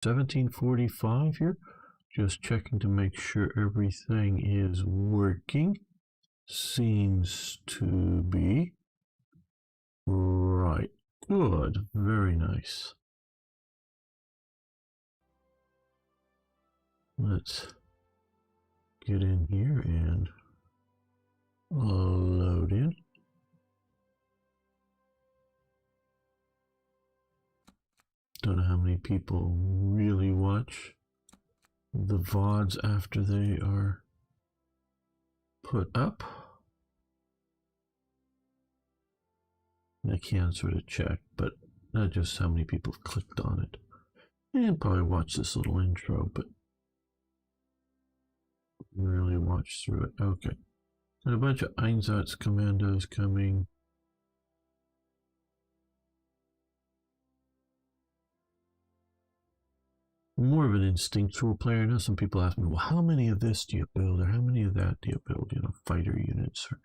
1745 here. Just checking to make sure everything is working. Seems to be. Right. Good. Very nice. Let's get in here and load in. Don't know how many people really watch the VODs after they are put up. I can't sort of check, but not just how many people have clicked on it. And probably watch this little intro, but really watch through it. Okay. And a bunch of Einsatz commandos coming. More of an instinctual player. Now some people ask me, well, how many of this do you build, or how many of that do you build? You know, fighter units or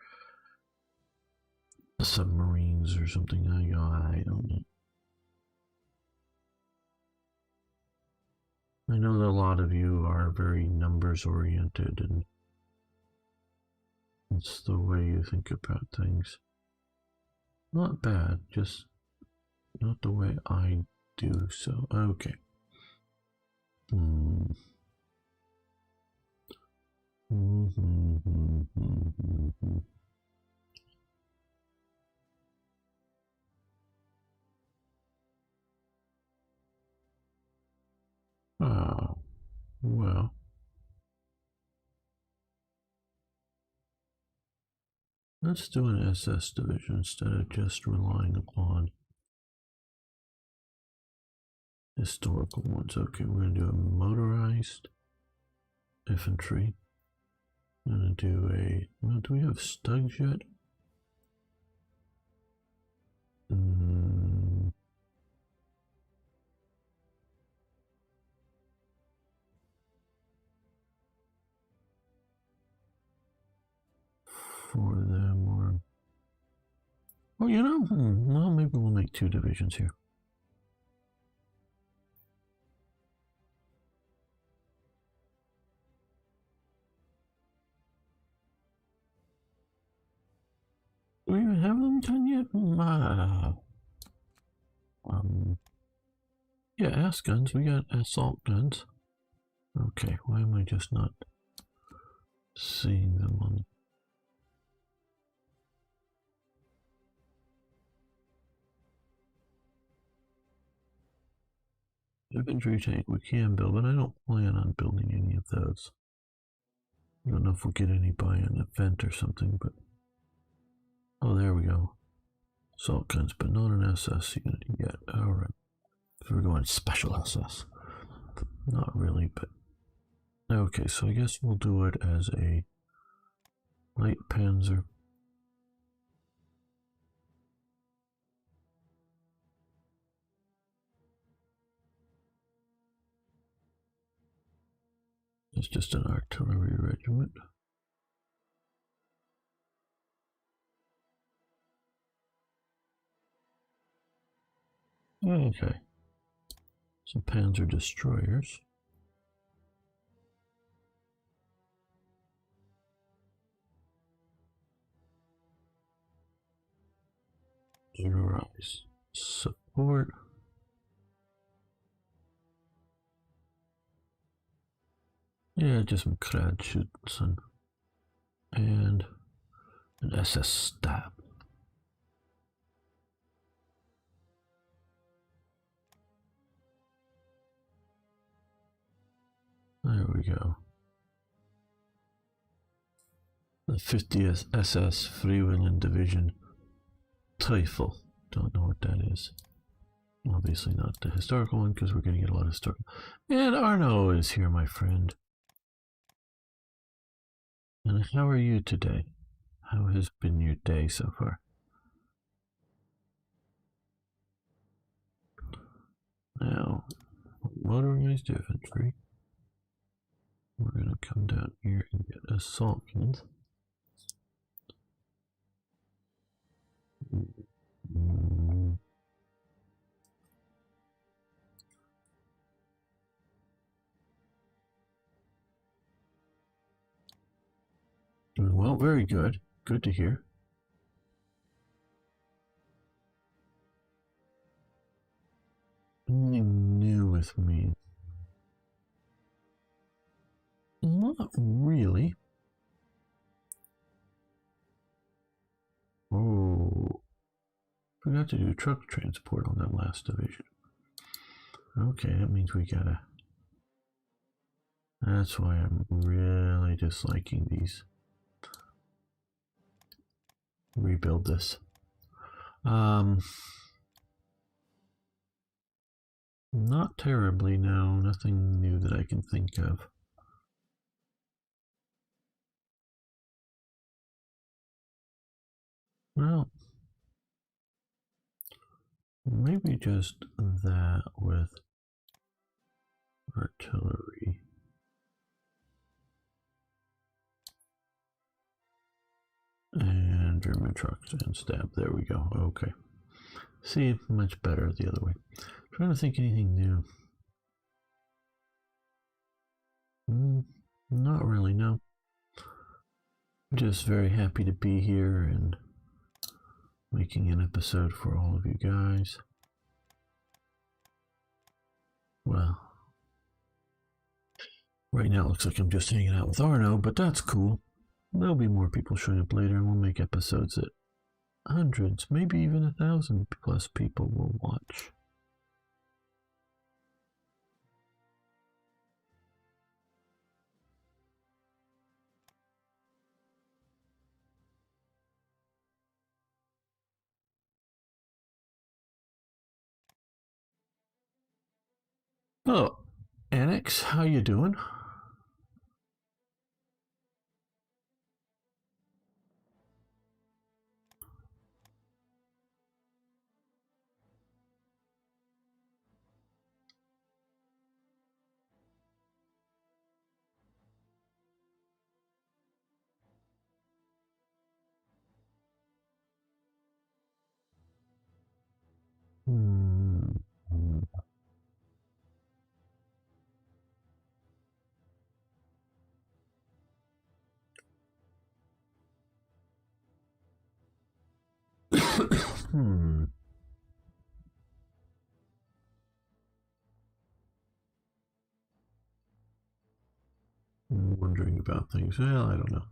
submarines or something. I don't know. I know that a lot of you are very numbers oriented, and it's the way you think about things. Not bad, just not the way I do. So okay. Oh, well. Let's do an SS division instead of just relying upon historical ones. Okay, we're going to do a motorized infantry. I'm going to do a... Well, do we have stugs yet? For them, or... Oh, you know, well, maybe we'll make 2 divisions here. Do we even have them done yet? Yeah, ass guns. We got assault guns. Okay, why am I just not seeing them on? Infantry tank we can build, but I don't plan on building any of those. I don't know if we'll get any by an event or something, but... Oh, there we go. Assault guns, but not an SS unit yet. Alright. So we're going special SS. Not really, but... Okay, so I guess we'll do it as a light panzer. It's just an artillery regiment. Okay. Some panzer destroyers. Motorized support. Yeah, just some crad shoots and an SS stab. There we go. The 50th SS Freewheeling Division Teufel. Don't know what that is. Obviously not the historical one, because we're going to get a lot of historical. And Arno is here, my friend. And how are you today? How has been your day so far? Now, motorized infantry. We're going to come down here and get assault guns. Well, very good. Good to hear. Anything new with me? Not really. Oh, forgot to do truck transport on that last division. Okay, that means we gotta. That's why I'm really disliking these. Rebuild this. Not terribly, no. Nothing new that I can think of. Well, maybe just that with artillery. And German trucks and stab. There we go. Okay. See, much better the other way. Trying to think anything new. Not really, no. Just very happy to be here and making an episode for all of you guys. Well, right now it looks like I'm just hanging out with Arno, but that's cool. There'll be more people showing up later, and we'll make episodes that hundreds, maybe even 1,000 plus people will watch. Oh, Annex, how you doing? Hmm. Hmm. I'm wondering about things. Well, I don't know.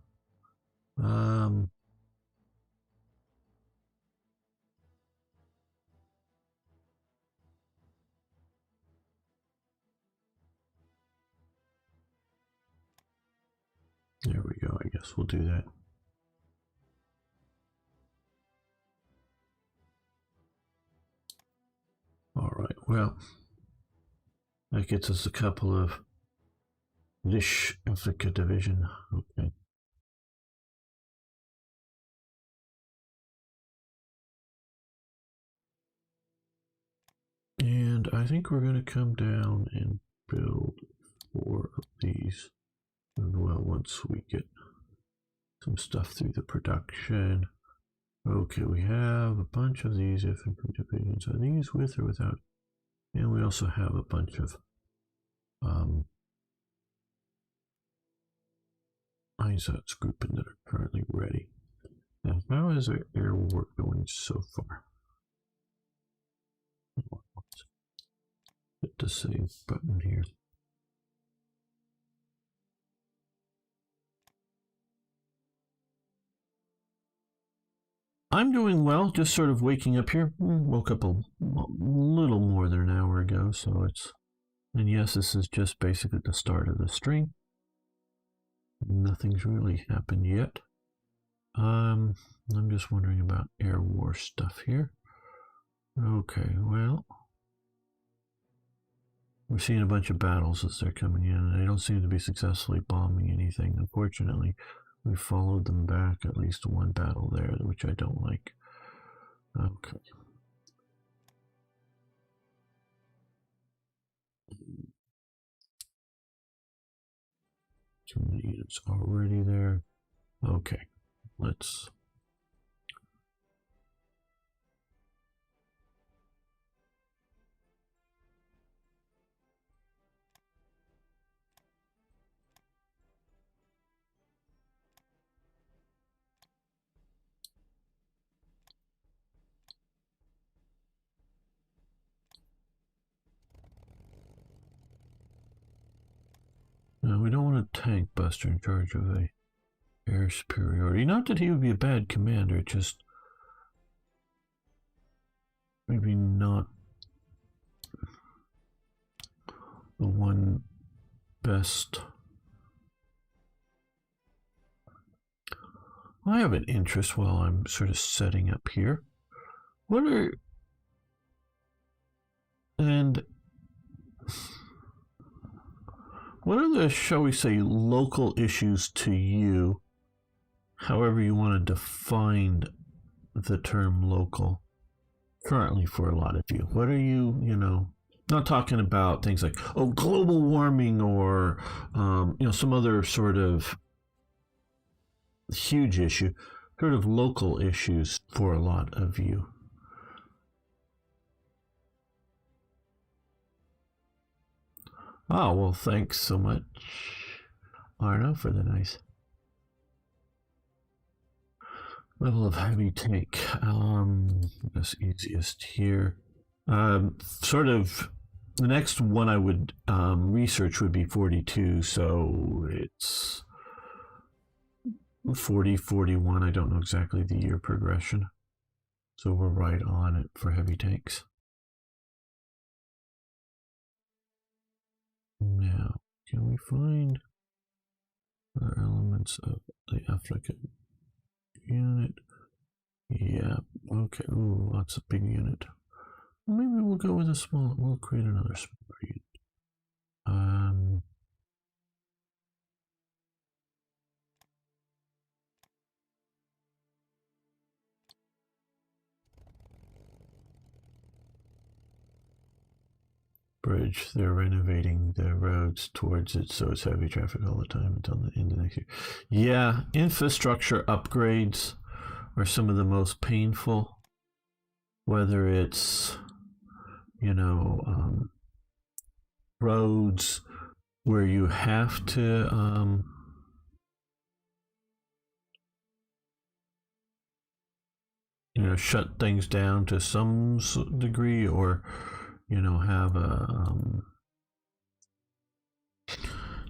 There we go. I guess we'll do that. All right. Well, that gets us a couple of Lish Africa division. Okay. And I think we're going to come down and build 4 of these as well once we get some stuff through the production. Okay, we have a bunch of these infantry divisions. Are these with or without? And we also have a bunch of Einsatzgruppen that are currently ready. Now, how is our air work going so far? Hit the save button here. I'm doing well, just sort of waking up here. Woke up a little more than an hour ago, so it's. And yes, this is just basically the start of the stream. Nothing's really happened yet. I'm just wondering about air war stuff here. Okay, well, we're seeing a bunch of battles as they're coming in, and they don't seem to be successfully bombing anything. Unfortunately, we followed them back at least one battle there, which I don't like. Okay. Too many units already there. Okay, let's. No, we don't want a tank buster in charge of a air superiority. Not that he would be a bad commander, just maybe not the one best. I have an interest while I'm sort of setting up here. What are the, shall we say, local issues to you, however you want to define the term local, currently for a lot of you? What are you, not talking about things like, oh, global warming or, some other sort of huge issue, sort of local issues for a lot of you. Oh, well, thanks so much, Arno, for the nice level of heavy tank. That's easiest here. Sort of the next one I would research would be 42, so it's 40, 41. I don't know exactly the year progression, so we're right on it for heavy tanks. Now, can we find other elements of the African unit? Yeah, okay. Ooh, that's a big unit. Maybe we'll go with a small. We'll create another smaller unit. Bridge. They're renovating the roads towards it, so it's heavy traffic all the time until the end of next year. Yeah, infrastructure upgrades are some of the most painful. Whether it's, roads where you have to shut things down to some degree, or have a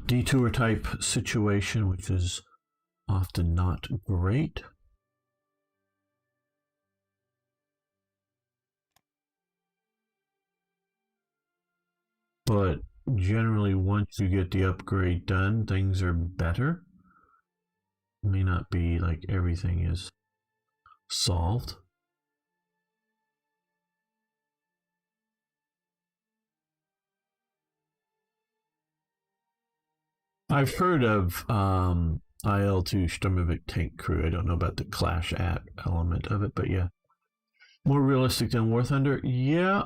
detour type situation, which is often not great. But generally, once you get the upgrade done, things are better. It may not be like everything is solved. I've heard of IL-2 Sturmovik tank crew. I don't know about the clash at element of it, but yeah. More realistic than War Thunder? Yeah,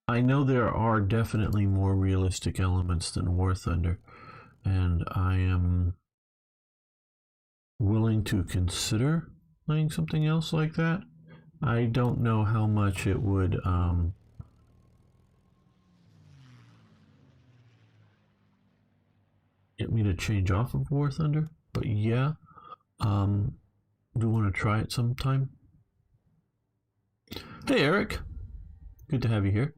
I know there are definitely more realistic elements than War Thunder, and I am willing to consider playing something else like that. I don't know how much it would get me to change off of War Thunder, but yeah, do want to try it sometime. Hey, Eric, good to have you here.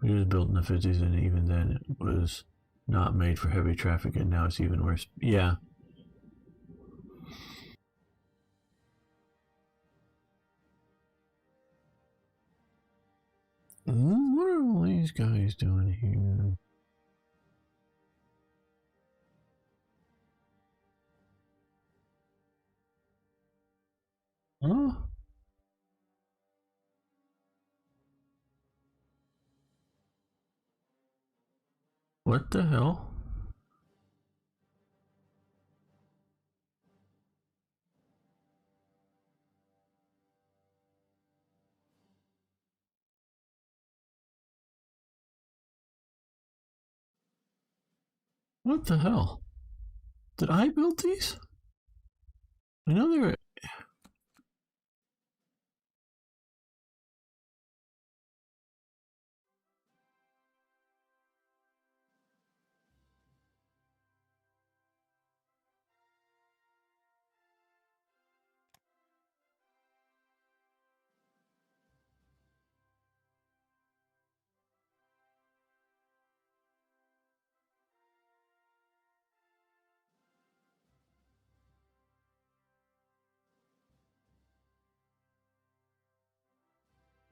It was built in the 50s, and even then it was not made for heavy traffic, and now it's even worse. Yeah. What are all these guys doing here? Huh? What the hell? What the hell? Did I build these? I know they're.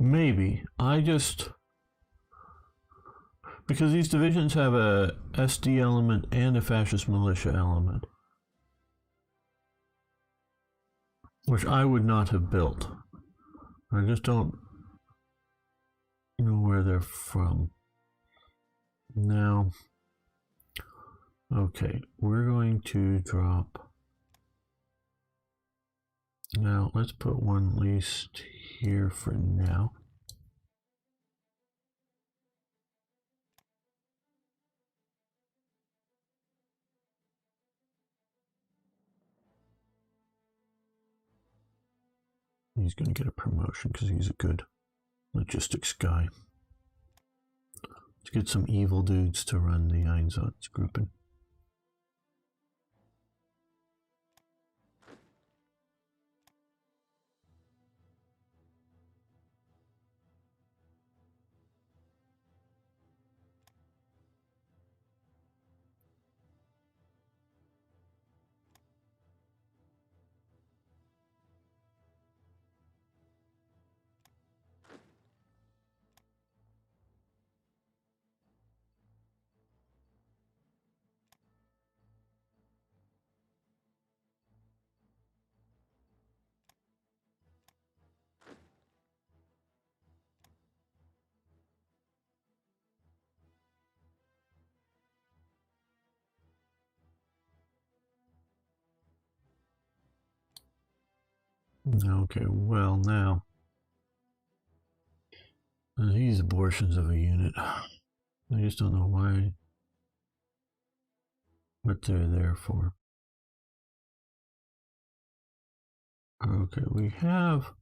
maybe. Because these divisions have a SD element and a fascist militia element, which I would not have built. I just don't know where they're from. Now, okay, we're going to drop. Now, let's put one least here for now. He's going to get a promotion because he's a good logistics guy. Let's get some evil dudes to run the Einsatz grouping. Okay, well now, these abortions of a unit, I just don't know why, what they're there for. Okay, we have,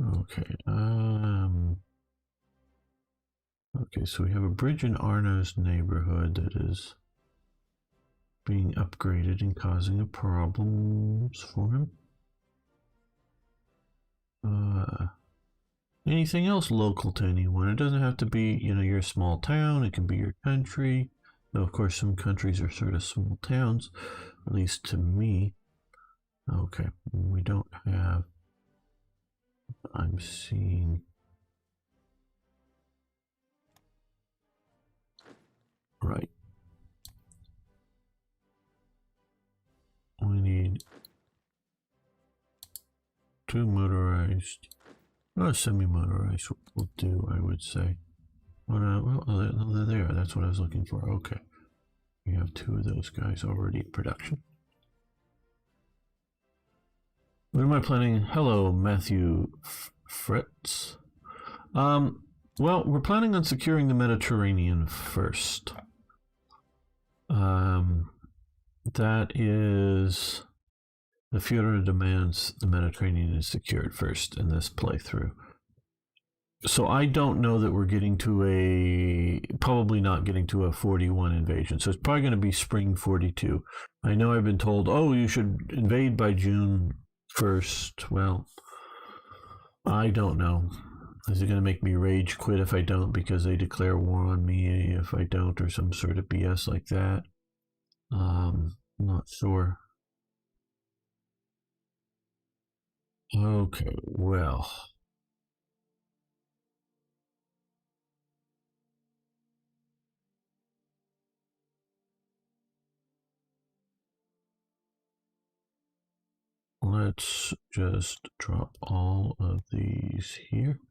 okay, okay, so we have a bridge in Arno's neighborhood that is being upgraded and causing problems for him. Anything else local to anyone? It doesn't have to be, you know, your small town. It can be your country. Though, of course, some countries are sort of small towns, at least to me. Okay, we don't have. I'm seeing. Right. We need 2 motorized. Oh, semi-motorized will do, I would say. Well, they're there. That's what I was looking for. Okay. We have 2 of those guys already in production. What am I planning? Hello, Matthew Fritz. Well, we're planning on securing the Mediterranean first. That is... The Führer demands the Mediterranean is secured first in this playthrough. So I don't know that we're getting to probably not getting to a 41 invasion. So it's probably going to be spring 42. I know I've been told, oh, you should invade by June 1st. Well, I don't know. Is it going to make me rage quit if I don't because they declare war on me if I don't, or some sort of BS like that? I'm not sure. Okay, well. Let's just drop all of these here.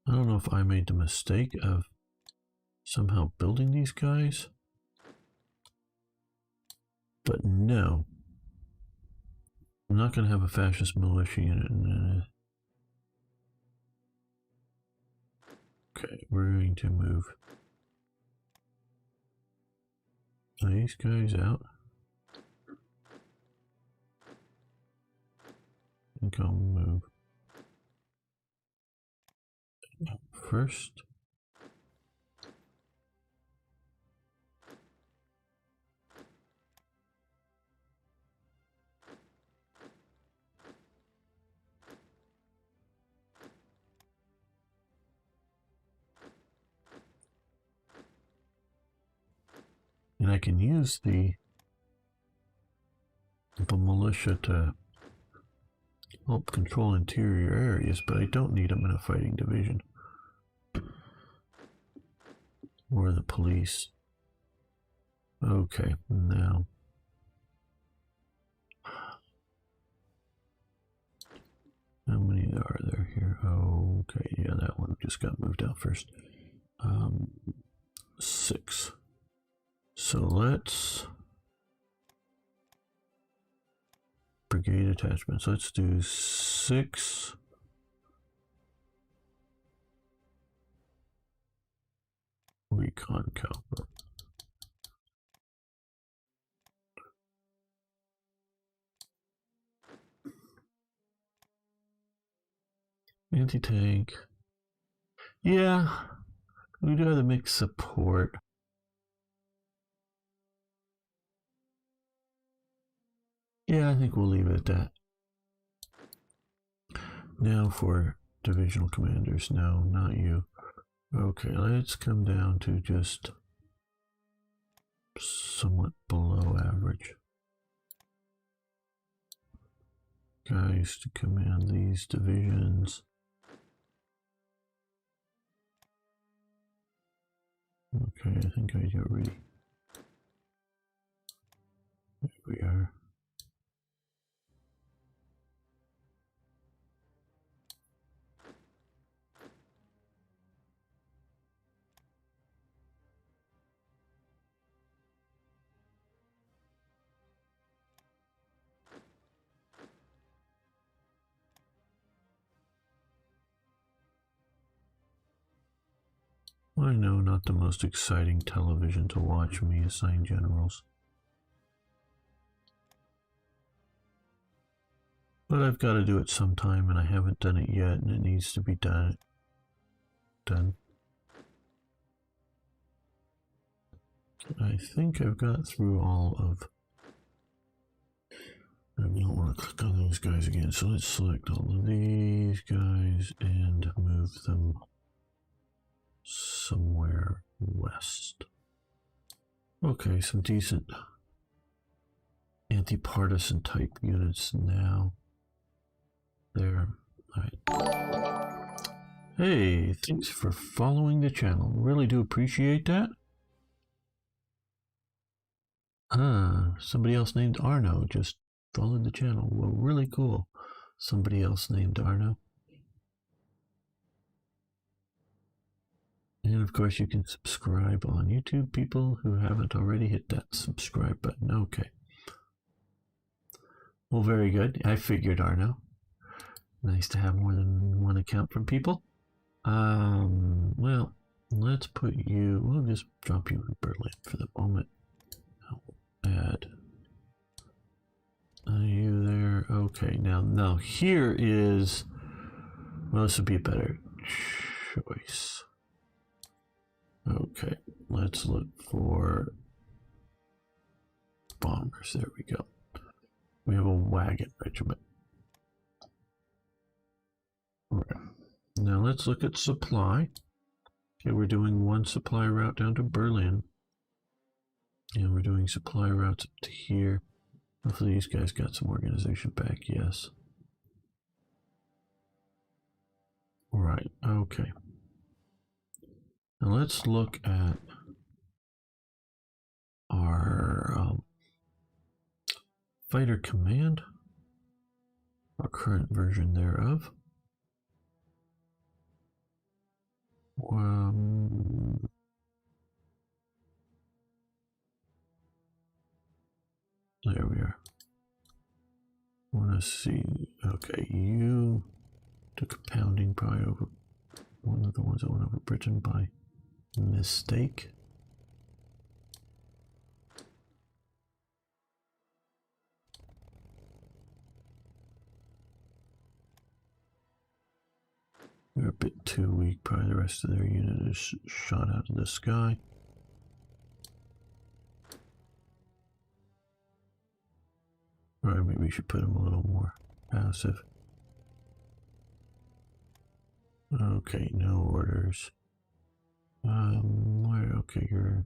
I don't know if I made the mistake of somehow building these guys, but no. I'm not going to have a fascist militia unit. Okay, we're going to move these guys out. I think I'll move first. And I can use the militia to help control interior areas, but I don't need them in a fighting division. Or the police. Okay, now. How many are there here? Oh, okay, yeah, that one just got moved out first. 6. So let's... Brigade attachments. Let's do 6. Recon caliber. Anti-tank. Yeah, we do have the mixed support. Yeah, I think we'll leave it at that. Now for divisional commanders. No, not you. Okay, let's come down to just somewhat below average guys to command these divisions. Okay, I think I get ready. There we are. I know, not the most exciting television to watch me assign generals. But I've got to do it sometime, and I haven't done it yet, and it needs to be done. I think I've got through all of... I don't want to click on those guys again, so let's select all of these guys and move them somewhere west. Okay, some decent anti-partisan type units now. There. Alright. Hey, thanks for following the channel. Really do appreciate that. Somebody else named Arno just followed the channel. Well, really cool. Somebody else named Arno. And of course you can subscribe on YouTube, people who haven't already hit that subscribe button. Okay. Well, very good. I figured, Arno. Nice to have more than one account from people. Well, let's put you, we'll just drop you in Berlin for the moment. I'll add you there. Okay, now here is, well, this would be a better choice. Okay, let's look for bombers. There we go. We have a wagon regiment. Okay. Now let's look at supply. Okay, we're doing one supply route down to Berlin. And we're doing supply routes up to here. Hopefully these guys got some organization back, yes. Right, okay. Now let's look at our fighter command, our current version thereof. There we are. I want to see. Okay, you took a pounding probably over one of the ones that went over Britain by mistake. They're a bit too weak. Probably the rest of their unit is shot out of the sky. Or maybe we should put them a little more passive. Okay, no orders. Okay, you're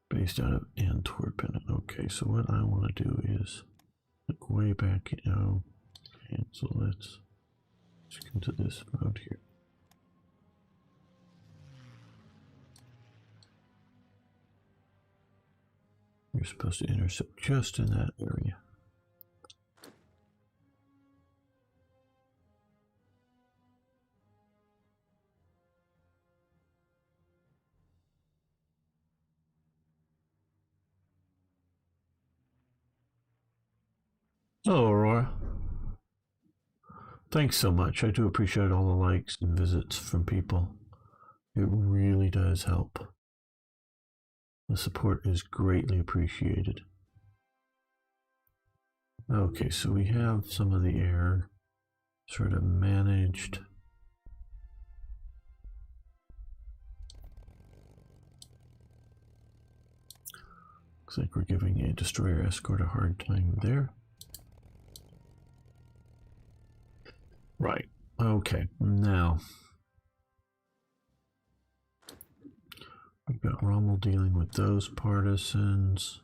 based out of Antwerpen. Okay, so what I want to do is look way back, you know. And so let's come to this mode here. You're supposed to intercept just in that area. Hello, Aurora. Thanks so much. I do appreciate all the likes and visits from people. It really does help. The support is greatly appreciated. Okay, so we have some of the air sort of managed. Looks like we're giving a destroyer escort a hard time there. Right, okay, now we've got Rommel dealing with those partisans.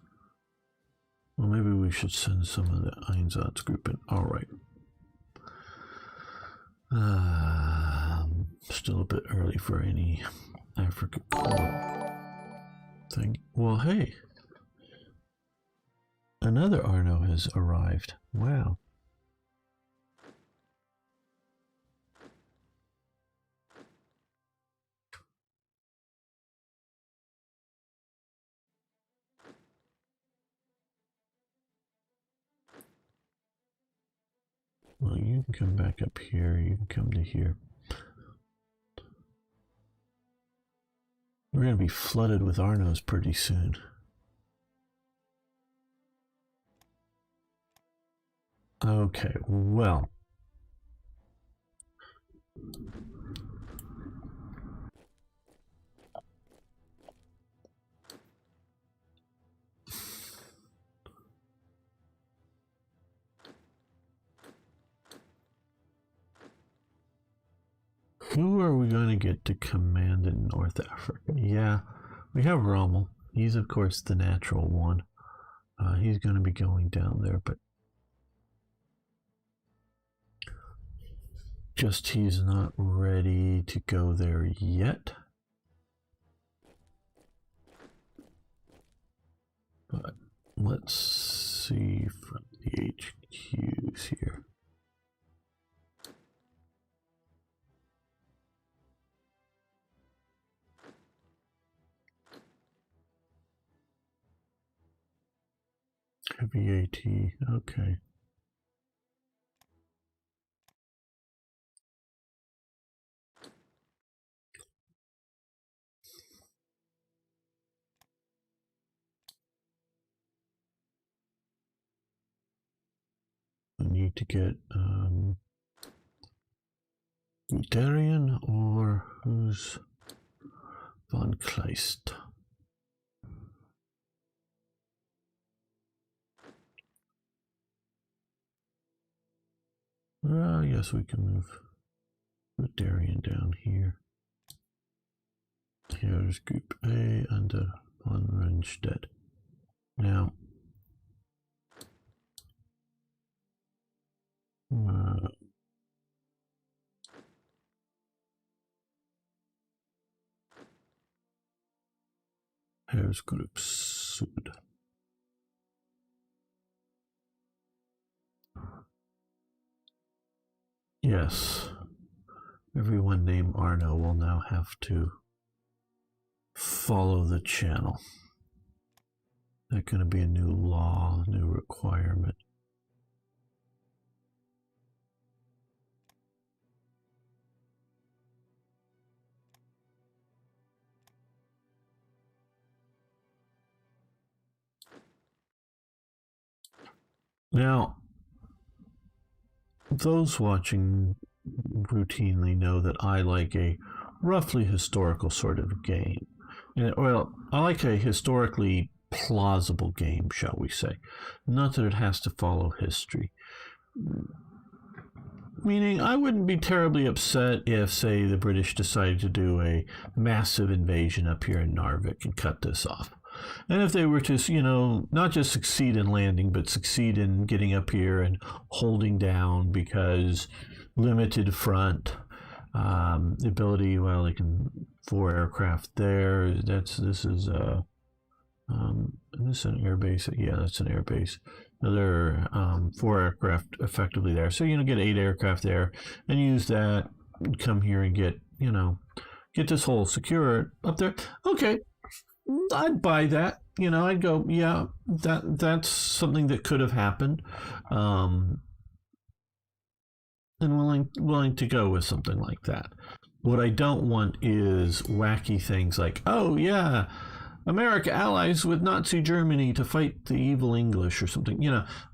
Well, maybe we should send some of the Einsatz's group in. All right. Still a bit early for any Africa Corps thing. Well, hey, another Arno has arrived. Wow. Well, you can come back up here. You can come to here. We're going to be flooded with Arnos pretty soon. Okay, well. Who are we going to get to command in North Africa? Yeah, we have Rommel. He's, of course, the natural one. He's going to be going down there, but just he's not ready to go there yet. But let's see from the HQs here. Heavy AT, okay. I need to get Darian or who's Von Kleist? Well, yes, we can move Darian down here. Here's Group A under Von Rundstedt. Now, here's Group Sud. Yes, everyone named Arno will now have to follow the channel. That's going to be a new law, new requirement. Now, those watching routinely know that I like a roughly historical sort of game. Well, I like a historically plausible game, shall we say. Not that it has to follow history. Meaning, I wouldn't be terribly upset if, say, the British decided to do a massive invasion up here in Narvik and cut this off. And if they were to, not just succeed in landing, but succeed in getting up here and holding down because limited front, the ability, well, they can 4 aircraft there. This is an airbase? Yeah, that's an airbase. Another 4 aircraft effectively there. So, get 8 aircraft there and use that, come here and get this whole secure up there. Okay, I'd buy that. I'd go, yeah, that's something that could have happened. And willing to go with something like that. What I don't want is wacky things like, oh yeah, America allies with Nazi Germany to fight the evil English or something,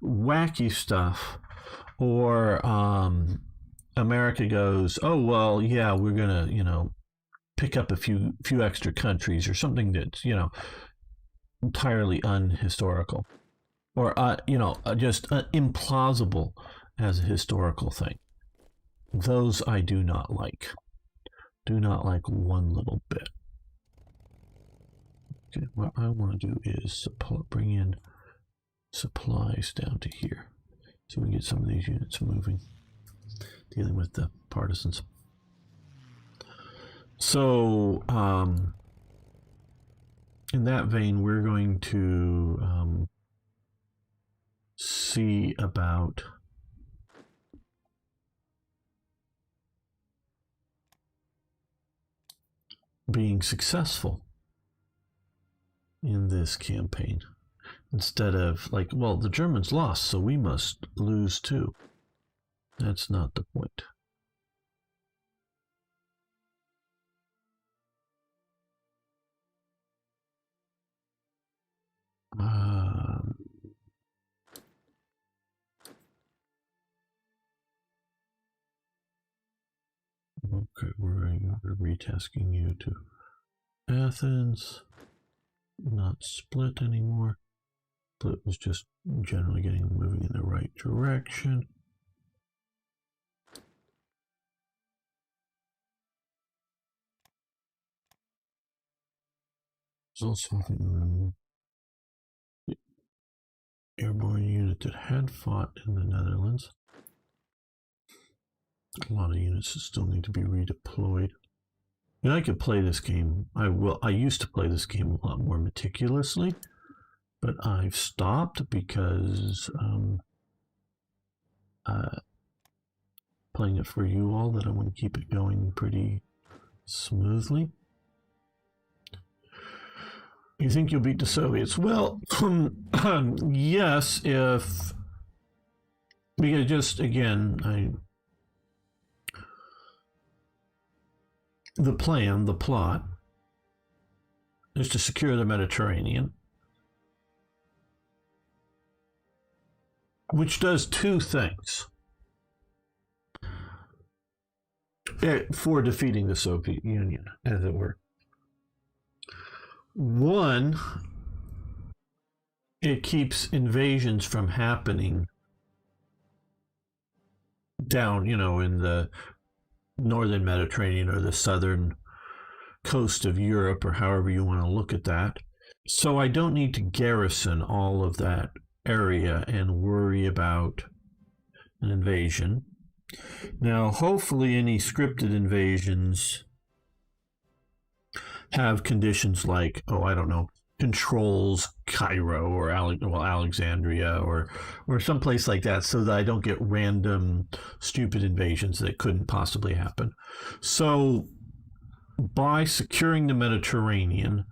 wacky stuff. Or America goes, oh, well, yeah, we're going to, pick up a few extra countries or something that's, entirely unhistorical or, just implausible as a historical thing. Those I do not like. Do not like one little bit. Okay, what I want to do is bring in supplies down to here so we can get some of these units moving, dealing with the partisans. So, in that vein, we're going to see about being successful in this campaign instead of like, well, the Germans lost, so we must lose too. That's not the point. Okay, we're retasking you to Athens. Not Split anymore. Split was just generally moving in the right direction. There's also an airborne unit that had fought in the Netherlands. A lot of units that still need to be redeployed. And I could play this game. I used to play this game a lot more meticulously, but I've stopped because playing it for you all, that I want to keep it going pretty smoothly. You think you'll beat the Soviets? Well, yes, because just again, the plot is to secure the Mediterranean, which does two things for defeating the Soviet Union, as it were. One, it keeps invasions from happening down, in the northern Mediterranean or the southern coast of Europe, or however you want to look at that. So I don't need to garrison all of that area and worry about an invasion. Now, hopefully any scripted invasions have conditions like, controls Cairo or Alexandria or someplace like that, so that I don't get random stupid invasions that couldn't possibly happen. So by securing the Mediterranean,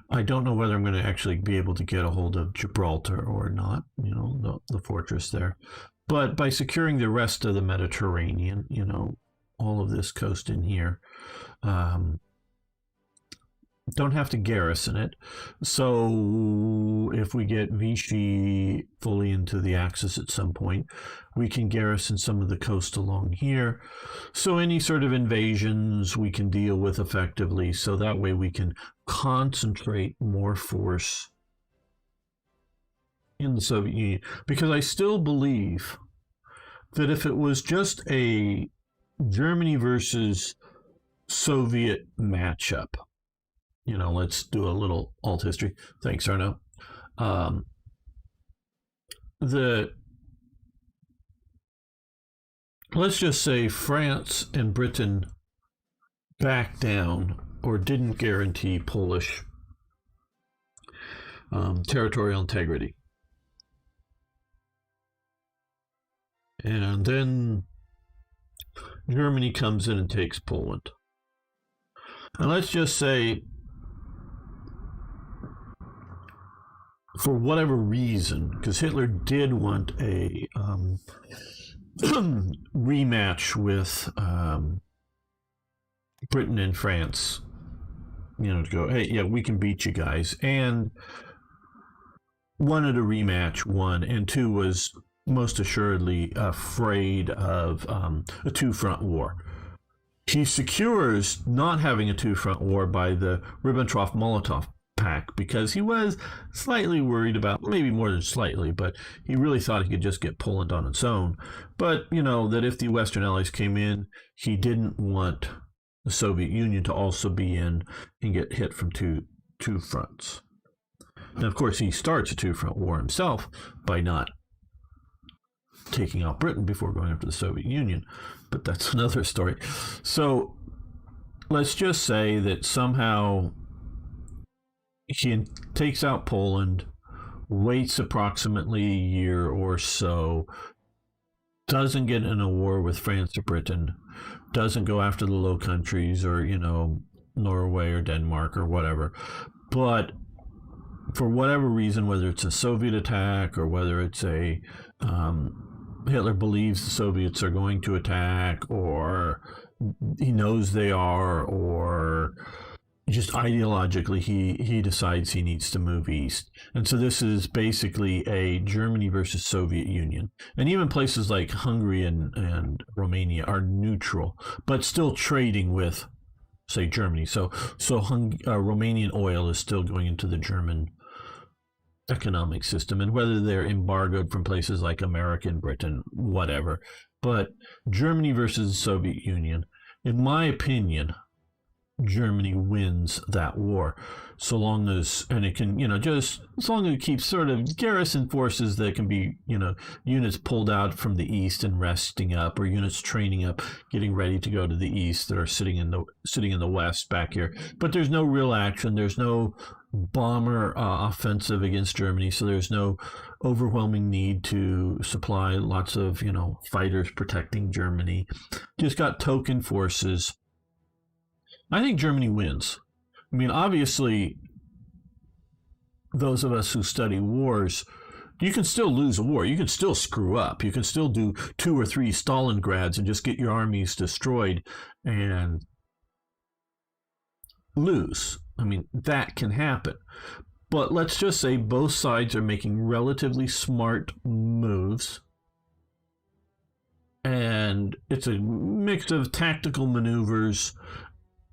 I don't know whether I'm going to actually be able to get a hold of Gibraltar or not, the fortress there. But by securing the rest of the Mediterranean, all of this coast in here, don't have to garrison it. So if we get Vichy fully into the Axis at some point, we can garrison some of the coast along here. So any sort of invasions we can deal with effectively. So that way we can concentrate more force in the Soviet Union. Because I still believe that if it was just a Germany versus Soviet matchup, let's do a little alt history. Thanks, Arno. Um, the let's just say France and Britain backed down or didn't guarantee Polish territorial integrity. And then Germany comes in and takes Poland. And let's just say, for whatever reason, because Hitler did want a rematch with Britain and France, to go, hey, yeah, we can beat you guys. And wanted a rematch, one, and two, was most assuredly afraid of a two-front war. He secures not having a two-front war by the Ribbentrop-Molotov pact because he was slightly worried about, maybe more than slightly, but he really thought he could just get Poland on its own. But, that if the Western Allies came in, he didn't want the Soviet Union to also be in and get hit from two fronts. And of course, he starts a two-front war himself by not taking out Britain before going after the Soviet Union. But that's another story. So let's just say that somehow he takes out Poland, waits approximately a year or so, doesn't get in a war with France or Britain, doesn't go after the Low Countries or, Norway or Denmark or whatever. But for whatever reason, whether it's a Soviet attack or whether it's a Hitler believes the Soviets are going to attack, or he knows they are, or just ideologically he decides he needs to move east. And so this is basically a Germany versus Soviet Union. And even places like Hungary and Romania are neutral, but still trading with, say, Germany. So Romanian oil is still going into the German economic system, and whether they're embargoed from places like America and Britain, whatever. But Germany versus the Soviet Union, in my opinion, Germany wins that war, so long as, and it can, just as long as it keeps sort of garrison forces that can be, units pulled out from the east and resting up, or units training up, getting ready to go to the east that are sitting in the west back here. But there's no real action. There's no bomber offensive against Germany, so there's no overwhelming need to supply lots of, fighters protecting Germany. Just got token forces. I think Germany wins. I mean, obviously, those of us who study wars, you can still lose a war. You can still screw up. You can still do 2 or 3 Stalingrads and just get your armies destroyed and lose. I mean, that can happen. But let's just say both sides are making relatively smart moves. And it's a mix of tactical maneuvers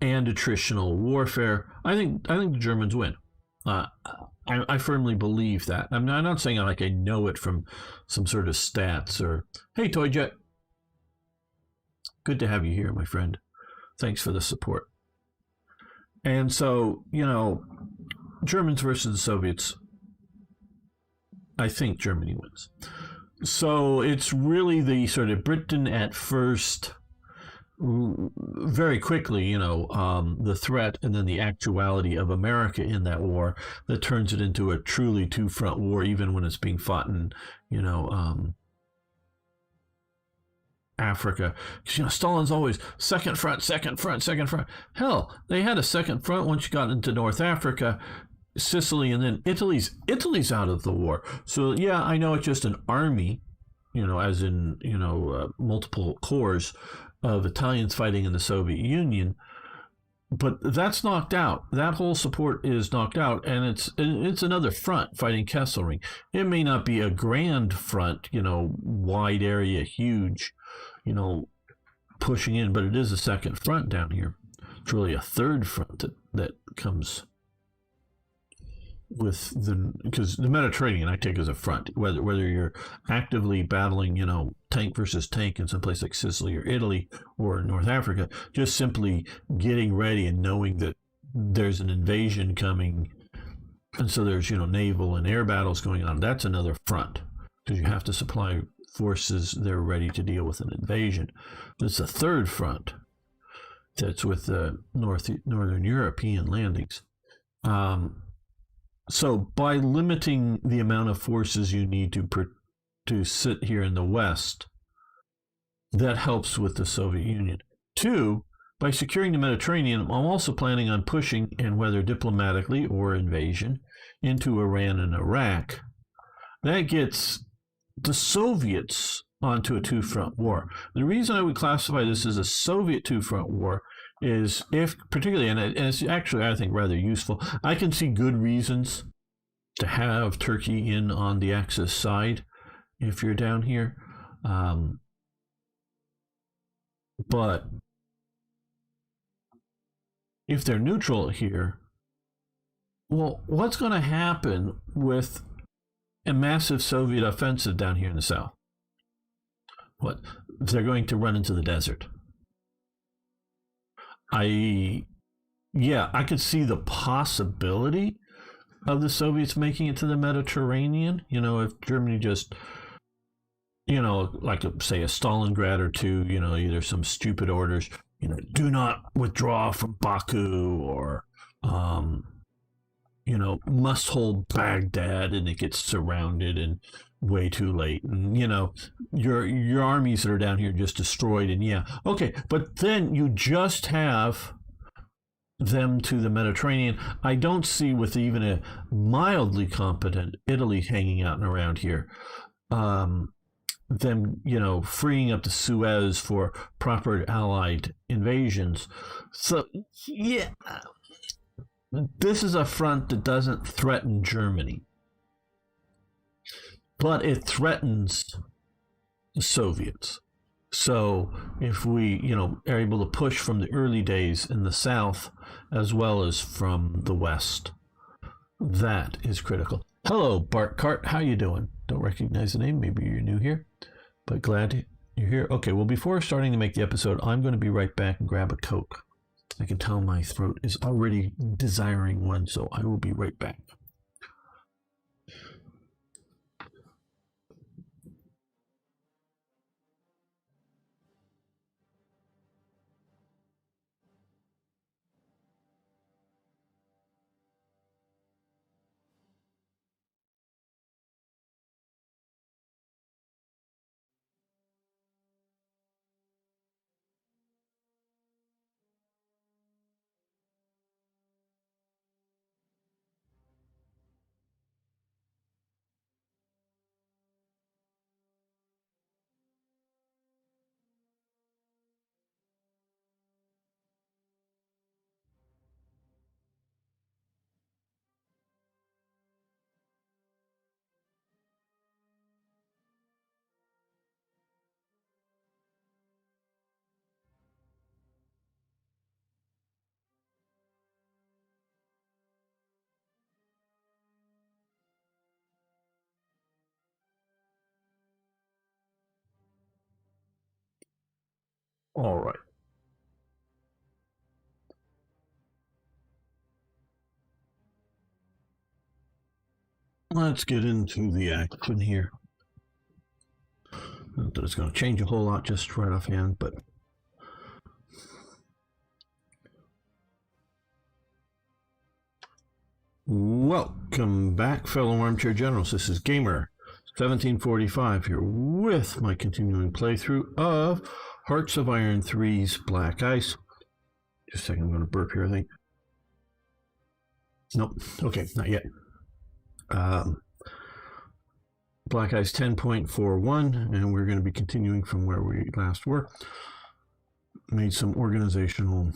and attritional warfare. I think the Germans win. I firmly believe that. I'm not saying I know it from some sort of stats or, hey, Toyjet, good to have you here, my friend. Thanks for the support. And so, Germans versus the Soviets, I think Germany wins. So it's really the sort of Britain at first, very quickly, the threat and then the actuality of America in that war that turns it into a truly two-front war, even when it's being fought in, Africa. Because, Stalin's always second front. Hell, they had a second front once you got into North Africa, Sicily, and then Italy's out of the war. So, yeah, I know it's just an army, as in, multiple corps of Italians fighting in the Soviet Union, but that's knocked out. That whole support is knocked out, and it's another front fighting Kesselring. It may not be a grand front, wide area, huge, pushing in, but it is a second front down here. It's really a third front that comes with because the Mediterranean I take as a front, whether you're actively battling, tank versus tank in some place like Sicily or Italy or North Africa, just simply getting ready and knowing that there's an invasion coming, and so there's, naval and air battles going on. That's another front, because you have to supply forces that are ready to deal with an invasion. There's a third front that's with the northern European landings. So by limiting the amount of forces you need to sit here in the West, that helps with the Soviet Union. Two, by securing the Mediterranean, I'm also planning on pushing, and whether diplomatically or invasion, into Iran and Iraq. That gets the Soviets onto a two-front war. The reason I would classify this as a Soviet two-front war is if, particularly, and it's actually, I think, rather useful, I can see good reasons to have Turkey in on the Axis side if you're down here. But if they're neutral here, well, what's going to happen with a massive Soviet offensive down here in the south? What? They're going to run into the desert. I could see the possibility of the Soviets making it to the Mediterranean. If Germany just, like say a Stalingrad or two, either some stupid orders, do not withdraw from Baku, or, must hold Baghdad, and it gets surrounded and way too late. And, your armies that are down here just destroyed. And okay. But then you just have them to the Mediterranean. I don't see, with even a mildly competent Italy hanging out and around here, them, freeing up the Suez for proper Allied invasions. So, this is a front that doesn't threaten Germany, but it threatens the Soviets. So if we, are able to push from the early days in the south as well as from the west, that is critical. Hello, Bart Cart. How you doing? Don't recognize the name. Maybe you're new here, but glad you're here. Okay, well, before starting to make the episode, I'm going to be right back and grab a Coke. I can tell my throat is already desiring one, so I will be right back. All right. Let's get into the action here. Not that it's going to change a whole lot just right offhand, but welcome back, fellow armchair generals. This is Gamer 1745 here with my continuing playthrough of Hearts of Iron 3's Black Ice. Just a second, I'm going to burp here, I think. Nope. Okay, not yet. Black Ice 10.41, and we're going to be continuing from where we last were. Made some organizational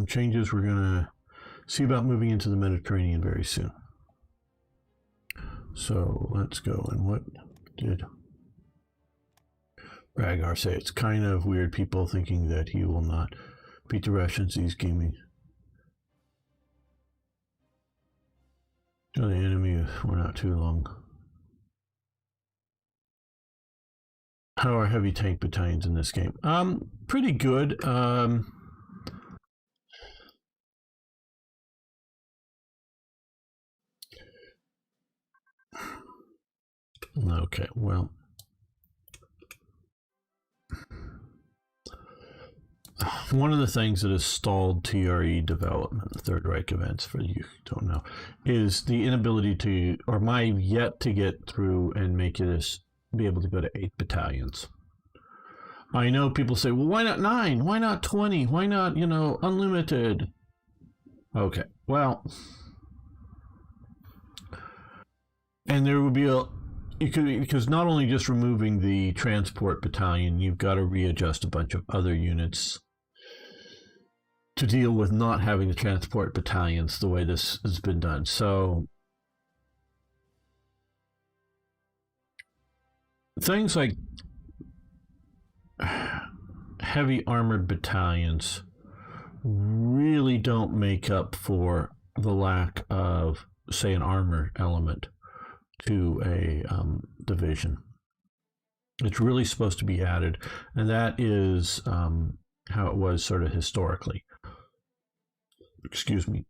changes. We're going to see about moving into the Mediterranean very soon. So let's go. And what did Ragar say? It's kind of weird, people thinking that he will not beat the Russians. He's gaming. The enemy, we're not too long. How are heavy tank battalions in this game? Pretty good. Okay, well, one of the things that has stalled TRE development, the Third Reich events, for you who don't know, is the inability to, or my yet to get through and make it be able to go to 8 battalions. I know people say, well, why not 9? Why not 20? Why not, unlimited? Okay, well, and there would be because not only just removing the transport battalion, you've got to readjust a bunch of other units to deal with not having the transport battalions the way this has been done. So things like heavy armored battalions really don't make up for the lack of, say, an armor element to a division. It's really supposed to be added, and that is how it was sort of historically. Excuse me.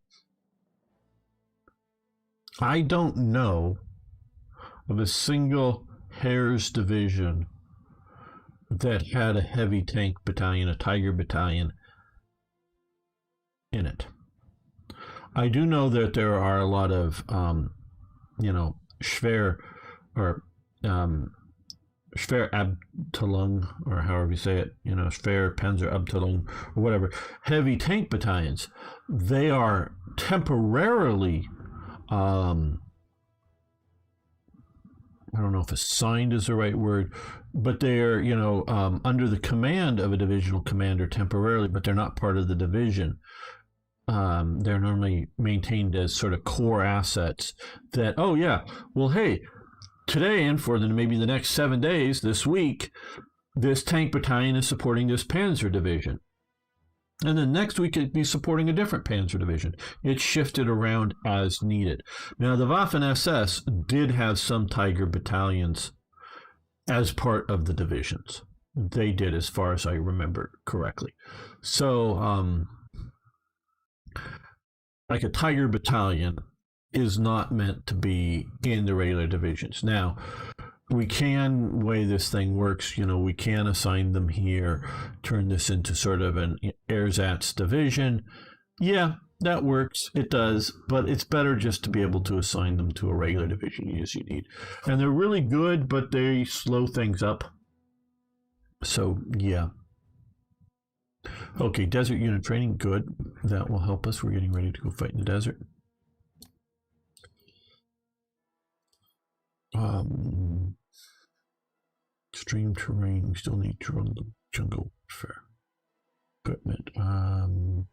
I don't know of a single Hare's division that had a heavy tank battalion, a Tiger battalion in it. I do know that there are a lot of, Schwer or Schwerabteilung, or however you say it, Schwer Panzerabteilung, or whatever, heavy tank battalions. They are temporarily, I don't know if assigned is the right word, but they're, under the command of a divisional commander temporarily, but they're not part of the division. They're normally maintained as sort of core assets that, oh yeah, well, hey, today and for maybe the next 7 days, this week, this tank battalion is supporting this panzer division. And then next week it'd be supporting a different panzer division. It's shifted around as needed. Now, the Waffen-SS did have some Tiger battalions as part of the divisions. They did, as far as I remember correctly. So, like a Tiger battalion is not meant to be in the regular divisions. Now, we can, way this thing works, we can assign them here, turn this into sort of an ersatz division. Yeah, that works. It does, but it's better just to be able to assign them to a regular division as you need. And they're really good, but they slow things up. So, yeah. Okay, desert unit training, good. That will help us. We're getting ready to go fight in the desert. Extreme terrain, we still need jungle warfare equipment. Oh,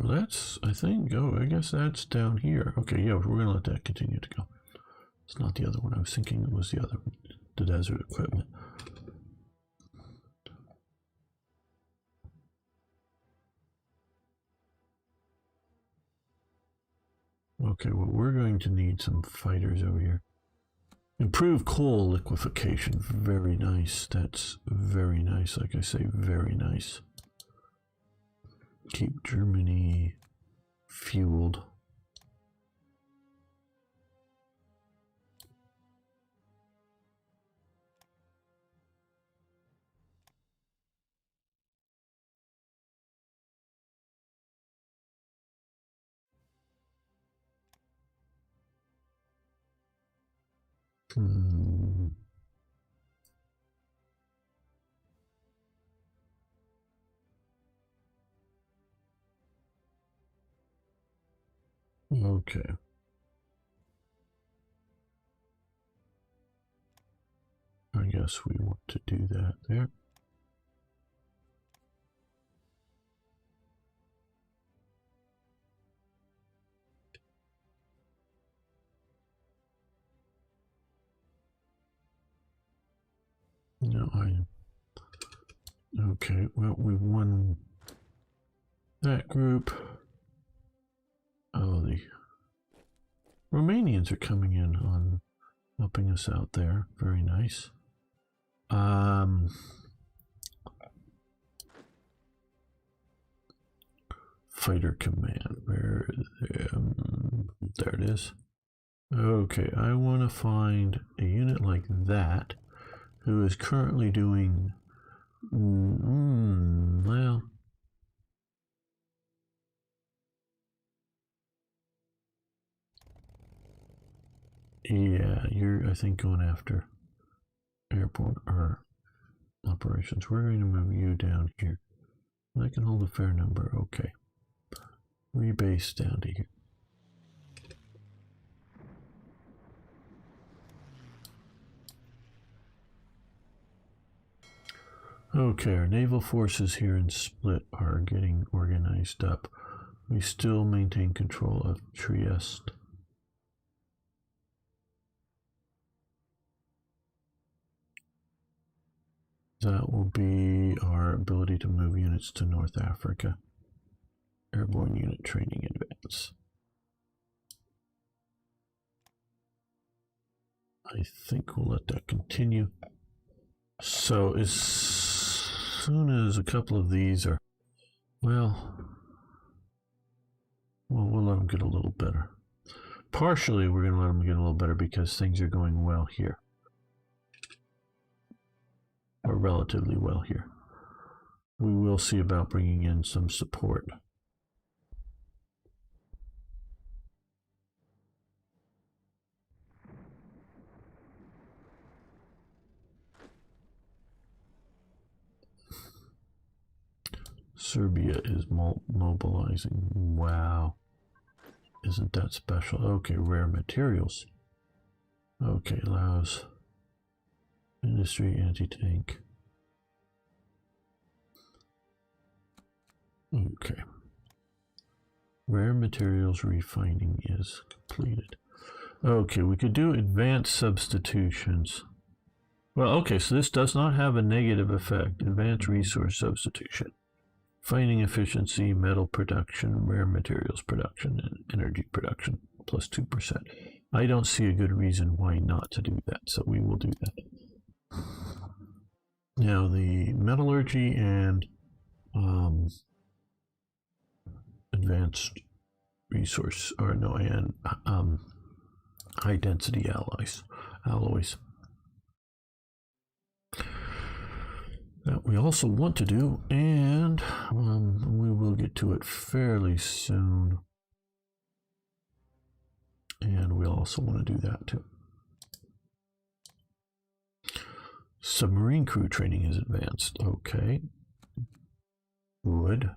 that's, I think, I guess that's down here. Okay, yeah, we're gonna let that continue to go. It's not the other one. I was thinking it was the other one, the desert equipment. Okay, well, we're going to need some fighters over here. Improve coal liquefaction. Very nice. That's very nice. Like I say, very nice. Keep Germany fueled. Okay. I guess we want to do that there. No, okay, well, we won that group. Oh, the Romanians are coming in on helping us out there. Very nice. Fighter command. Where? There it is. Okay, I want to find a unit like that who is currently doing. Well. Yeah, you're, I think, going after airport or operations. We're going to move you down here. I can hold a fair number. Okay. Rebase down to here. Okay, our naval forces here in Split are getting organized up. We still maintain control of Trieste. That will be our ability to move units to North Africa. Airborne unit training advance. I think we'll let that continue. So as soon as a couple of these are, well, we'll let them get a little better. Partially, we're going to let them get a little better because things are going well here. Or relatively well here. We will see about bringing in some support. Serbia is mobilizing. Wow. Isn't that special? Okay, rare materials. Okay, Laos. Industry, anti-tank. Okay. Rare materials refining is completed. Okay, we could do advanced substitutions. Well, okay, so this does not have a negative effect. Advanced resource substitution. Finding efficiency, metal production, rare materials production, and energy production, plus 2%. I don't see a good reason why not to do that, so we will do that. Now, the metallurgy and advanced resource, or no, and high density alloys. That we also want to do, and we will get to it fairly soon. And we'll also want to do that too. Submarine crew training is advanced. Okay. Good.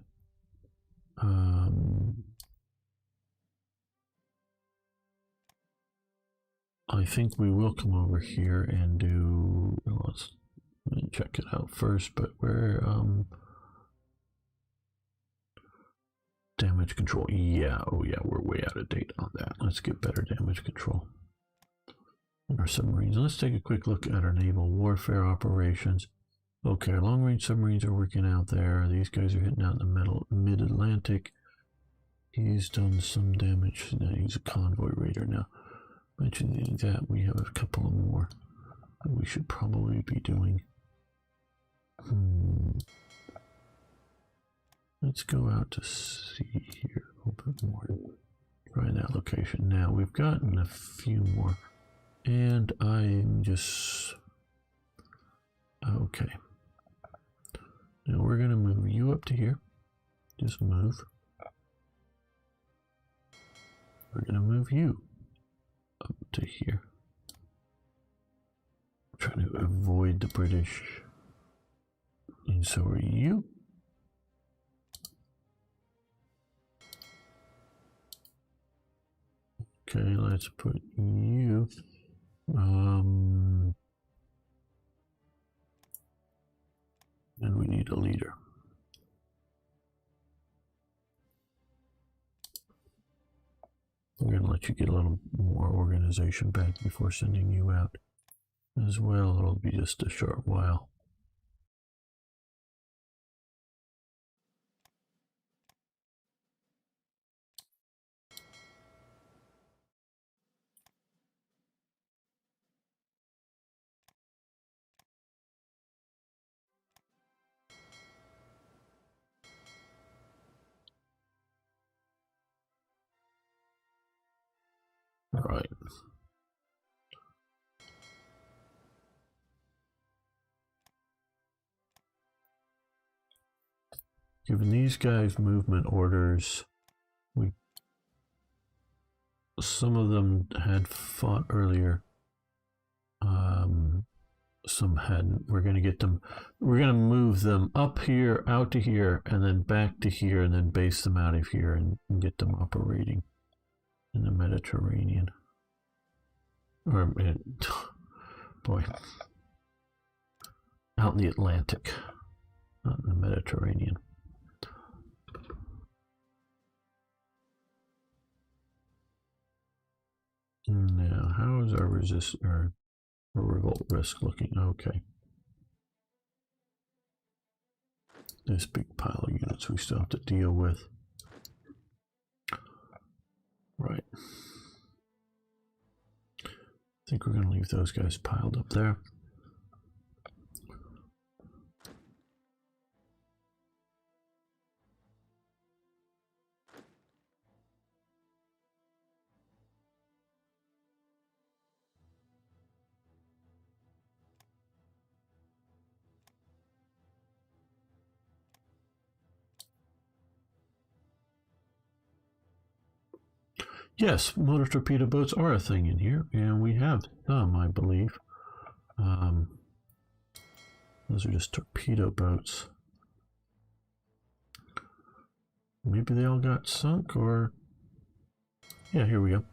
I think we will come over here and do. Let's check it out first. But we're damage control. Yeah. Oh yeah. We're way out of date on that. Let's get better damage control. Our submarines. Let's take a quick look at our naval warfare operations. Okay, our long-range submarines are working out there. These guys are hitting out in the mid-Atlantic. He's done some damage. Now he's a convoy raider. Now, mentioning that, we have a couple of more that we should probably be doing. Let's go out to sea here a little bit more. Try that location. Now, we've gotten a few more. And I'm just... Okay. Now we're going to move you up to here. Just move. We're going to move you up to here. I'm trying to avoid the British. And so are you. Okay, let's put you. And we need a leader. We're going to let you get a little more organization back before sending you out as well. It'll be just a short while. Right. Given these guys movement orders, some of them had fought earlier. Some hadn't. We're going to get them. We're going to move them up here, out to here, and then back to here, and then base them out of here and get them operating in the Mediterranean. Or, boy, out in the Atlantic, not in the Mediterranean. Now, how is our resist or revolt risk looking? Okay. This big pile of units we still have to deal with. Right. I think we're going to leave those guys piled up there. Yes, motor torpedo boats are a thing in here, and we have some, I believe. Those are just torpedo boats. Maybe they all got sunk, or... Yeah, here we go.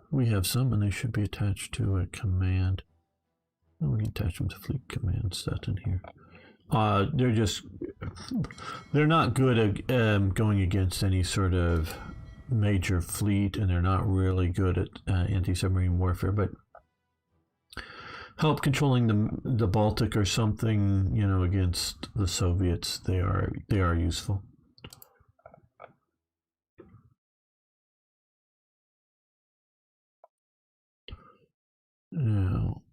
We have some, and they should be attached to a command. Oh, we can attach them to fleet command set in here. They're not good at going against any sort of major fleet, and they're not really good at anti-submarine warfare, but help controlling the Baltic or something, you know, against the Soviets. They are useful. Now,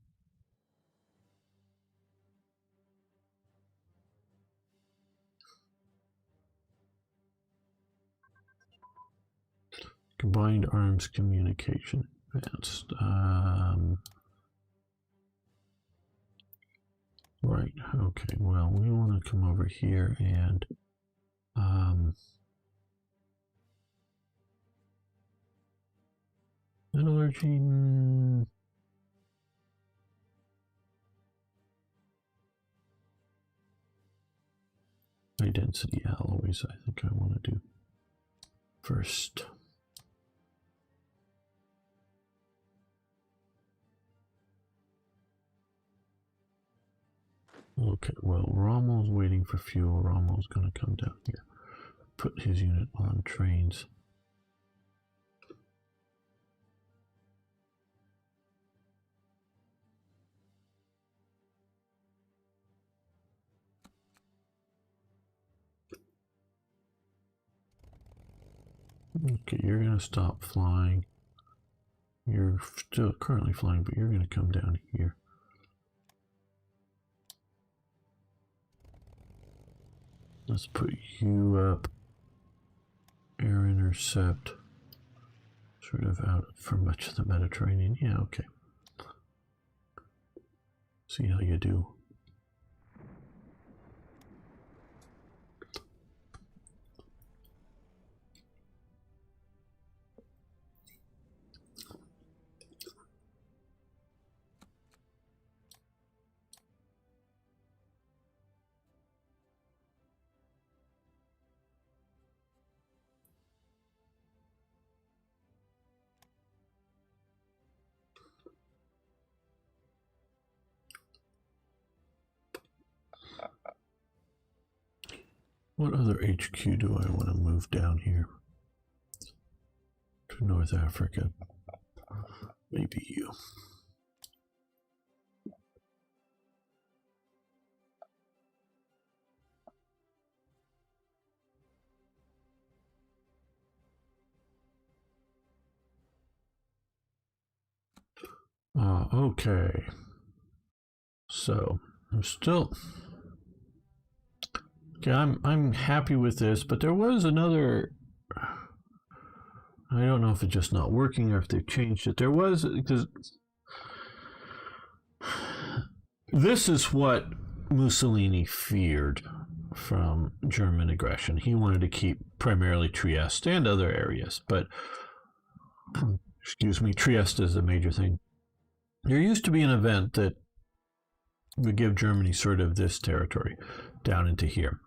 combined arms communication advanced. Right, okay, well, we want to come over here and metallurgy. High density alloys, I think I want to do first. Okay, well, Rommel's waiting for fuel. Rommel's going to come down here. Put his unit on trains. Okay, you're going to stop flying. You're still currently flying, but you're going to come down here. Let's put you up. Air intercept. Sort of out for much of the Mediterranean. Yeah, okay. See how you do. What other HQ do I want to move down here? To North Africa. Maybe you. Okay. So I'm still... Okay, I'm happy with this, but there was another... I don't know if it's just not working or if they've changed it. There was, because this is what Mussolini feared from German aggression. He wanted to keep primarily Trieste and other areas, but excuse me, Trieste is a major thing. There used to be an event that would give Germany sort of this territory down into here,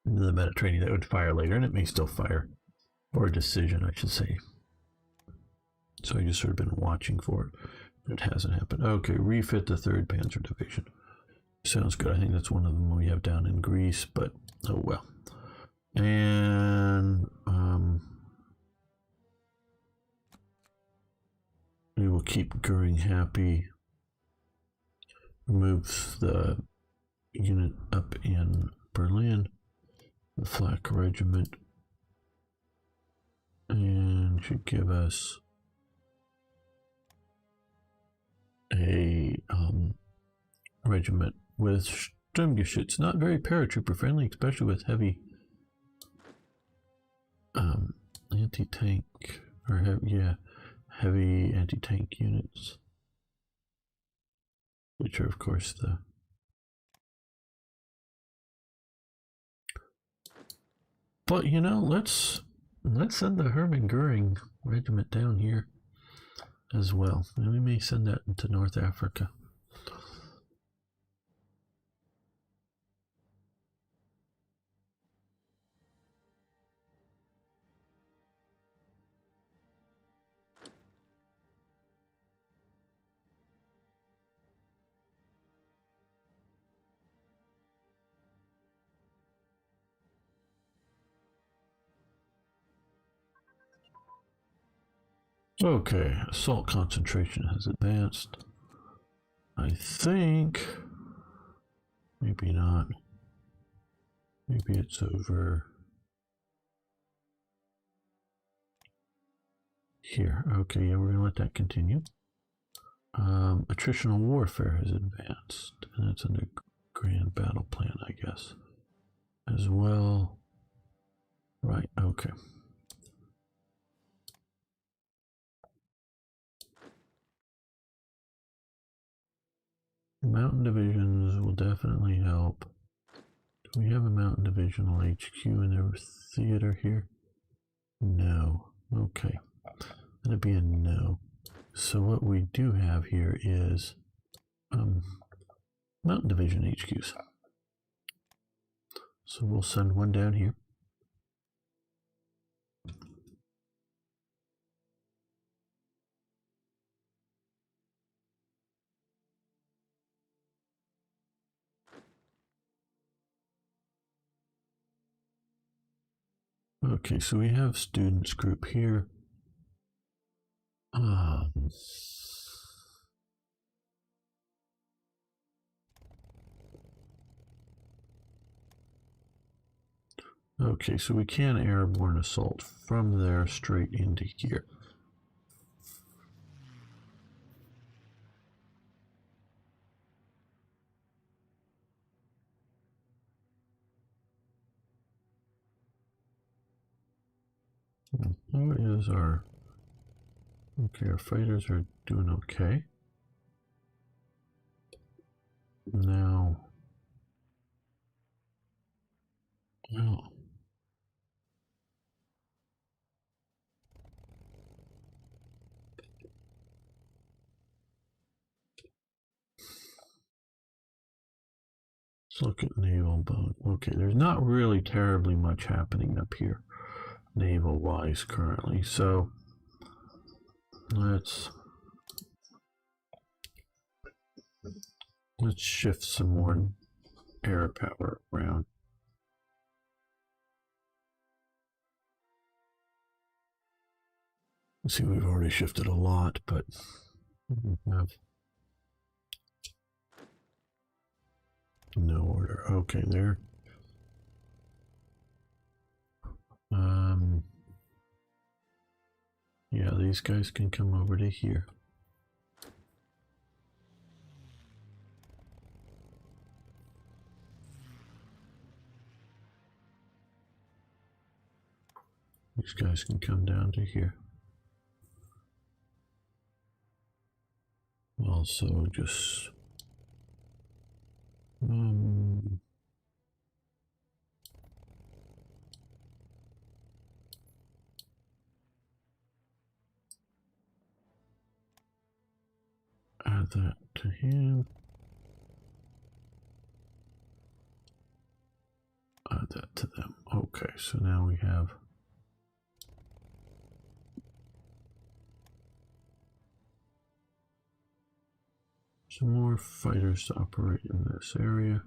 into the Mediterranean, that would fire later, and it may still fire, or a decision, I should say. So I just sort of been watching for it. It hasn't happened. Okay, refit the 3rd Panzer Division. Sounds good. I think that's one of them we have down in Greece, but oh well. And we will keep Goering happy. Moves the unit up in Berlin, the Flak Regiment, and should give us a regiment with Sturmgeschütz, not very paratrooper friendly, especially with heavy anti-tank, or heavy anti-tank units, which are of course the but you know, let's send the Hermann Goering regiment down here as well, and we may send that into North Africa. Okay, assault concentration has advanced. I think, maybe not. Maybe it's over here. Okay, yeah, we're gonna let that continue. Attritional warfare has advanced, and it's under grand battle plan, I guess, as well. Right, okay. Mountain divisions will definitely help. Do we have a mountain divisional HQ in their theater here? No. Okay. That'd be a no. So what we do have here is mountain division HQs. So we'll send one down here. Okay, so we have students group here. Okay, so we can airborne assault from there straight into here. How is our... Okay, our fighters are doing okay. Now... Well... Let's look at naval bone. Okay, there's not really terribly much happening up here, naval-wise, currently. So let's shift some more air power around. See, we've already shifted a lot, but we have no order. Okay, there. Yeah, these guys can come over to here. These guys can come down to here. also just add that to him. Add that to them. Okay, so now we have some more fighters to operate in this area.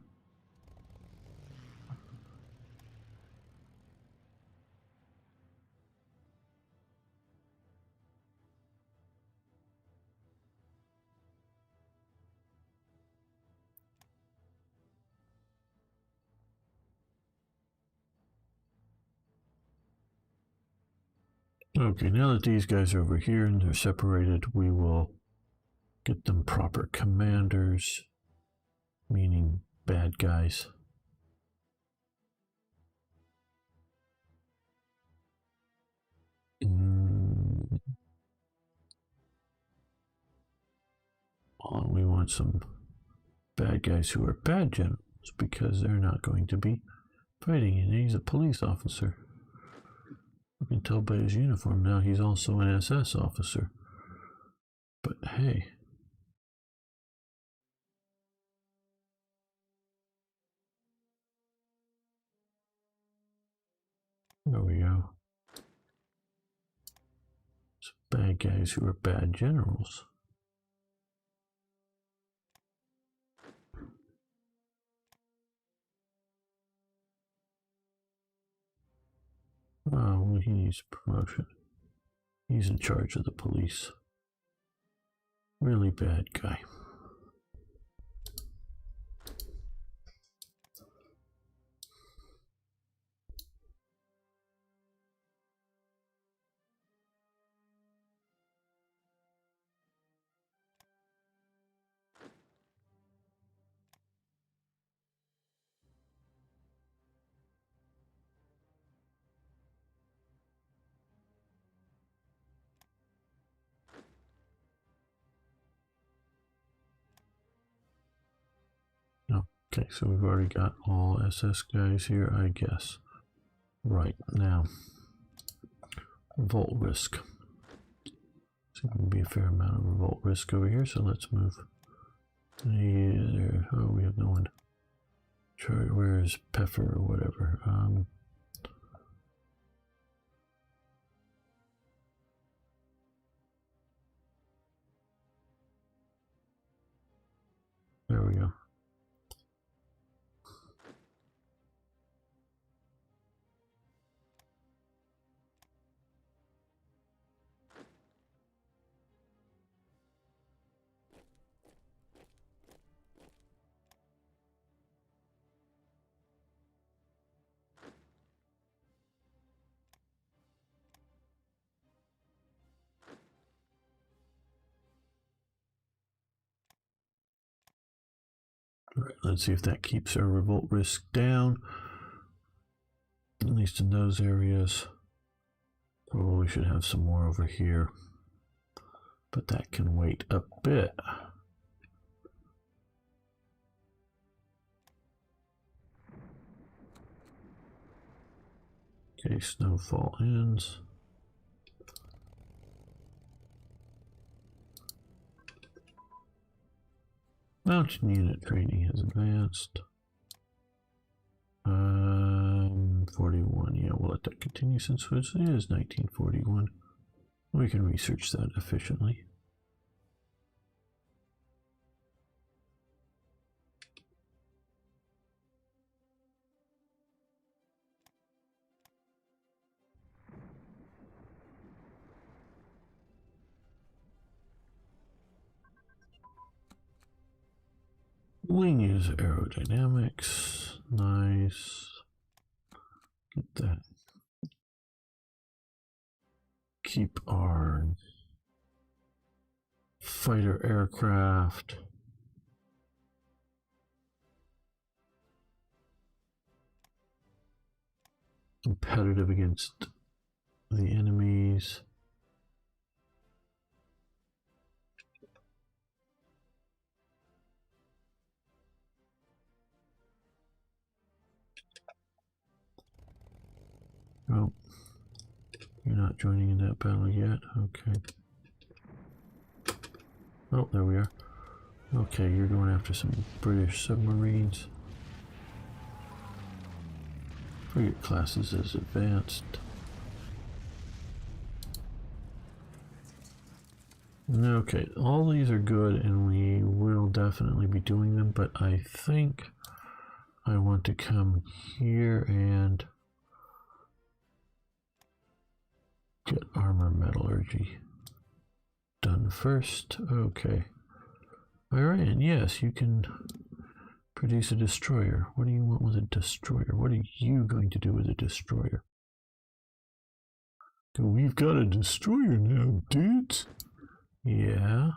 Okay, now that these guys are over here and they're separated, we will get them proper commanders, meaning bad guys. We want some bad guys who are bad generals because they're not going to be fighting, and he's a police officer. You can tell by his uniform now he's also an SS officer. But hey, there we go. Some bad guys who are bad generals. Oh, well, he needs promotion. He's in charge of the police. Really bad guy. Okay, so we've already got all SS guys here, I guess. Right, now, revolt risk. There's going to be a fair amount of revolt risk over here, so let's move. Oh, we have no one. Where is Pfeffer or whatever? There we go. All right, let's see if that keeps our revolt risk down, at least in those areas. Probably should have some more over here, but that can wait a bit. Okay, snowfall ends. Mountain unit training has advanced. 41, yeah, we'll let that continue since it is 1941. We can research that efficiently. Wing is aerodynamics. Nice. Get that. Keep our fighter aircraft. Competitive against the enemies. Oh, you're not joining in that battle yet. Okay. Oh, there we are. Okay, you're going after some British submarines. Frigate classes is advanced. Okay, all these are good and we will definitely be doing them, but I think I want to come here and get armor metallurgy done first. Okay. Iran, yes, you can produce a destroyer. What do you want with a destroyer? What are you going to do with a destroyer? So we've got a destroyer now, dudes. Yeah.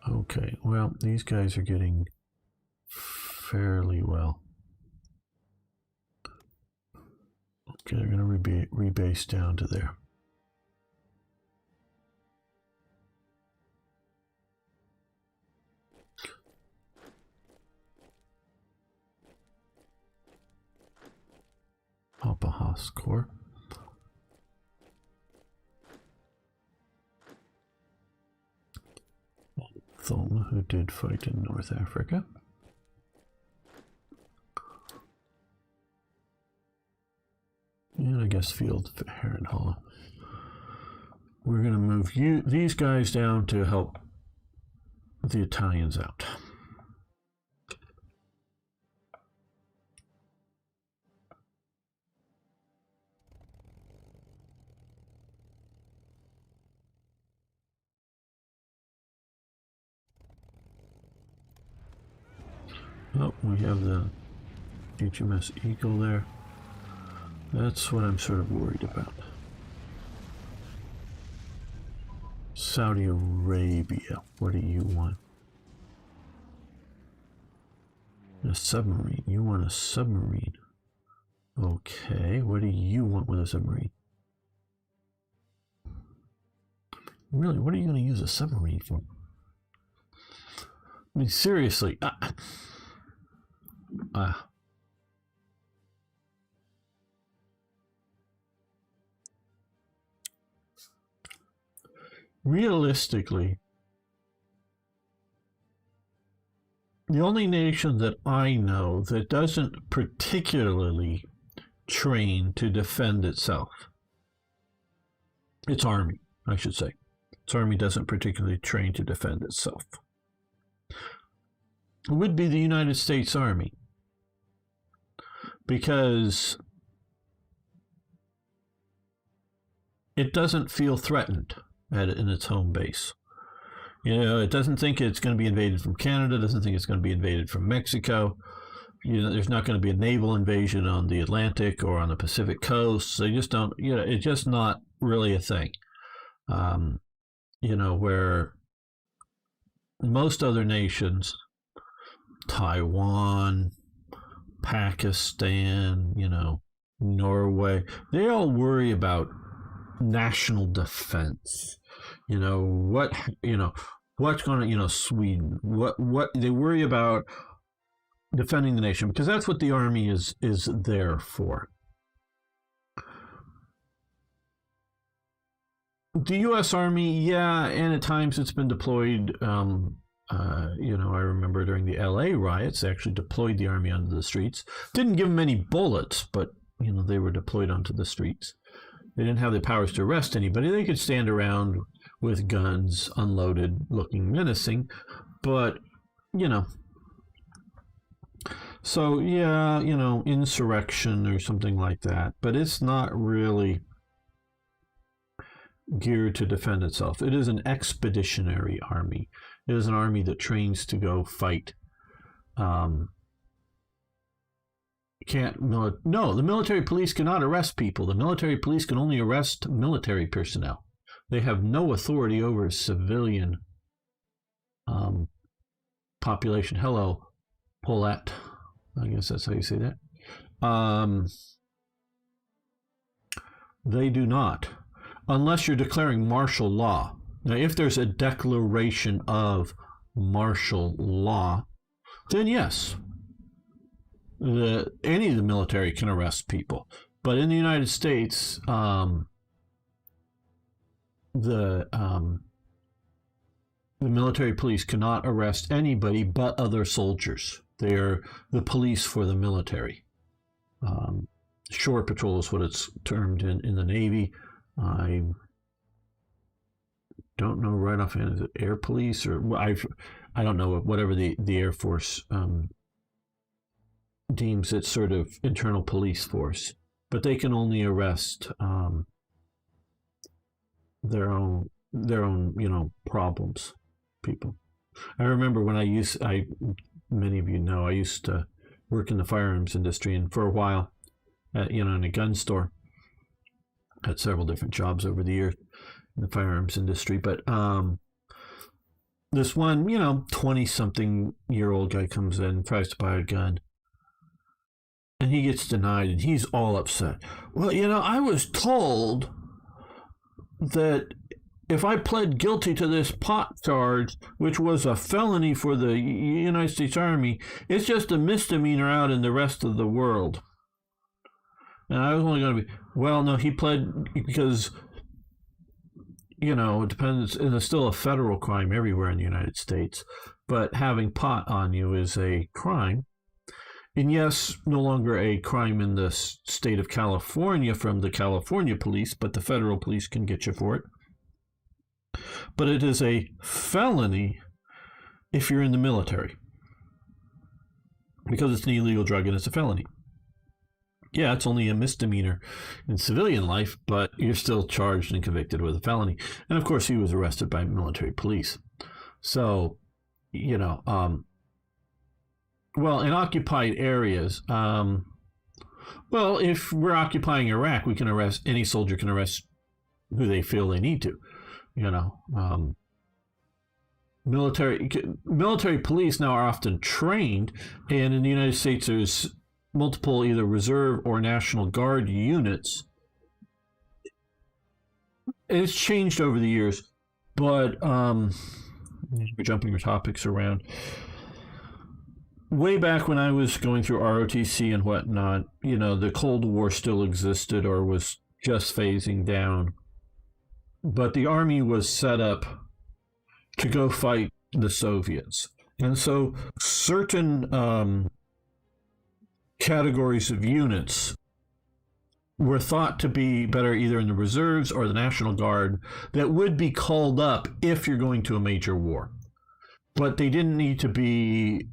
Okay, well, these guys are getting fairly well. Okay, they're going to rebase down to there. Papahas Corps. Thoma, who did fight in North Africa. And I guess Field Herrenhalla. We're going to move these guys down to help the Italians out. Oh, we have the HMS Eagle there. That's what I'm sort of worried about. Saudi Arabia, what do you want? A submarine. You want a submarine. Okay, what do you want with a submarine? Really, what are you going to use a submarine for? I mean, seriously. Realistically, the only nation that I know that doesn't particularly train to defend itself, its army, I should say. Its army doesn't particularly train to defend itself. It would be the United States Army, because it doesn't feel threatened in its home base. You know, it doesn't think it's going to be invaded from Canada, doesn't think it's going to be invaded from Mexico. You know, there's not going to be a naval invasion on the Atlantic or on the Pacific coast. They just don't, you know, it's just not really a thing. You know, where most other nations, Taiwan, Pakistan, you know, Norway, they all worry about national defense. You know, what's going to, you know, Sweden, what they worry about defending the nation, because that's what the army is there for. The U.S. Army, yeah, and at times it's been deployed. You know, I remember during the L.A. riots, they actually deployed the army onto the streets. Didn't give them any bullets, but, you know, they were deployed onto the streets. They didn't have the powers to arrest anybody. They could stand around with guns, unloaded, looking menacing, but, you know. So, yeah, you know, insurrection or something like that, but it's not really geared to defend itself. It is an expeditionary army. It is an army that trains to go fight. No, the military police cannot arrest people. The military police can only arrest military personnel. They have no authority over civilian population. Hello, Paulette. I guess that's how you say that. They do not, unless you're declaring martial law. Now, if there's a declaration of martial law, then yes, any of the military can arrest people, but in the United States, the military police cannot arrest anybody but other soldiers. They are the police for the military. Shore patrol is what it's termed in the Navy. I don't know right offhand. Is it air police or I don't know, whatever the Air Force deems its sort of internal police force, but they can only arrest their own problems, people. I remember when many of you know, I used to work in the firearms industry, and for a while, in a gun store. Had several different jobs over the years in the firearms industry, but this one, 20-something-year-old guy comes in, tries to buy a gun, and he gets denied, and he's all upset. Well, I was told that if I pled guilty to this pot charge, which was a felony for the United States Army, it's just a misdemeanor out in the rest of the world. And I was only going to be, well, no, he pled because, it depends, and it's still a federal crime everywhere in the United States, but having pot on you is a crime. And yes, no longer a crime in the state of California from the California police, but the federal police can get you for it. But it is a felony if you're in the military, because it's an illegal drug and it's a felony. Yeah, it's only a misdemeanor in civilian life, but you're still charged and convicted with a felony. And of course, he was arrested by military police. So, well, in occupied areas, if we're occupying Iraq, we can arrest, any soldier can arrest who they feel they need to, military police now are often trained, and in the United States, there's multiple either reserve or National Guard units. It's changed over the years, but we're jumping your topics around. Way back when I was going through ROTC and whatnot, the Cold War still existed or was just phasing down. But the Army was set up to go fight the Soviets. And so certain categories of units were thought to be better either in the reserves or the National Guard that would be called up if you're going to a major war. But they didn't need to be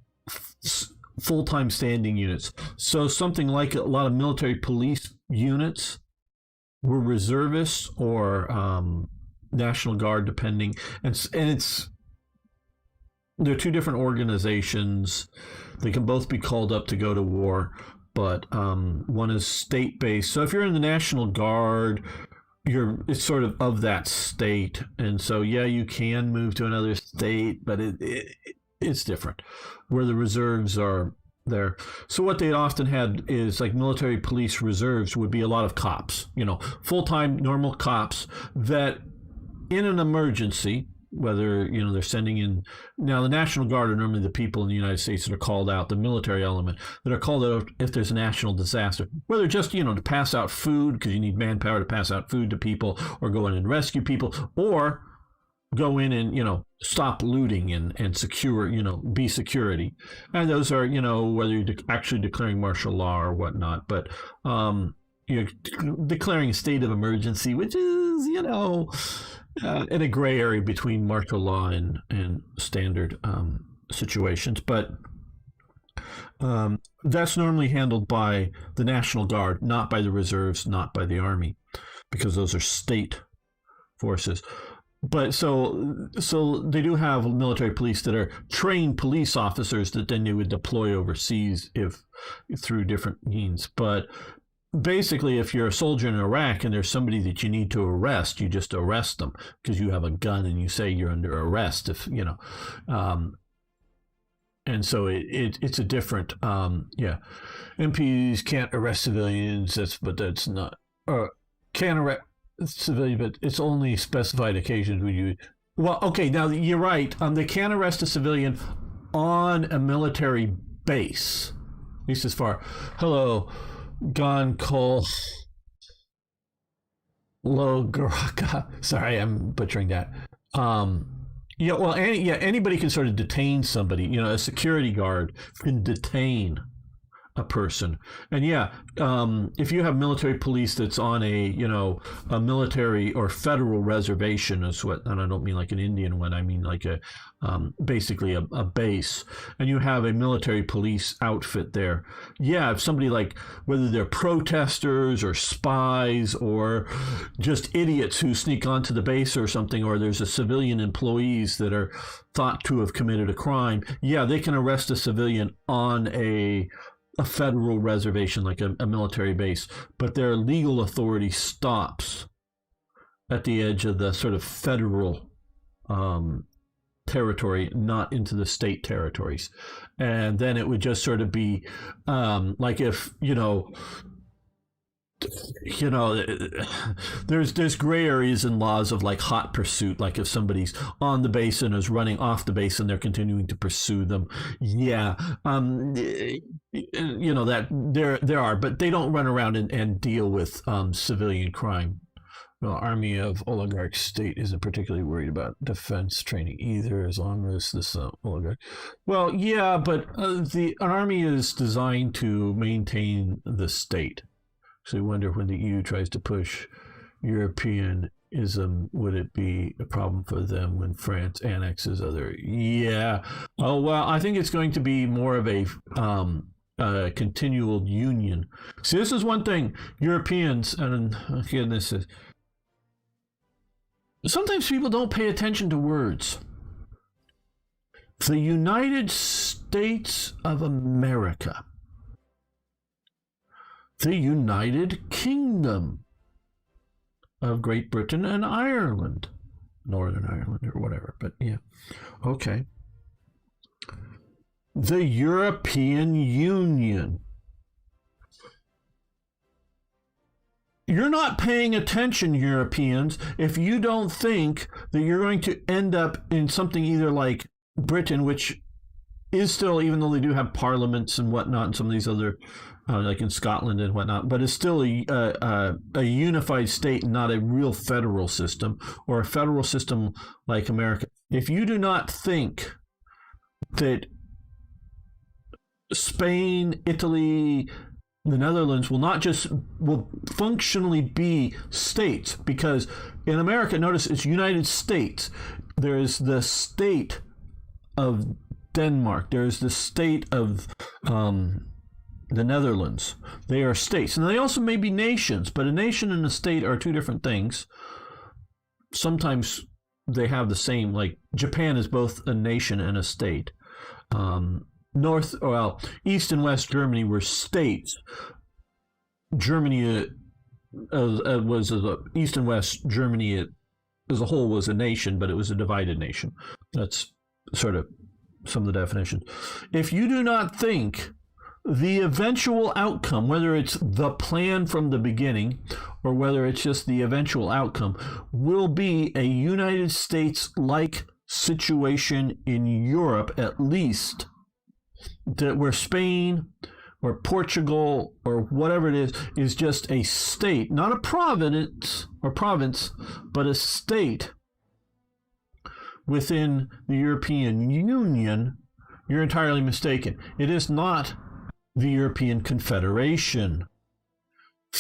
full-time standing units. So something like a lot of military police units were reservists or National Guard, depending. And they're two different organizations. They can both be called up to go to war, but one is state-based. So if you're in the National Guard, it's sort of that state. And so, yeah, you can move to another state, but it's different, where the reserves are there. So what they often had is like military police reserves would be a lot of cops, full-time normal cops that in an emergency, whether, they're sending in, now the National Guard are normally the people in the United States that are called out, the military element, that are called out if there's a national disaster, whether just, to pass out food, because you need manpower to pass out food to people, or go in and rescue people, or go in and, stop looting and secure, be security. And those are, whether you're actually declaring martial law or whatnot, but you're declaring a state of emergency, which is, in a gray area between martial law and standard situations. But that's normally handled by the National Guard, not by the reserves, not by the Army, because those are state forces. But so they do have military police that are trained police officers that then they would deploy overseas if through different means. But basically, if you're a soldier in Iraq and there's somebody that you need to arrest, you just arrest them because you have a gun and you say you're under arrest. If and so it's a different MPs can't arrest civilians. That's not can arrest civilian, but it's only specified occasions when you. Well, okay, now you're right. They can arrest a civilian on a military base. At least as far. Hello, Gon Cole Logoraka. Sorry, I'm butchering that. Yeah, well, anybody can sort of detain somebody. A security guard can detain a person. And if you have military police that's on a military or federal reservation, and I don't mean like an Indian one, I mean like basically a base, and you have a military police outfit there. Yeah, if somebody, like, whether they're protesters or spies or just idiots who sneak onto the base or something, or there's a civilian employees that are thought to have committed a crime, they can arrest a civilian on a federal reservation, like a military base, but their legal authority stops at the edge of the sort of federal territory, not into the state territories. And then it would just sort of be like if, there's gray areas in laws of like hot pursuit, like if somebody's on the base and is running off the base and they're continuing to pursue them. That there are, but they don't run around and deal with civilian crime. Well, Army of Oligarch State isn't particularly worried about defense training either, as long as this oligarch. Well, but an army is designed to maintain the state. So you wonder, when the EU tries to push Europeanism, would it be a problem for them when France annexes other? Yeah. Oh, well, I think it's going to be more of a continual union. See, this is one thing. Europeans, and again, this is... Sometimes people don't pay attention to words. The United States of America. The United Kingdom of Great Britain and Ireland. Northern Ireland or whatever, but yeah. Okay. The European Union. You're not paying attention, Europeans, if you don't think that you're going to end up in something either like Britain, which is still, even though they do have parliaments and whatnot, and some of these other, like in Scotland and whatnot, but it's still a unified state, not a real federal system, or a federal system like America. If you do not think that Spain, Italy, the Netherlands will functionally be states, because in America, notice it's United States. There's the state of Denmark. There's the state of the Netherlands. They are states. And they also may be nations, but a nation and a state are two different things. Sometimes they have the same, like Japan is both a nation and a state. East and West Germany were states. Germany was East and West Germany as a whole was a nation, but it was a divided nation. That's sort of some of the definitions. If you do not think the eventual outcome, whether it's the plan from the beginning or whether it's just the eventual outcome, will be a United States-like situation in Europe, at least, that where Spain or Portugal or whatever it is just a state, not a province, but a state within the European Union, you're entirely mistaken. It is not the European Confederation.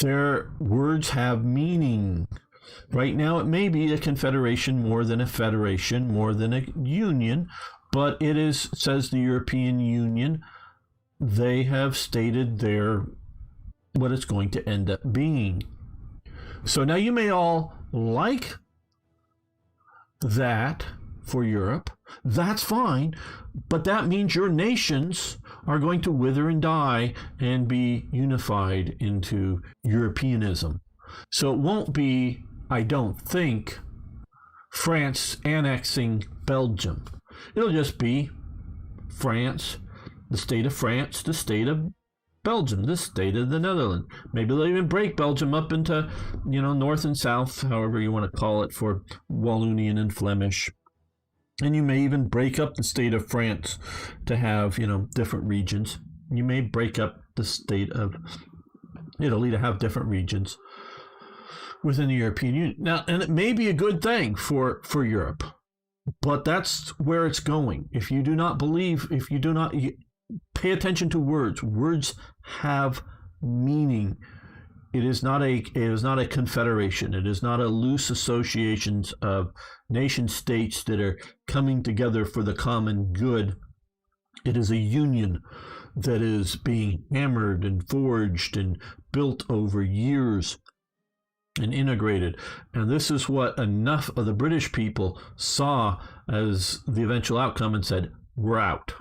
Their words have meaning. Right now, it may be a confederation more than a federation, more than a union, but says the European Union. They have stated what it's going to end up being. So now you may all like that for Europe. That's fine, but that means your nations are going to wither and die and be unified into Europeanism. So it won't be, I don't think, France annexing Belgium. It'll just be France, the state of France, the state of Belgium, the state of the Netherlands. Maybe they'll even break Belgium up into, north and south, however you want to call it, for Wallonian and Flemish. And you may even break up the state of France to have, different regions. You may break up the state of Italy to have different regions within the European Union. Now, and it may be a good thing for Europe, but that's where it's going. If you do not pay attention to words, words have meaning. It is not a confederation. It is not a loose associations of nation states that are coming together for the common good. It is a union that is being hammered and forged and built over years and integrated. And this is what enough of the British people saw as the eventual outcome and said, we're out.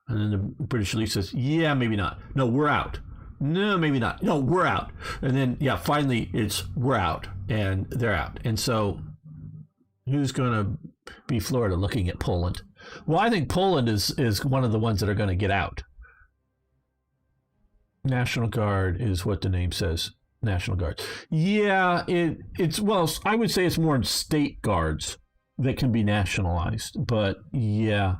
And then the British elite says, yeah, maybe not. No, we're out. No, maybe not. No, we're out. And then, yeah, finally it's we're out, and they're out. And so who's going to be Florida looking at Poland? Well, I think Poland is one of the ones that are going to get out. National Guard is what the name says. National Guard. Yeah, it's well, I would say it's more state guards that can be nationalized. But yeah,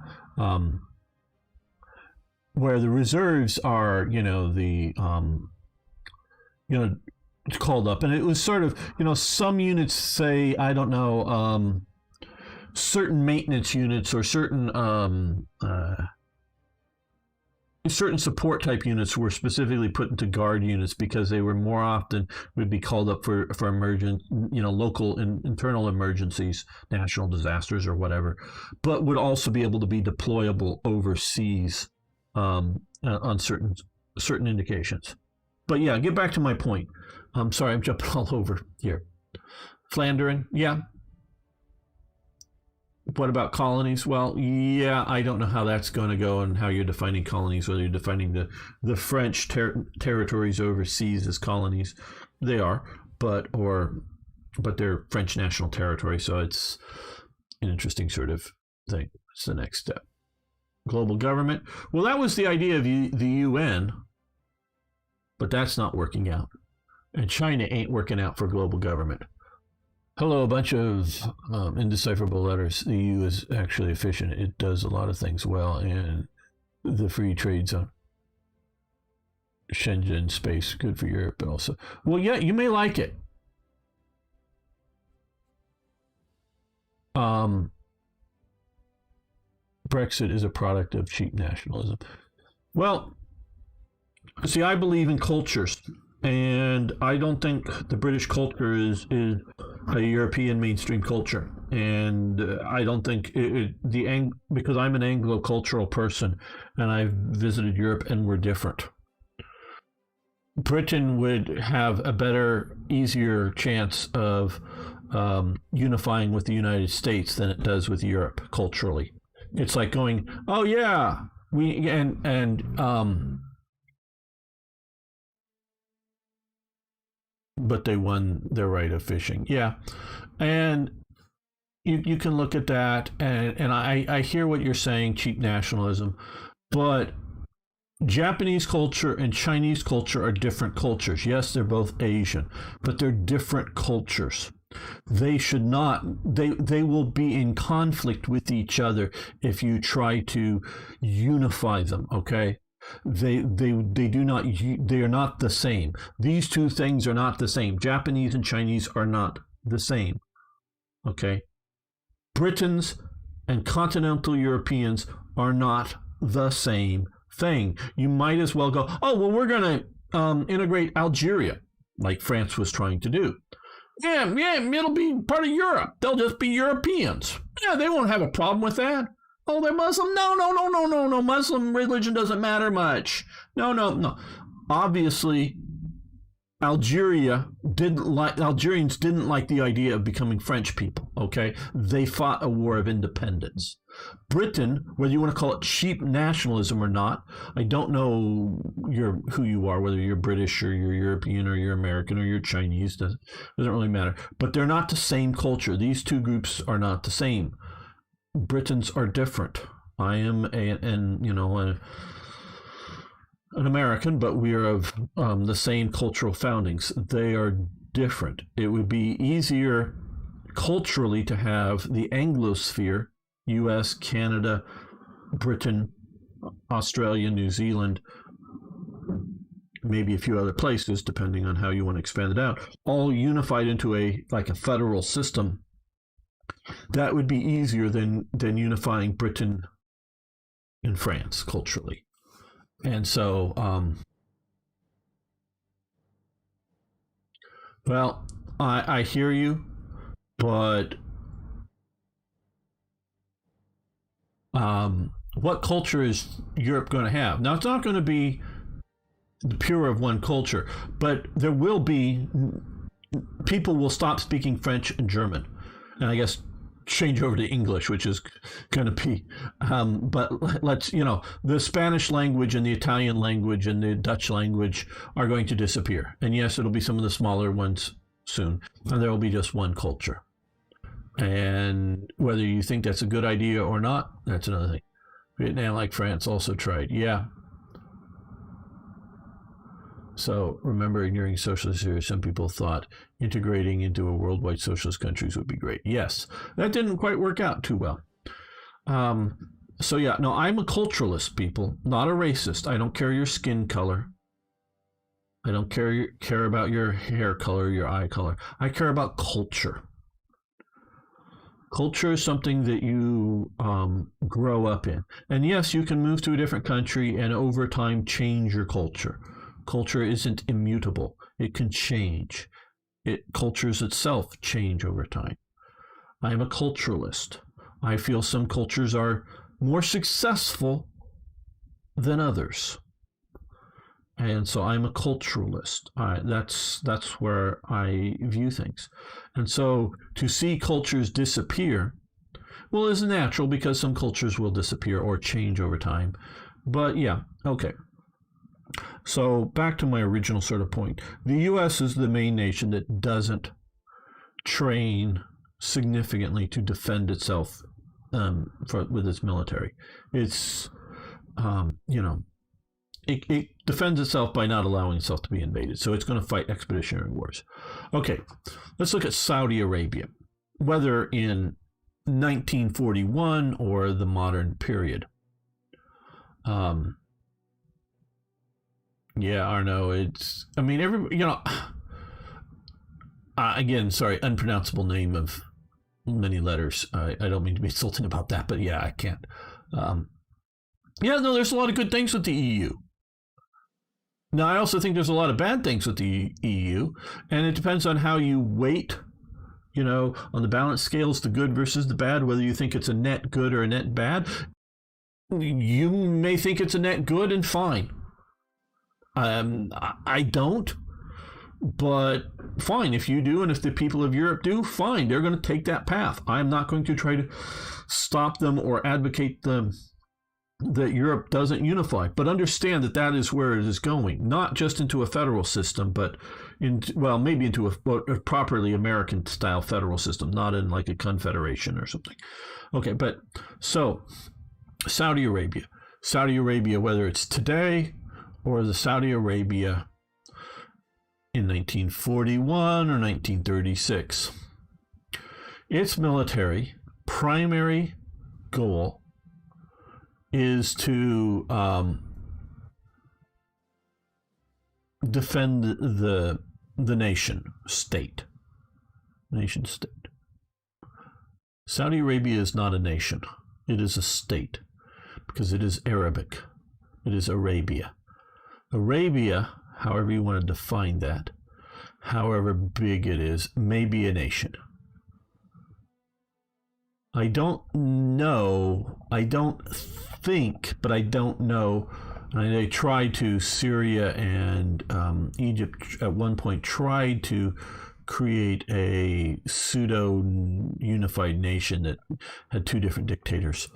where the reserves are, it's called up. And it was sort of, some units say, I don't know, certain maintenance units or certain support type units were specifically put into guard units because they were more often would be called up for emergent, local and internal emergencies, national disasters or whatever, but would also be able to be deployable overseas on certain indications. But yeah, get back to my point. I'm sorry, I'm jumping all over here. Flandering, yeah. What about colonies? Well, yeah, I don't know how that's going to go and how you're defining colonies, whether you're defining the French territories overseas as colonies. They are, but they're French national territory, so it's an interesting sort of thing. It's the next step. Global government. Well, that was the idea of the UN, but that's not working out. And China ain't working out for global government. Hello, a bunch of indecipherable letters. The EU is actually efficient. It does a lot of things well, and the free trade zone. Shenzhen space, good for Europe, but also, well, yeah, you may like it. Brexit is a product of cheap nationalism. Well, see, I believe in cultures. And I don't think the British culture is a European mainstream culture. And I don't think because I'm an Anglo-cultural person and I've visited Europe and we're different. Britain would have a better, easier chance of unifying with the United States than it does with Europe culturally. It's like going, oh yeah, but they won their right of fishing. Yeah. And you can look at that, and I hear what you're saying, cheap nationalism, but Japanese culture and Chinese culture are different cultures. Yes, they're both Asian, but they're different cultures. They should not, they will be in conflict with each other if you try to unify them, okay? They are not the same. These two things are not the same. Japanese and Chinese are not the same. Okay? Britons and continental Europeans are not the same thing. You might as well go, oh, well, we're going to integrate Algeria, like France was trying to do. Yeah, it'll be part of Europe. They'll just be Europeans. Yeah, they won't have a problem with that. Oh, they're Muslim? No. Muslim religion doesn't matter much. No. Obviously, Algerians didn't like the idea of becoming French people, okay? They fought a war of independence. Britain, whether you want to call it cheap nationalism or not, I don't know who you are, whether you're British or you're European or you're American or you're Chinese, doesn't really matter. But they're not the same culture. These two groups are not the same. Britons are different. I am an American, but we are of the same cultural foundings. They are different. It would be easier culturally to have the Anglosphere, U.S., Canada, Britain, Australia, New Zealand, maybe a few other places, depending on how you want to expand it out, all unified into a federal system, that would be easier than unifying Britain and France culturally. And so, well, I hear you, but what culture is Europe going to have? Now, it's not going to be the pure of one culture, but there will be, people will stop speaking French and German, and I guess change over to English, which is going to be, but let's, the Spanish language and the Italian language and the Dutch language are going to disappear. And yes, it'll be some of the smaller ones soon, and there will be just one culture. And whether you think that's a good idea or not, that's another thing. Vietnam, like France, also tried. Yeah. So remember, during socialist era, some people thought integrating into a worldwide socialist countries would be great. Yes, that didn't quite work out too well. So yeah, no, I'm a culturalist, people, not a racist. I don't care your skin color. I don't care about your hair color, your eye color. I care about culture. Culture is something that you grow up in. And yes, you can move to a different country and over time change your culture. Culture isn't immutable. It can change. Cultures itself change over time. I'm a culturalist. I feel some cultures are more successful than others. And so I'm a culturalist. That's where I view things. And so to see cultures disappear, well, is natural because some cultures will disappear or change over time. But yeah, okay. So back to my original sort of point. The U.S. is the main nation that doesn't train significantly to defend itself with its military. It's, it defends itself by not allowing itself to be invaded. So it's going to fight expeditionary wars. Okay, let's look at Saudi Arabia, whether in 1941 or the modern period. Yeah, Arno, everybody, again, sorry, unpronounceable name of many letters. I don't mean to be insulting about that, but yeah, I can't. There's a lot of good things with the EU. Now, I also think there's a lot of bad things with the EU, and it depends on how you weight, on the balance scales, the good versus the bad, whether you think it's a net good or a net bad. You may think it's a net good and fine. I don't, but fine. If you do, and if the people of Europe do, fine. They're going to take that path. I'm not going to try to stop them or advocate that Europe doesn't unify, but understand that is where it is going, not just into a federal system, but maybe into a properly American style federal system, not in like a confederation or something. Okay, but so Saudi Arabia, whether it's today or the Saudi Arabia in 1941 or 1936, its military primary goal is to defend the nation state. Saudi Arabia is not a nation. It is a state because it is Arabic. It is Arabia. Arabia, however you want to define that, however big it is, may be a nation. I don't know. I don't think, but I don't know. And they tried to, Syria and Egypt at one point tried to create a pseudo-unified nation that had two different dictators,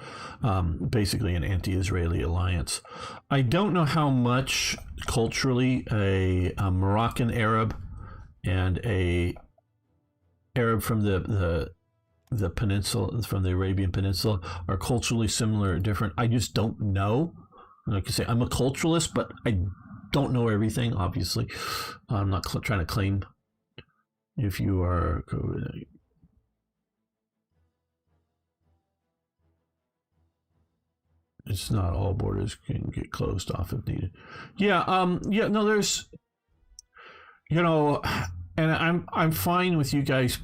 basically an anti-Israeli alliance. I don't know how much culturally a Moroccan Arab and a Arab from the peninsula, from the Arabian Peninsula, are culturally similar or different. I just don't know. Like I say, I'm a culturalist, but I don't know everything, obviously. I'm not trying to claim if you are... it's not all borders can get closed off if needed. No, there's, and I'm fine with you guys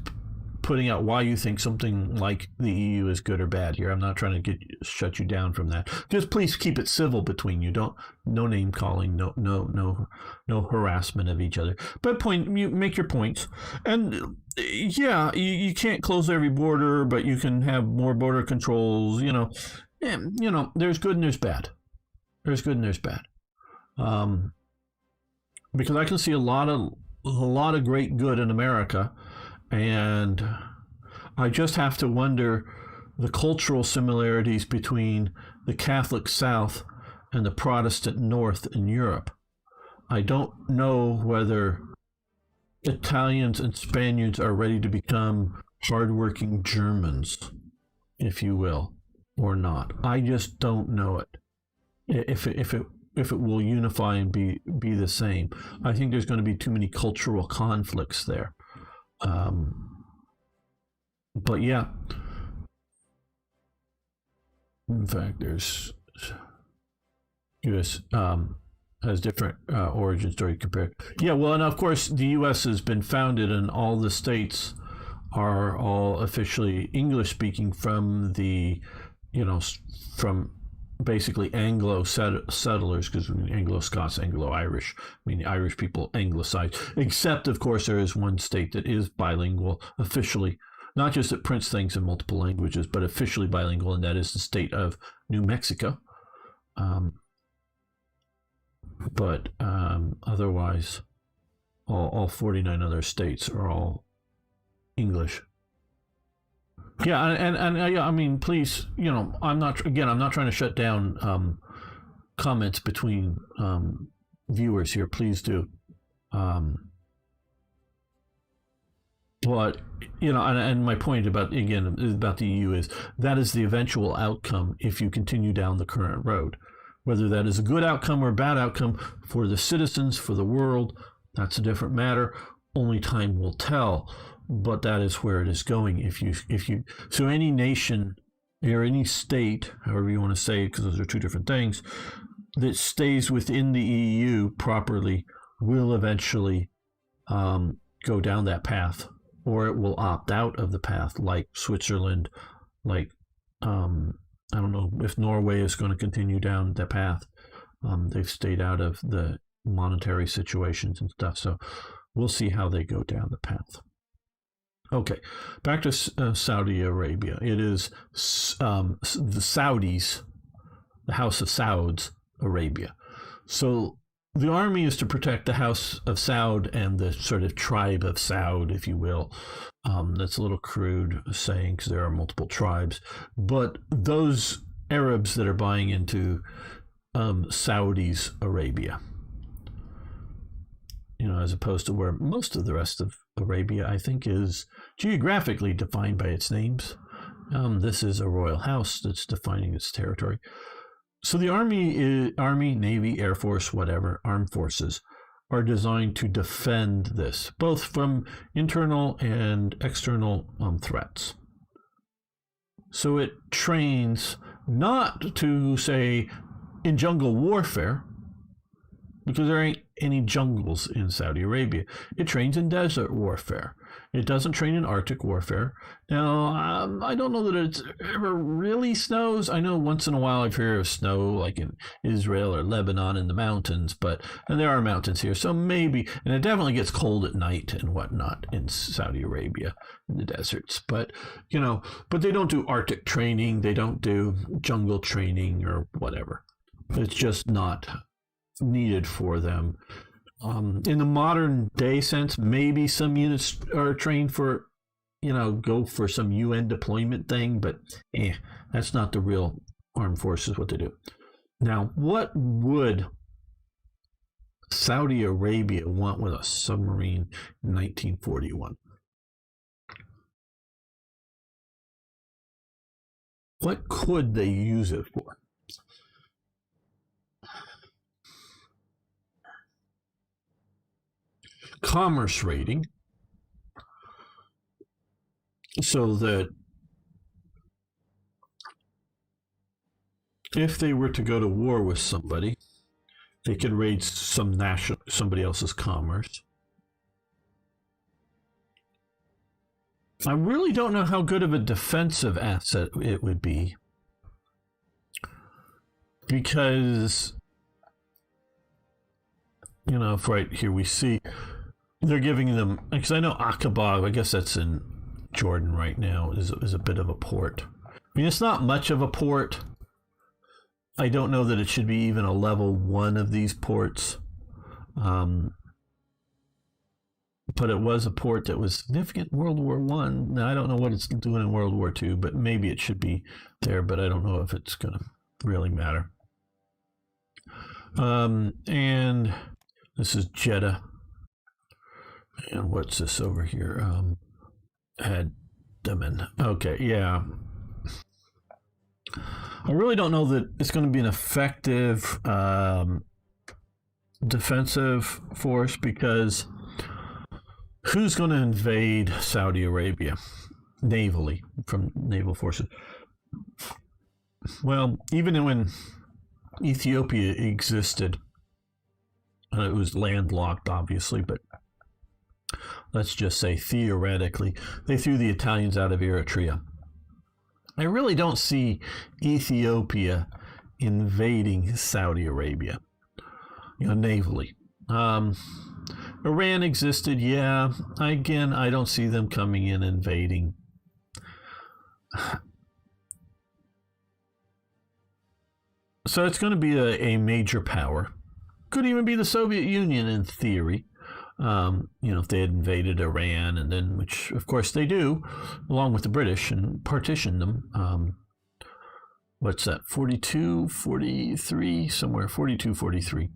putting out why you think something like the EU is good or bad here. I'm not trying to shut you down from that. Just please keep it civil between you. No name calling, no harassment of each other. But you make your points. And you can't close every border, but you can have more border controls. There's good and there's bad. There's good and there's bad. Because I can see a lot of great good in America. And I just have to wonder the cultural similarities between the Catholic South and the Protestant North in Europe. I don't know whether Italians and Spaniards are ready to become hardworking Germans, if you will, or not. I just don't know it. If it will unify and be the same. I think there's going to be too many cultural conflicts there. But yeah, in fact, there's U.S. Has different origin story compared. Yeah, well, and of course, the U.S. has been founded, and all the states are all officially English speaking from the, from basically Anglo settlers, because Anglo-Scots, Anglo-Irish, the Irish people anglicized, except of course there is one state that is bilingual officially, not just that prints things in multiple languages, but officially bilingual, and that is the state of New Mexico. But otherwise, all 49 other states are all English. Yeah, and please, I'm not trying to shut down comments between viewers here. Please do. But, and my point about the EU is that is the eventual outcome if you continue down the current road. Whether that is a good outcome or a bad outcome for the citizens, for the world, that's a different matter. Only time will tell. But that is where it is going. So any nation or any state, however you want to say it, because those are two different things, that stays within the EU properly will eventually go down that path, or it will opt out of the path, like Switzerland, like I don't know if Norway is going to continue down that path. They've stayed out of the monetary situations and stuff, so we'll see how they go down the path. Okay, back to Saudi Arabia. It is the Saudis, the House of Saud Arabia. So the army is to protect the House of Saud and the sort of tribe of Saud, if you will. That's a little crude saying because there are multiple tribes. But those Arabs that are buying into Saudi's Arabia, as opposed to where most of the rest of Arabia, I think, is geographically defined by its names. This is a royal house that's defining its territory. So the Army, Navy, Air Force, whatever, armed forces, are designed to defend this, both from internal and external threats. So it trains not to, say, in jungle warfare, because there ain't any jungles in Saudi Arabia. It trains in desert warfare. It doesn't train in Arctic warfare. Now, I don't know that it ever really snows. I know once in a while I've heard of snow, like in Israel or Lebanon in the mountains, and there are mountains here, so maybe, and it definitely gets cold at night and whatnot in Saudi Arabia, in the deserts. But they don't do Arctic training. They don't do jungle training or whatever. It's just not needed for them. In the modern day sense, maybe some units are trained for, go for some UN deployment thing, but that's not the real armed forces, what they do. Now, what would Saudi Arabia want with a submarine in 1941? What could they use it for? Commerce raiding, so that if they were to go to war with somebody, they could raid somebody else's commerce. I really don't know how good of a defensive asset it would be, because, you know, if right here we see they're giving them, because I know Aqaba, I guess that's in Jordan right now, is a bit of a port. I mean, it's not much of a port. I don't know that it should be even a level 1 of these ports. But it was a port that was significant in World War I. Now, I don't know what it's doing in World War II, but maybe it should be there, but I don't know if it's going to really matter. And this is Jeddah. And what's this over here? Addaman. Okay, yeah. I really don't know that it's going to be an effective defensive force, because who's going to invade Saudi Arabia navally from naval forces? Well, even when Ethiopia existed, it was landlocked, obviously, but let's just say theoretically, they threw the Italians out of Eritrea. I really don't see Ethiopia invading Saudi Arabia, navally. Iran existed, yeah. Again, I don't see them coming in invading. So it's going to be a major power. Could even be the Soviet Union in theory. If they had invaded Iran, and then, which of course they do, along with the British, and partitioned them. What's that? 42, 43, somewhere 42, 43.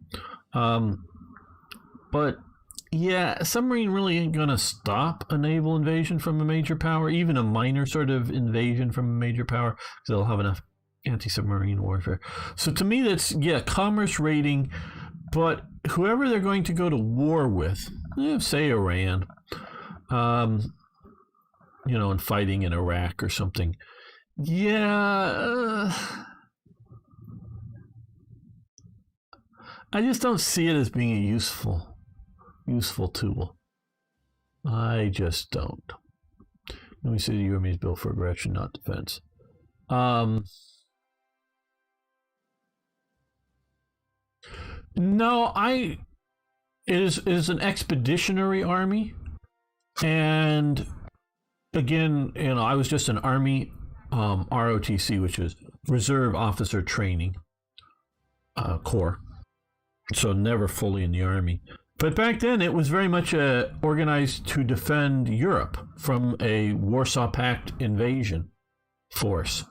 But yeah, a submarine really ain't going to stop a naval invasion from a major power, even a minor sort of invasion from a major power, because they'll have enough anti-submarine warfare. So to me, that's, yeah, commerce raiding, but whoever they're going to go to war with, say Iran, and fighting in Iraq or something, yeah, I just don't see it as being a useful tool. I just don't. Let me see, the UME is built for aggression, not defense. No, it is an expeditionary army, and again, I was just an Army ROTC, which is Reserve Officer Training Corps, so never fully in the Army. But back then, it was very much organized to defend Europe from a Warsaw Pact invasion force.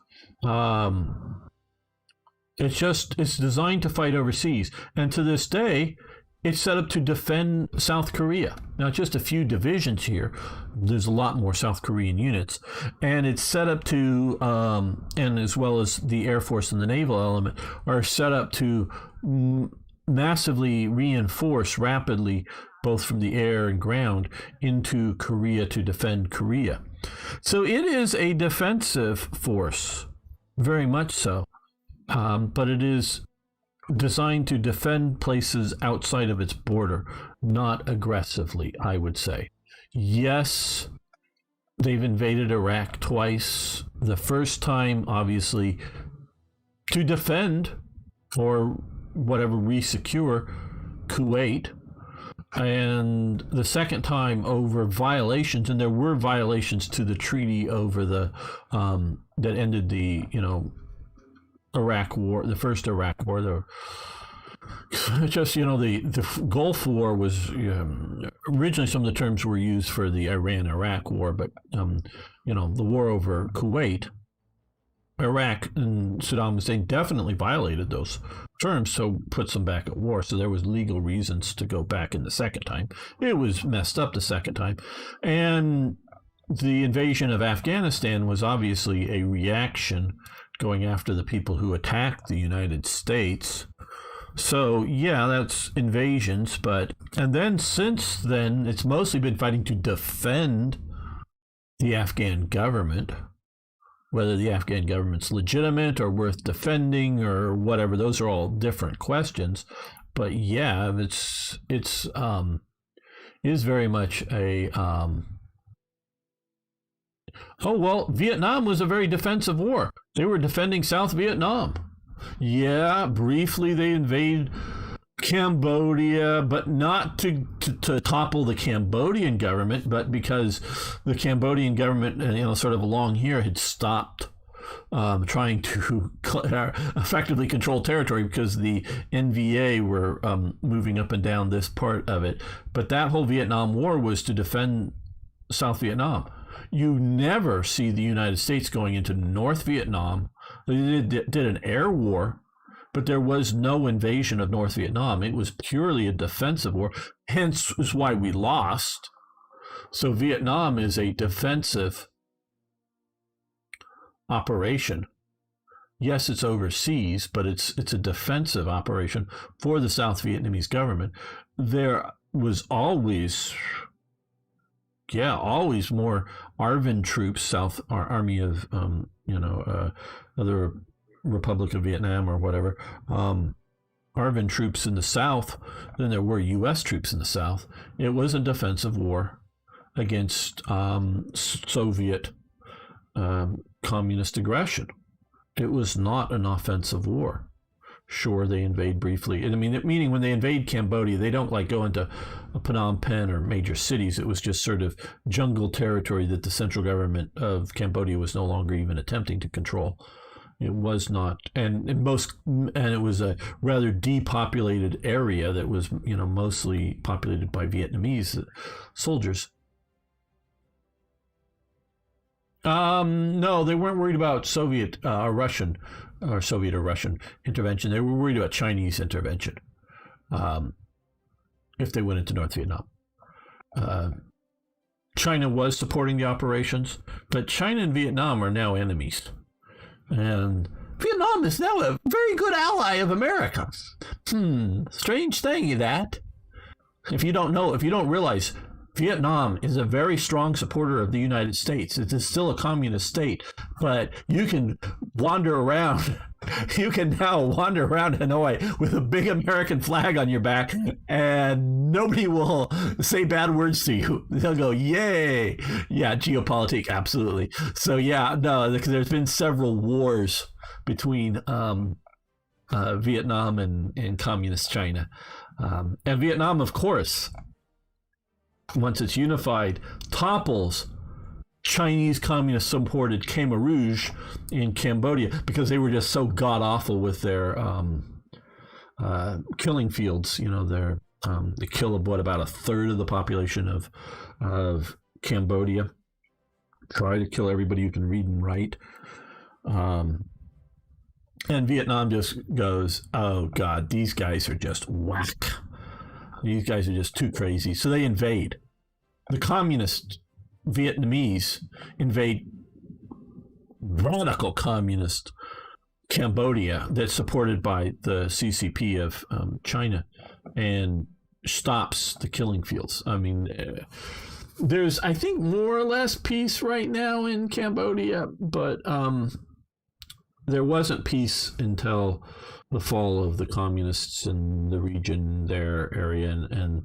It's designed to fight overseas. And to this day, it's set up to defend South Korea. Now, just a few divisions here. There's a lot more South Korean units. And it's set up to, and as well as the Air Force and the naval element, are set up to massively reinforce rapidly, both from the air and ground, into Korea to defend Korea. So it is a defensive force, very much so. But it is designed to defend places outside of its border, not aggressively, I would say. Yes, they've invaded Iraq twice. The first time, obviously, to defend or whatever, re-secure Kuwait. And the second time over violations, and there were violations to the treaty over the that ended the Iraq War, the first Iraq War. The Gulf War was originally, some of the terms were used for the Iran-Iraq War, but the war over Kuwait, Iraq, and Saddam Hussein definitely violated those terms, so puts them back at war. So there was legal reasons to go back in the second time. It was messed up the second time, and the invasion of Afghanistan was obviously a reaction, going after the people who attacked the United States. So yeah, that's invasions, and then since then, it's mostly been fighting to defend the Afghan government, Whether the Afghan government's legitimate or worth defending or whatever, those are all different questions. But yeah, it's is very much a oh well, Vietnam was a very defensive war. They were defending South Vietnam. Yeah, briefly they invade Cambodia, but not to topple the Cambodian government, but because the Cambodian government, sort of along here, had stopped trying to effectively control territory because the NVA were moving up and down this part of it. But that whole Vietnam War was to defend South Vietnam. You never see the United States going into North Vietnam. They did an air war, but there was no invasion of North Vietnam. It was purely a defensive war, hence is why we lost. So Vietnam is a defensive operation. Yes, it's overseas, but it's a defensive operation for the South Vietnamese government. There was always more ARVN troops, South Army of other Republic of Vietnam or whatever, ARVN troops in the South than there were U.S. troops in the South. It was a defensive war against Soviet communist aggression. It was not an offensive war. Sure, they invade briefly. Meaning when they invade Cambodia, they don't go into Phnom Penh or major cities. It was just sort of jungle territory that the central government of Cambodia was no longer even attempting to control. It was not, and it was a rather depopulated area that was, mostly populated by Vietnamese soldiers. No, they weren't worried about Soviet or Russian intervention. They were worried about Chinese intervention if they went into North Vietnam. China was supporting the operations, but China and Vietnam are now enemies. And Vietnam is now a very good ally of America. Strange thing, that. If you don't realize, Vietnam is a very strong supporter of the United States. It is still a communist state, but you can wander around. You can now wander around Hanoi with a big American flag on your back, and nobody will say bad words to you. They'll go, yay. Yeah, geopolitical, absolutely. So yeah, no, because there's been several wars between Vietnam and communist China. And Vietnam, of course, once it's unified, topples Chinese communist supported Khmer Rouge in Cambodia because they were just so god awful with their killing fields. They kill about a third of the population of Cambodia. Try to kill everybody who can read and write. And Vietnam just goes, oh God, these guys are just whack. These guys are just too crazy. So they invade. The communist Vietnamese invade radical communist Cambodia that's supported by the CCP of China and stops the killing fields. There's, I think, more or less peace right now in Cambodia, but there wasn't peace until the fall of the communists in the region, their area, and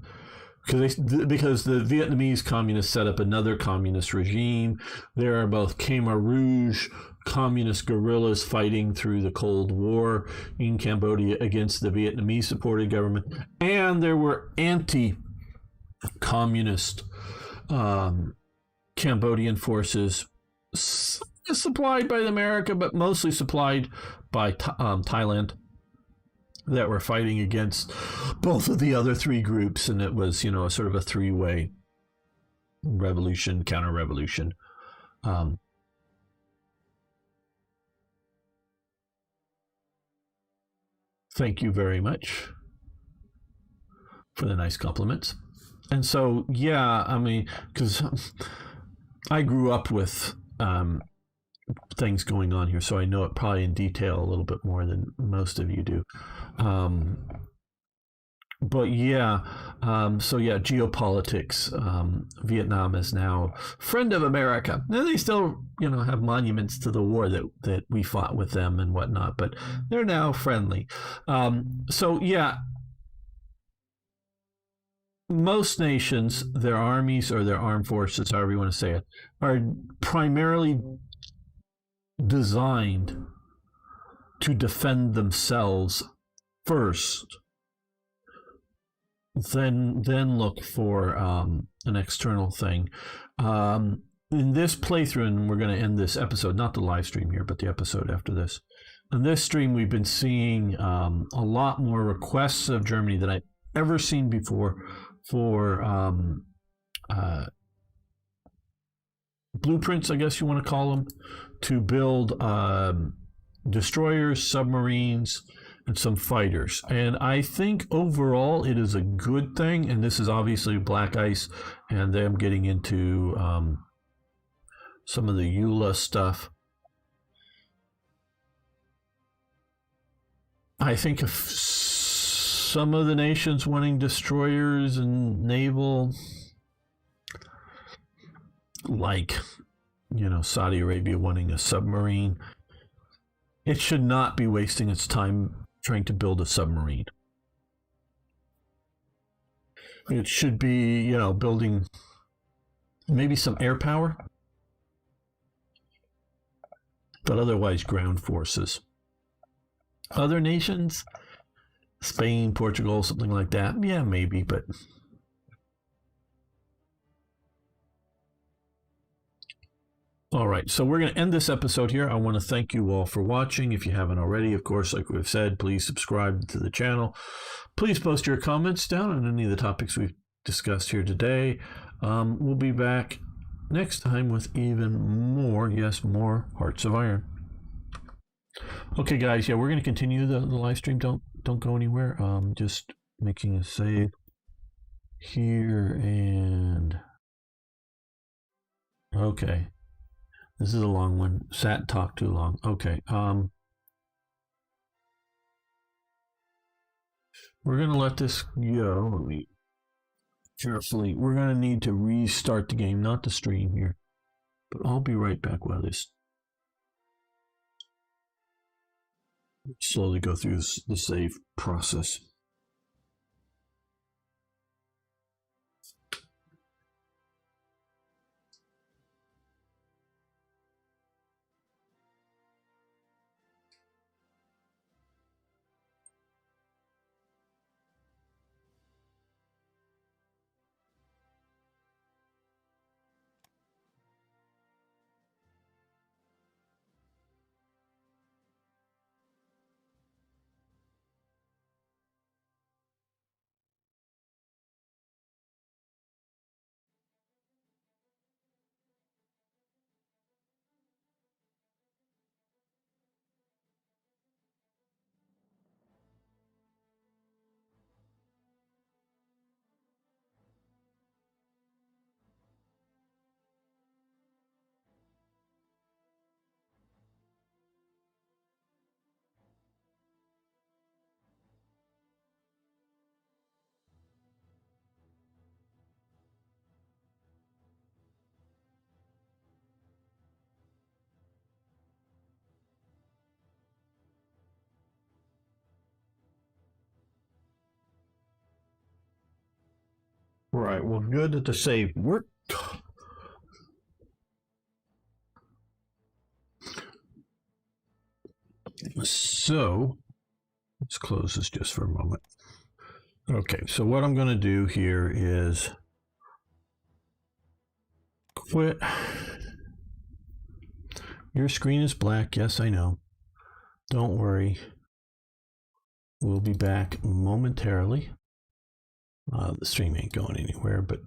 because the Vietnamese communists set up another communist regime. There are both Khmer Rouge communist guerrillas fighting through the Cold War in Cambodia against the Vietnamese-supported government, and there were anti-communist Cambodian forces supplied by America, but mostly supplied by Thailand, that were fighting against both of the other three groups, and it was, sort of a three-way revolution, counter-revolution. Thank you very much for the nice compliments. And so, yeah, because I grew up with things going on here, so I know it probably in detail a little bit more than most of you do. but yeah, so yeah, geopolitics. Vietnam is now friend of America. And they still, have monuments to the war that we fought with them and whatnot, but they're now friendly. So yeah, most nations, their armies or their armed forces, however you want to say it, are primarily designed to defend themselves first, then look for an external thing. In this playthrough, and we're going to end this episode, not the live stream here, but the episode after this. In this stream, we've been seeing a lot more requests of Germany than I've ever seen before for blueprints, I guess you want to call them, to build destroyers, submarines, and some fighters. And I think overall it is a good thing. And this is obviously Black Ice and them getting into some of the EULA stuff. I think if some of the nations wanting destroyers and naval, like, Saudi Arabia wanting a submarine, it should not be wasting its time trying to build a submarine. It should be, building maybe some air power, but otherwise ground forces. Other nations, Spain, Portugal, something like that, yeah, maybe, but all right, so we're going to end this episode here. I want to thank you all for watching. If you haven't already, of course, like we've said, please subscribe to the channel. Please post your comments down on any of the topics we've discussed here today. We'll be back next time with even more, yes, more Hearts of Iron. Okay, guys, yeah, we're going to continue the live stream. Don't go anywhere. Just making a save here and okay. This is a long one. Sat talk too long. Okay. We're going to let this go. Let me carefully. We're going to need to restart the game, not the stream here. But I'll be right back while this slowly go through the save process. Right. Well, good that the save worked. So let's close this just for a moment. Okay, so what I'm going to do here is quit. Your screen is black. Yes, I know. Don't worry. We'll be back momentarily. The stream ain't going anywhere, but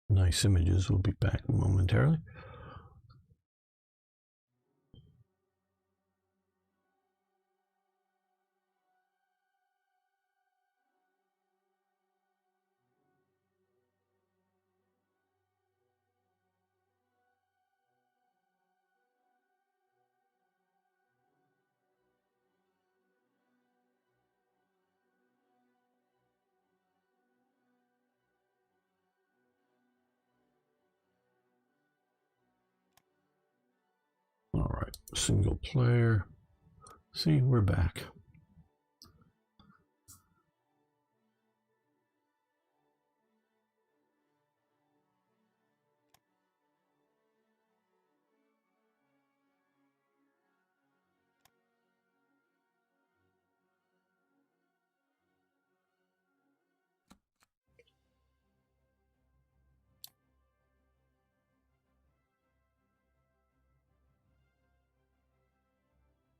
nice images. We'll be back momentarily. right, single player. See, we're back.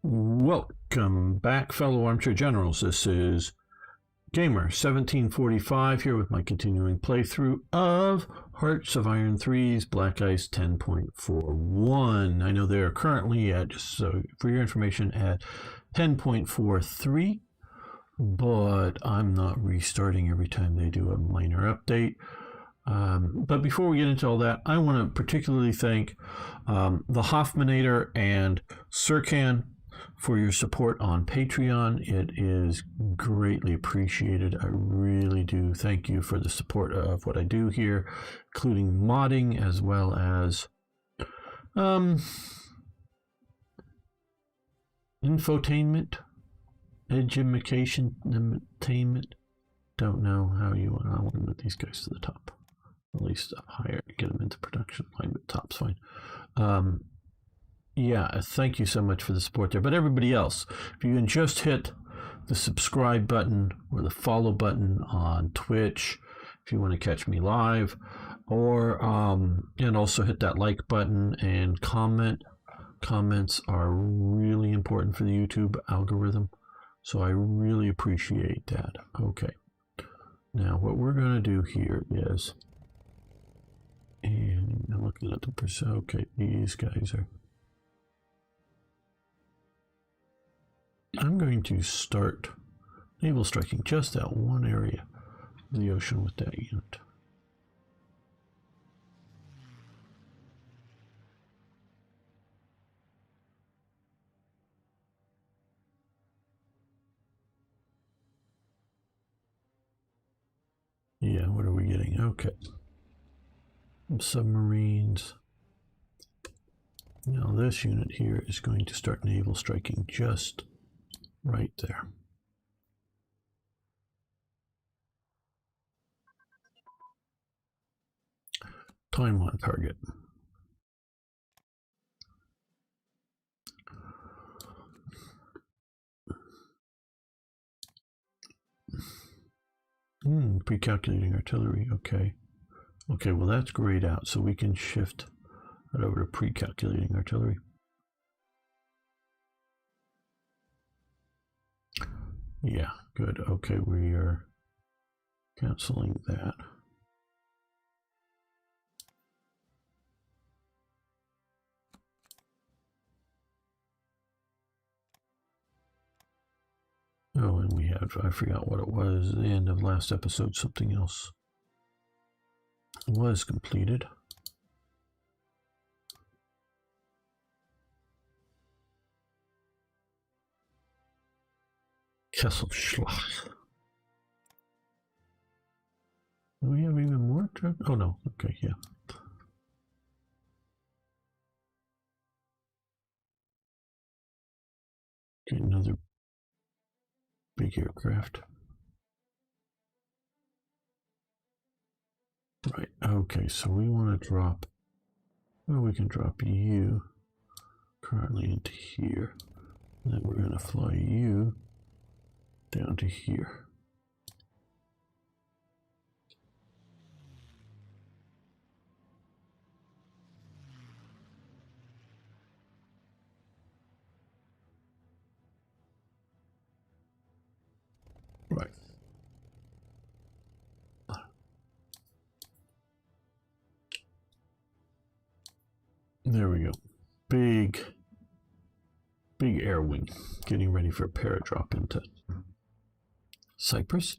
Welcome back, fellow armchair generals. This is Gamer 1745 here with my continuing playthrough of Hearts of Iron 3's Black Ice 10.41. I know they are currently at, just so for your information, at 10.43, but I'm not restarting every time they do a minor update. But before we get into all that, I want to particularly thank the Hoffmanator and Sirkan for your support on Patreon. It is greatly appreciated. I really do thank you for the support of what I do here, including modding as well as infotainment, education, entertainment. Don't know how you want. I want to move these guys to the top, at least up higher, get them into production line, but top's fine. Yeah, thank you so much for the support there. But everybody else, if you can just hit the subscribe button or the follow button on Twitch, if you want to catch me live, or and also hit that like button and comment. Comments are really important for the YouTube algorithm, so I really appreciate that. Okay, now what we're going to do here is, and looking at the percent, okay, these guys are. I'm going to start naval striking just that one area of the ocean with that unit. Yeah, what are we getting? Okay. Submarines. Now this unit here is going to start naval striking just right there. Time on target. Pre-calculating artillery. Okay. Okay, well that's grayed out, so we can shift that over to pre-calculating artillery. Yeah, good. Okay, we are canceling that. Oh, and we have, I forgot what it was, the end of last episode, something else was completed. Kesselschlacht. Do we have even more? Oh no, okay, yeah. Okay, another big aircraft. Right, okay, so we want to drop, well, we can drop you currently into here. And then we're going to fly you down to here. Right. There we go. Big air wing, getting ready for a paradrop into Cyprus.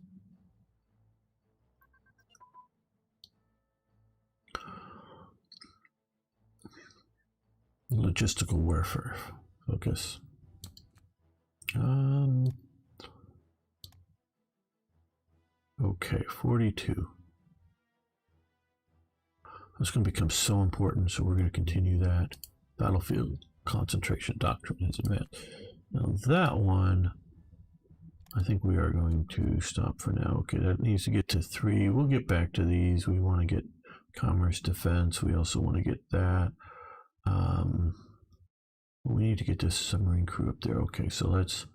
Logistical warfare focus. Okay, 42. That's going to become so important, so we're going to continue that. Battlefield concentration doctrine is advanced. Now that one, I think we are going to stop for now. Okay, that needs to get to 3. We'll get back to these. We want to get commerce defense. We also want to get that. We need to get this submarine crew up there. Okay, so let's...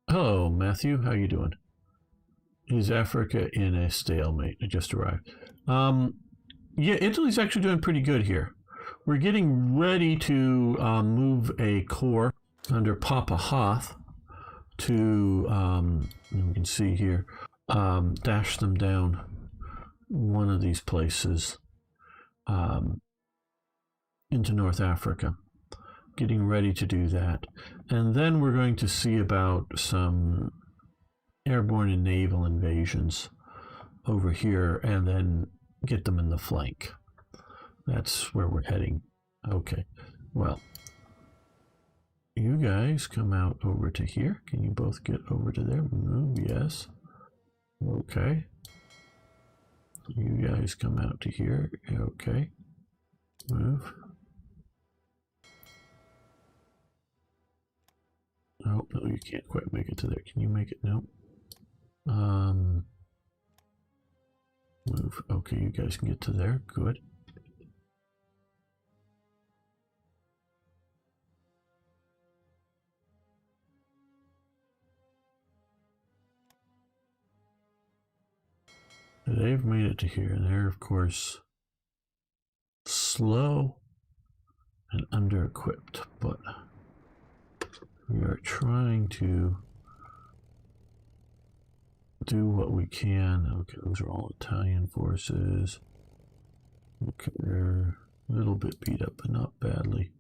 Hello, Matthew. How you doing? Is Africa in a stalemate? I just arrived. Yeah, Italy's actually doing pretty good here. We're getting ready to move a corps under Papa Hoth to, we can see here, dash them down one of these places into North Africa. Getting ready to do that. And then we're going to see about some airborne and naval invasions over here, and then get them in the flank. That's where we're heading. Okay, well, you guys come out over to here. Can you both get over to there? Move, yes. Okay. You guys come out to here. Okay. Move. Oh, no, you can't quite make it to there. Can you make it? No. Move. Okay, you guys can get to there. Good. They've made it to here, and they're, of course, slow and under-equipped, but we are trying to do what we can. Okay, those are all Italian forces. Okay, they're a little bit beat up, but not badly.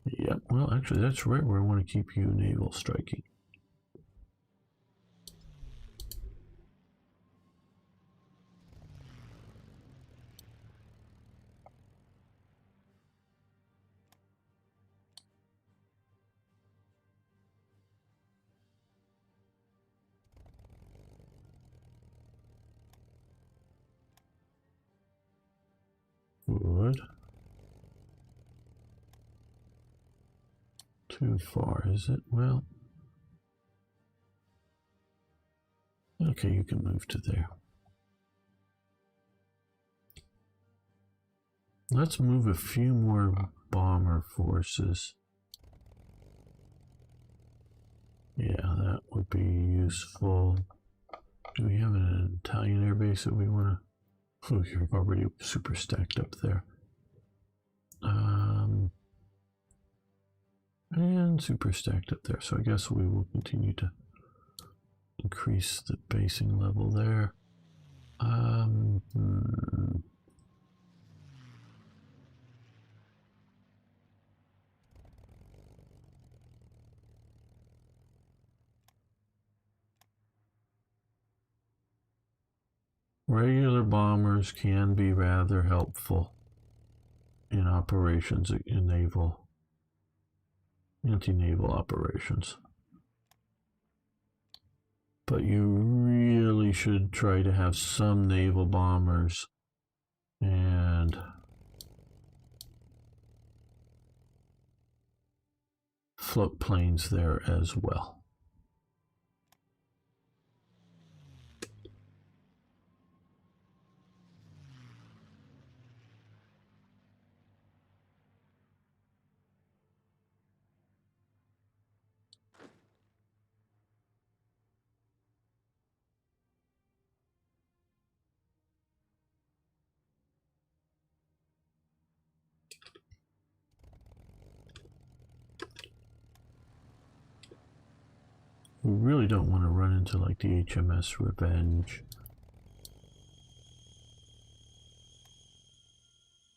Yeah, well, actually, that's right where I want to keep you naval striking. Good. Too far, is it? Well, okay, you can move to there. Let's move a few more bomber forces. Yeah, that would be useful. Do we have an Italian air base that we want to... Oh, you're already super stacked up there. And super stacked up there. So I guess we will continue to increase the basing level there. Regular bombers can be rather helpful in operations, in naval, anti-naval operations. But you really should try to have some naval bombers and float planes there as well. We really don't want to run into like the HMS Revenge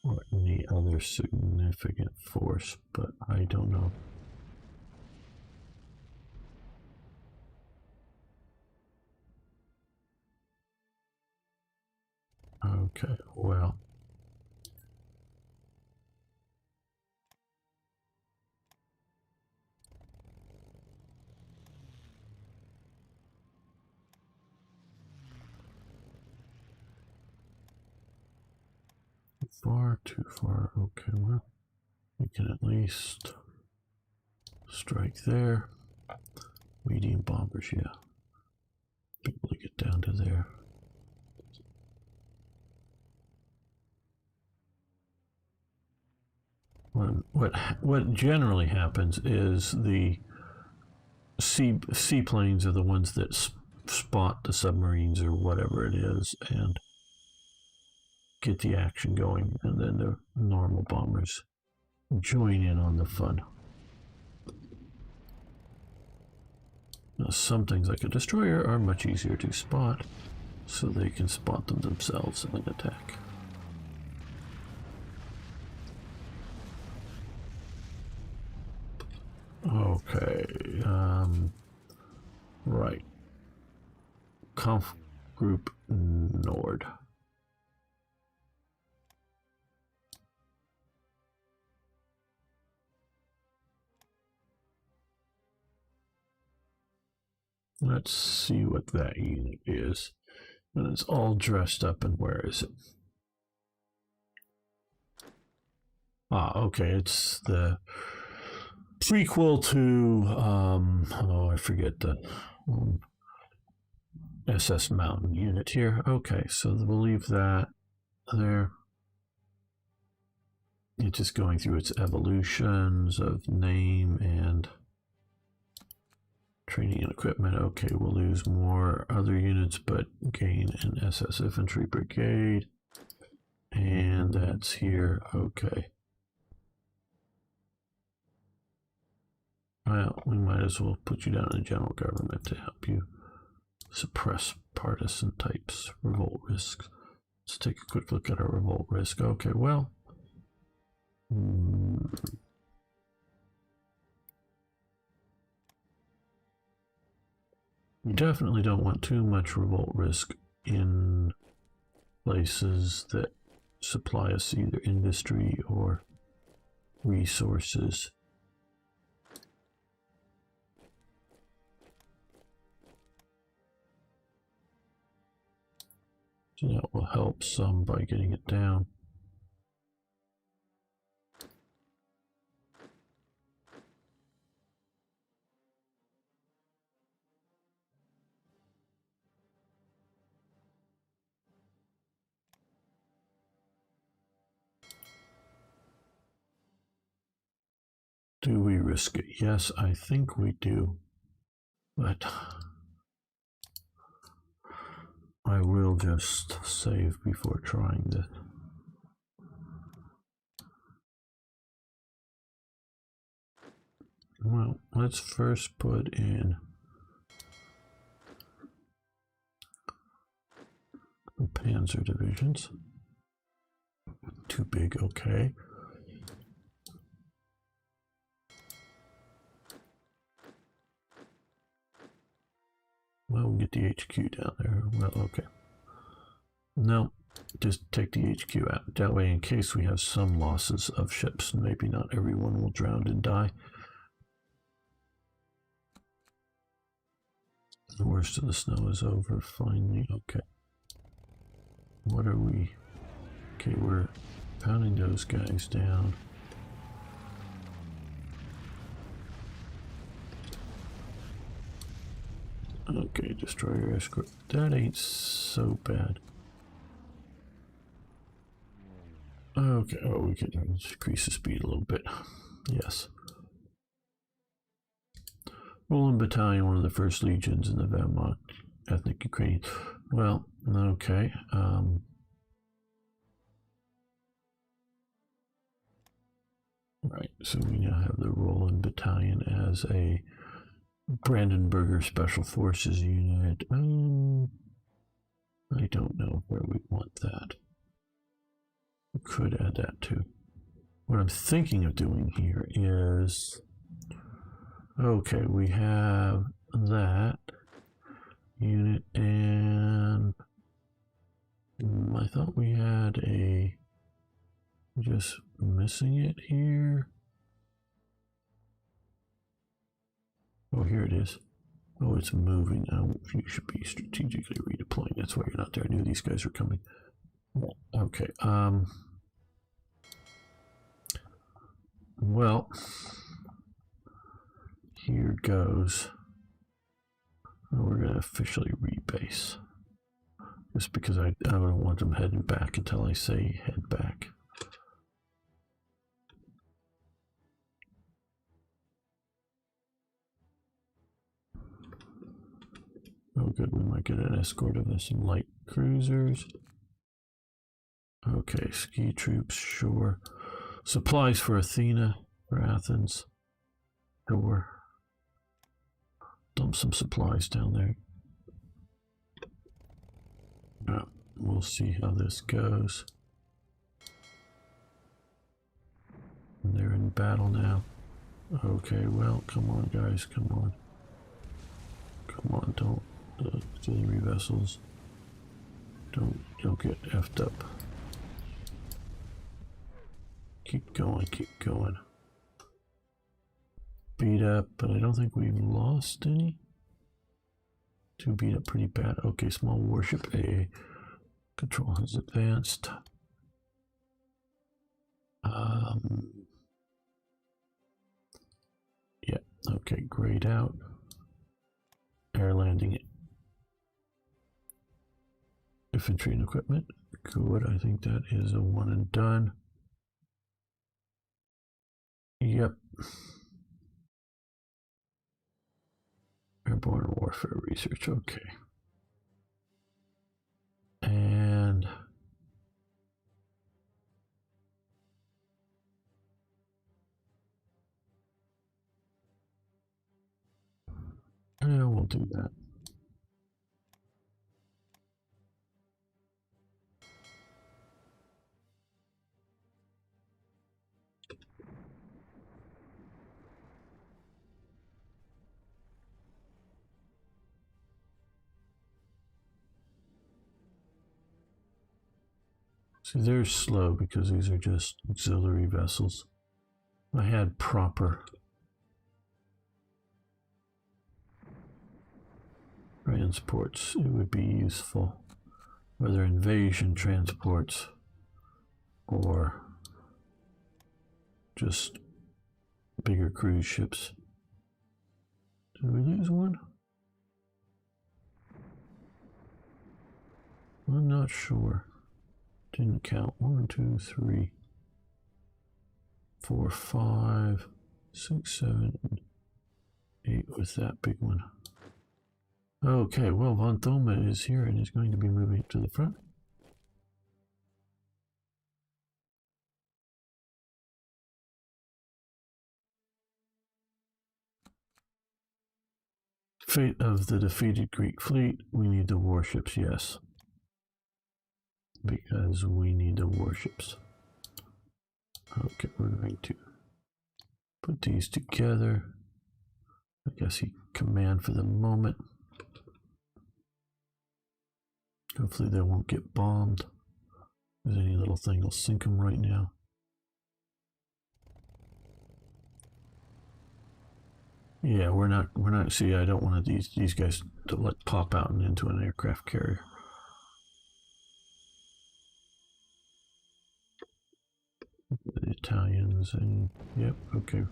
or any other significant force, but I don't know. Okay, well. far, too far. Okay, well, we can at least strike there. Medium bombers, yeah. Be able to get down to there. What generally happens is the seaplanes are the ones that spot the submarines or whatever it is and get the action going, and then the normal bombers join in on the fun. Now, some things like a destroyer are much easier to spot, so they can spot them themselves and then attack. Okay, right. Conf group Nord. Let's see what that unit is. And it's all dressed up, and where is it? Ah, okay, it's the prequel to, oh, I forget the SS Mountain unit here. Okay, so we'll leave that there. It's just going through its evolutions of name and training and equipment. Okay, we'll lose more other units, but gain an SS Infantry Brigade. And that's here. Okay. Well, we might as well put you down in the general government to help you suppress partisan types, revolt risks. Let's take a quick look at our revolt risk. Okay, well, you definitely don't want too much revolt risk in places that supply us either industry or resources. So that will help some by getting it down. Do we risk it? Yes, I think we do. But I will just save before trying this. Well, let's first put in the Panzer divisions. Too big, okay. Well, we'll get the HQ down there. Well, okay. No, just take the HQ out. That way, in case we have some losses of ships, maybe not everyone will drown and die. The worst of the snow is over, finally. Okay. What are we? Okay, we're pounding those guys down. Okay, destroyer escort. That ain't so bad. Okay, oh, we can increase the speed a little bit. Yes. Roland Battalion, one of the first legions in the Wehrmacht, ethnic Ukrainian. Well, okay. Right, so we now have the Roland Battalion as a Brandenburger Special Forces unit. I don't know where we want that. We could add that too. What I'm thinking of doing here is, okay, we have that unit, and I thought we had a, just missing it here. Oh, here it is. Oh, it's moving. You should be strategically redeploying. That's why you're not there. I knew these guys were coming. Okay. Well, here goes. We're going to officially rebase. Just because I don't want them heading back until I say head back. Oh good, we might get an escort of some light cruisers. Okay, ski troops, sure. Supplies for Athena, for Athens. Sure. Dump some supplies down there. We'll see how this goes. And they're in battle now. Okay, well, come on, guys, come on. Come on, don't auxiliary vessels. Don't get effed up. Keep going, keep going. Beat up, but I don't think we've lost any. Two beat up pretty bad. Okay, small warship A. Control has advanced. Yeah, okay, grayed out. Air landing infantry and equipment. Good, I think that is a one and done. Yep. Airborne warfare research, okay. And yeah, we'll do that. See, they're slow because these are just auxiliary vessels. If I had proper transports, it would be useful. Whether invasion transports or just bigger cruise ships. Did we lose one? I'm not sure. Didn't count. 1, 2, 3, 4, 5, 6, 7, 8 with that big one. Okay, well, Von Thoma is here and is going to be moving to the front. Fate of the defeated Greek fleet. We need the warships, yes. Because we need the warships. Okay, we're going to put these together. I guess he command for the moment. Hopefully they won't get bombed. If any little thing will sink them right now. Yeah, we're not, see, I don't want these guys to let pop out and into an aircraft carrier. The Italians and, yep, okay.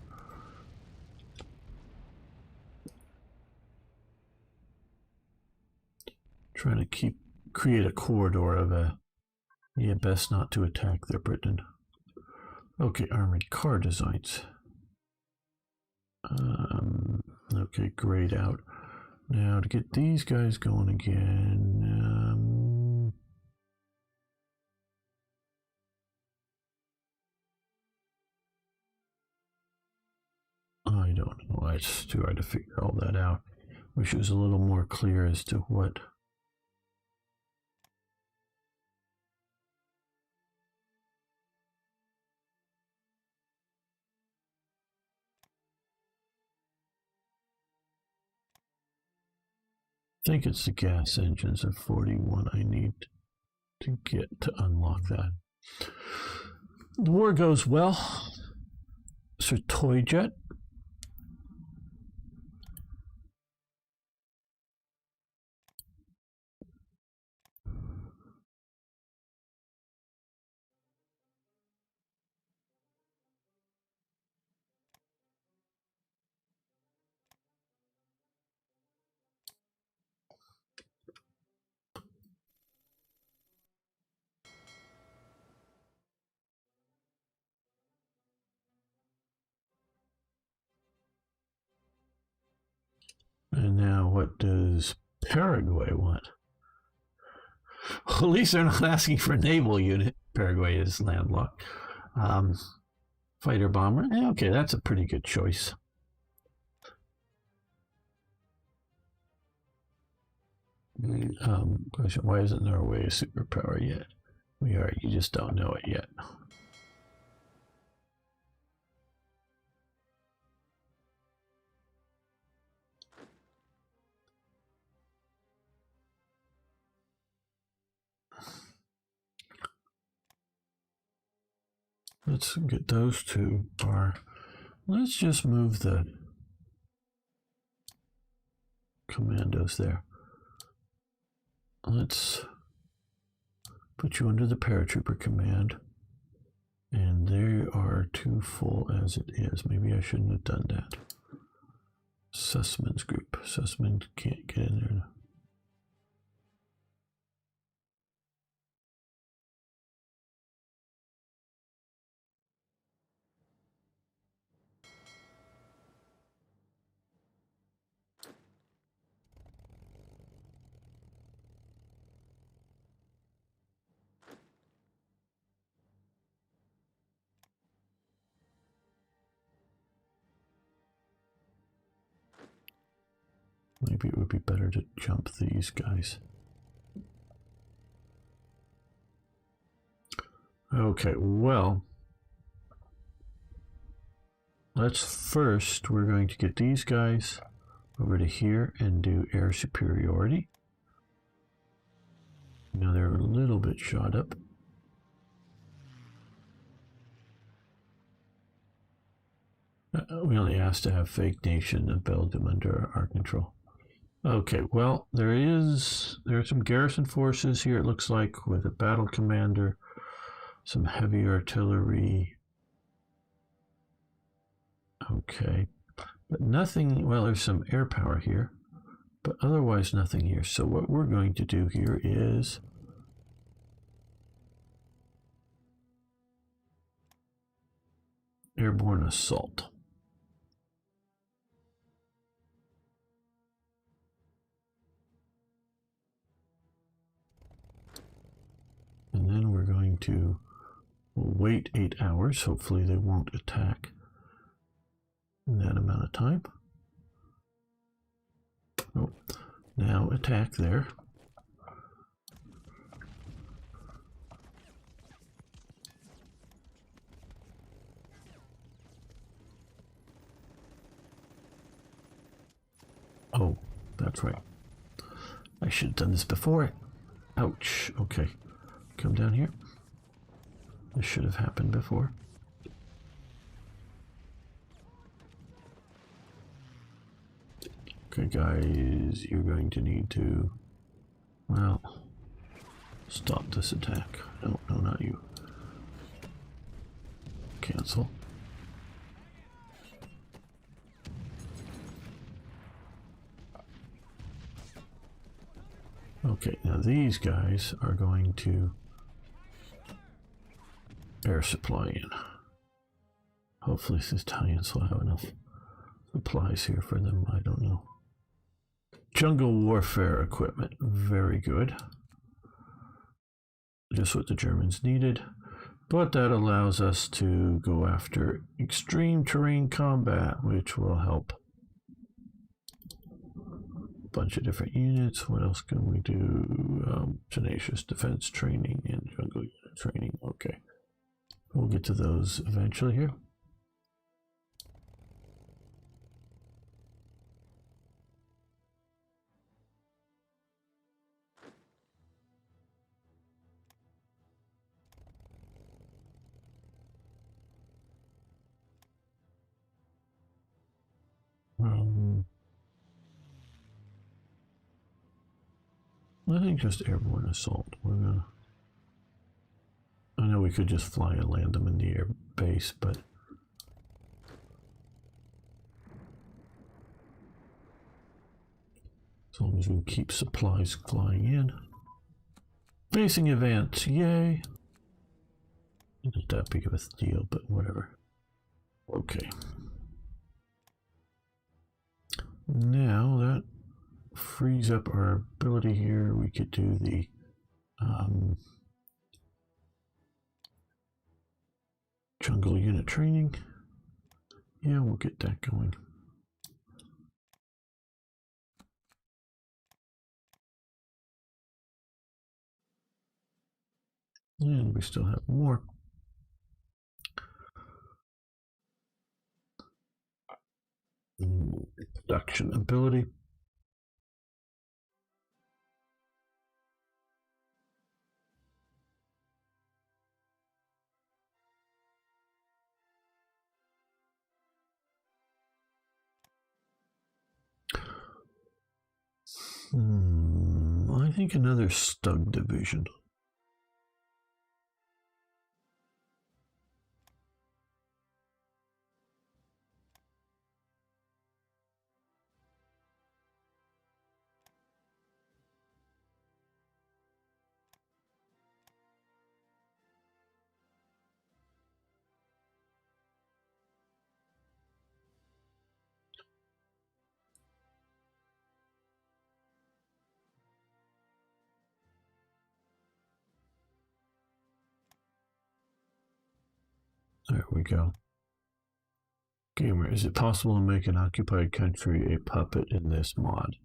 Trying to create a corridor of yeah, best not to attack their Britain. Okay, armored car designs. Okay, grayed out. Now to get these guys going again, I don't know. It's too hard to figure all that out. Wish it was a little more clear as to what. I think it's the gas engines of 41 I need to get to unlock that. The war goes well. Sir Toyjet. And now what does Paraguay want? Well, at least they're not asking for a naval unit. Paraguay is landlocked. Fighter bomber. Yeah, okay, that's a pretty good choice. Question, why isn't Norway a superpower yet? We are, you just don't know it yet. Let's get those two. Let's just move the commandos there. Let's put you under the paratrooper command. And they are too full as it is. Maybe I shouldn't have done that. Sussman's group. Sussman can't get in there. Maybe it would be better to jump these guys. Okay, well, we're going to get these guys over to here and do air superiority. Now they're a little bit shot up. We only asked to have fake nation of Belgium under our control. Okay, well, there are some garrison forces here, it looks like, with a battle commander, some heavy artillery. Okay, but nothing, well, there's some air power here, but otherwise nothing here. So what we're going to do here is airborne assault. And then we're going to wait 8 hours. Hopefully they won't attack in that amount of time. Oh, now attack there. Oh, that's right. I should have done this before. Ouch. Okay. Come down here. This should have happened before. Okay, guys, you're going to need to, well, stop this attack. No, not you. Cancel. Okay, now these guys are going to air supply in. Hopefully the Italians will have enough supplies here for them, I don't know. Jungle warfare equipment, very good. Just what the Germans needed, but that allows us to go after extreme terrain combat, which will help a bunch of different units. What else can we do? Tenacious defense training and jungle unit training. Okay, we'll get to those eventually here. I think just airborne assault. We're gonna. I know we could just fly and land them in the air base, but as long as we keep supplies flying in. Facing event, yay! Not that big of a deal, but whatever. Okay. Now that frees up our ability here. We could do the jungle unit training. Yeah, we'll get that going. And we still have more. Production ability. I think another Stug division. There we go. Gamer, is it possible to make an occupied country a puppet in this mod?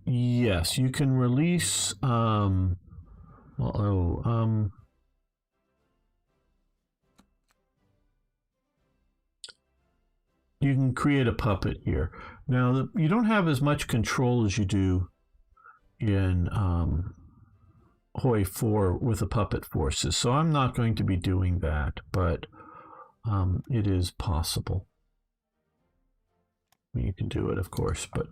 Yes, you can release, you can create a puppet here. Now, you don't have as much control as you do in Hoi 4 with the puppet forces, so I'm not going to be doing that, but it is possible. You can do it, of course, but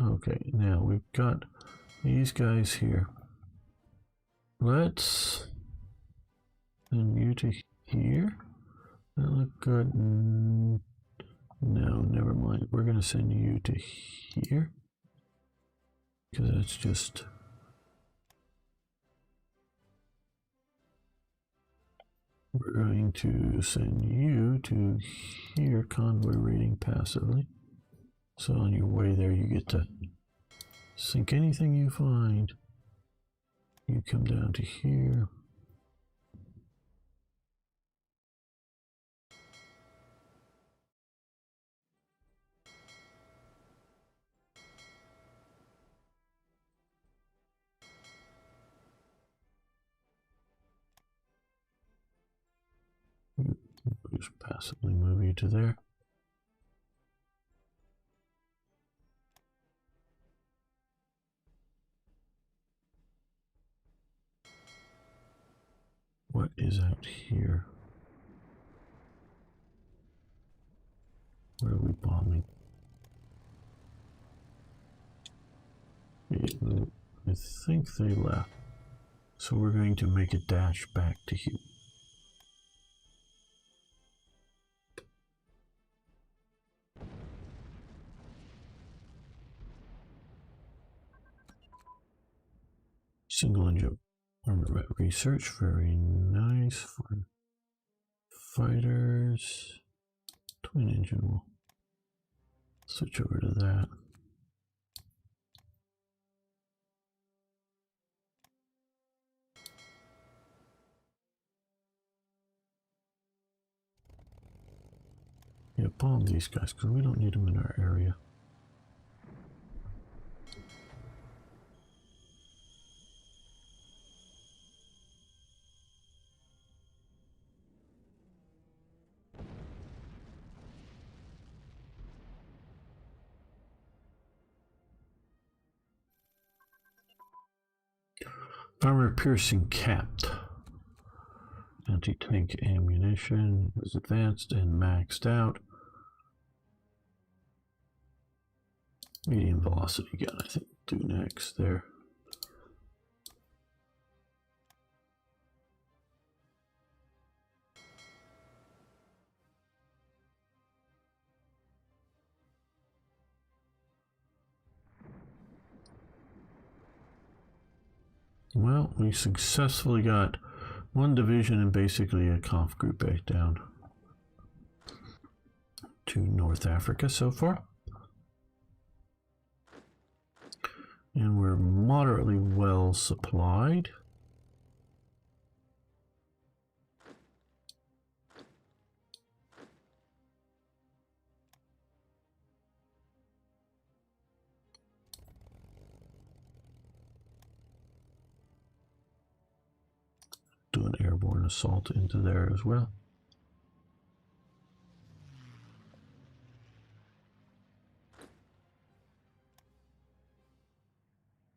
okay, now we've got these guys here. Let's send you to here. That look good. No, never mind. We're going to send you to here because that's just we're going to send you to here, convoy raiding passively. So on your way there, you get to sink anything you find. You come down to here. Just passively move you to there. What is out here? Where are we bombing? I think they left. So we're going to make a dash back to here. Single engine armament research, very nice for fighters. Twin engine, will switch over to that. Yeah, bomb these guys because we don't need them in our area. Armor-piercing capped. Anti-tank ammunition was advanced and maxed out. Medium velocity gun, I think, do next there. Well, we successfully got one division and basically a conf group back down to North Africa so far. And we're moderately well supplied. Do an airborne assault into there as well.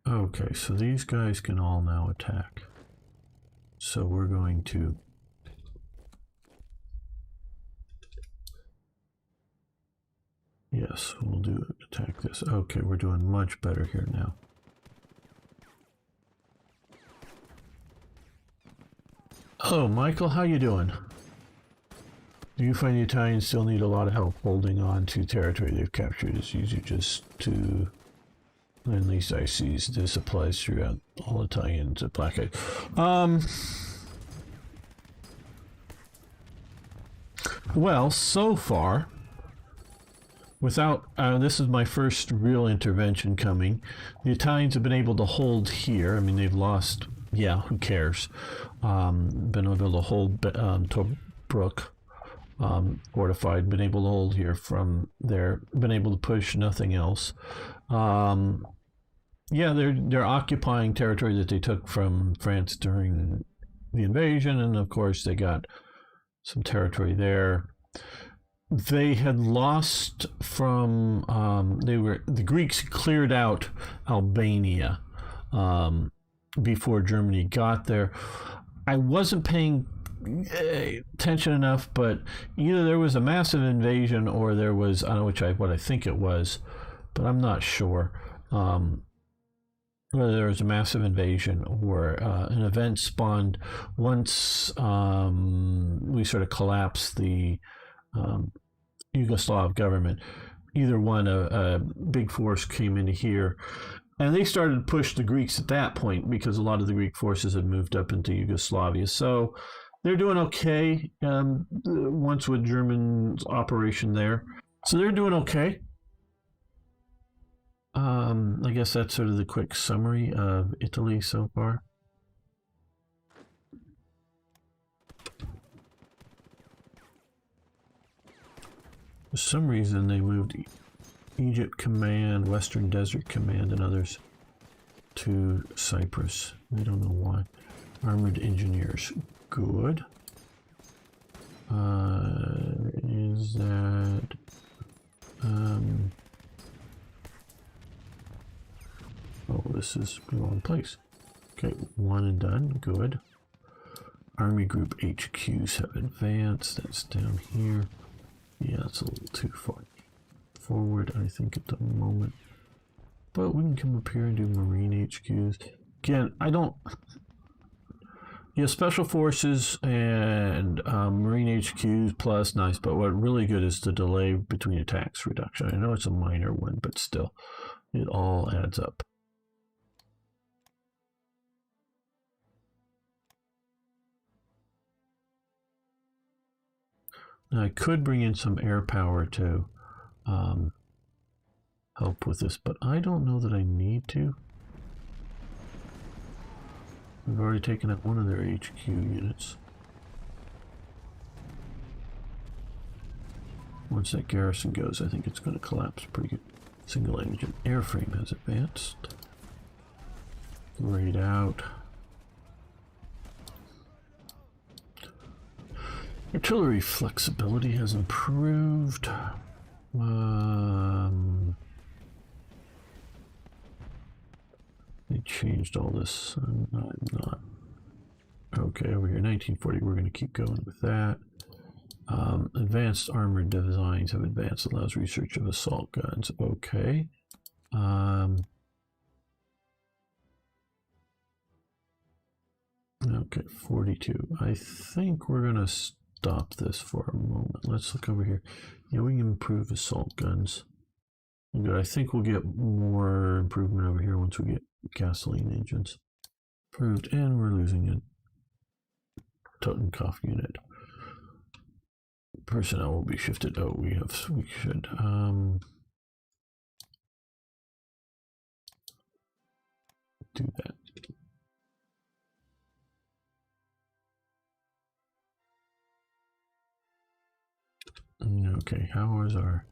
Okay, so these guys can all now attack. So we're going to yes, we'll do attack this. Okay, we're doing much better here now. Oh, Michael, how you doing? Do you find the Italians still need a lot of help holding on to territory they've captured? It's easy just to... At least I see this applies throughout all Italians at Blackhead. Well, so far, without this is my first real intervention coming. The Italians have been able to hold here. I mean, they've lost. Yeah, who cares? Been able to hold Tobruk, fortified. Been able to hold here from there. Been able to push. Nothing else. Yeah, they're occupying territory that they took from France during the invasion, and of course they got some territory there. They had lost from the Greeks cleared out Albania before Germany got there. I wasn't paying attention enough, but either there was a massive invasion or there was, I don't know what I think it was, but I'm not sure. Whether there was a massive invasion or an event spawned once we sort of collapsed the Yugoslav government. Either one, a big force came into here, and they started to push the Greeks at that point because a lot of the Greek forces had moved up into Yugoslavia. So they're doing okay once with German operation there. So they're doing okay. I guess that's sort of the quick summary of Italy so far. For some reason, they moved Egypt Command, Western Desert Command, and others to Cyprus. I don't know why. Armored Engineers. Good. Is that... oh, this is the wrong place. Okay, one and done. Good. Army Group HQs have advanced. That's down here. Yeah, it's a little too far forward, I think, at the moment. But we can come up here and do Marine HQs. Again, I don't... Yeah, Special Forces and Marine HQs plus, nice. But what really good is the delay between attacks reduction. I know it's a minor one, but still, it all adds up. Now, I could bring in some air power to help with this, but I don't know that I need to. We've already taken out one of their HQ units. Once that garrison goes, I think it's going to collapse pretty good. Single engine airframe has advanced. Grayed out. Artillery flexibility has improved. They changed all this. I'm not. Okay, over here, 1940, we're going to keep going with that. Advanced armored designs have advanced, allows research of assault guns. Okay. Okay, 42. I think we're going to stop this for a moment. Let's look over here. Yeah, we can improve assault guns. Good. I think we'll get more improvement over here once we get gasoline engines. Improved, and we're losing a Totenkopf unit. Personnel will be shifted. Oh, we should. do that. Okay, how is our...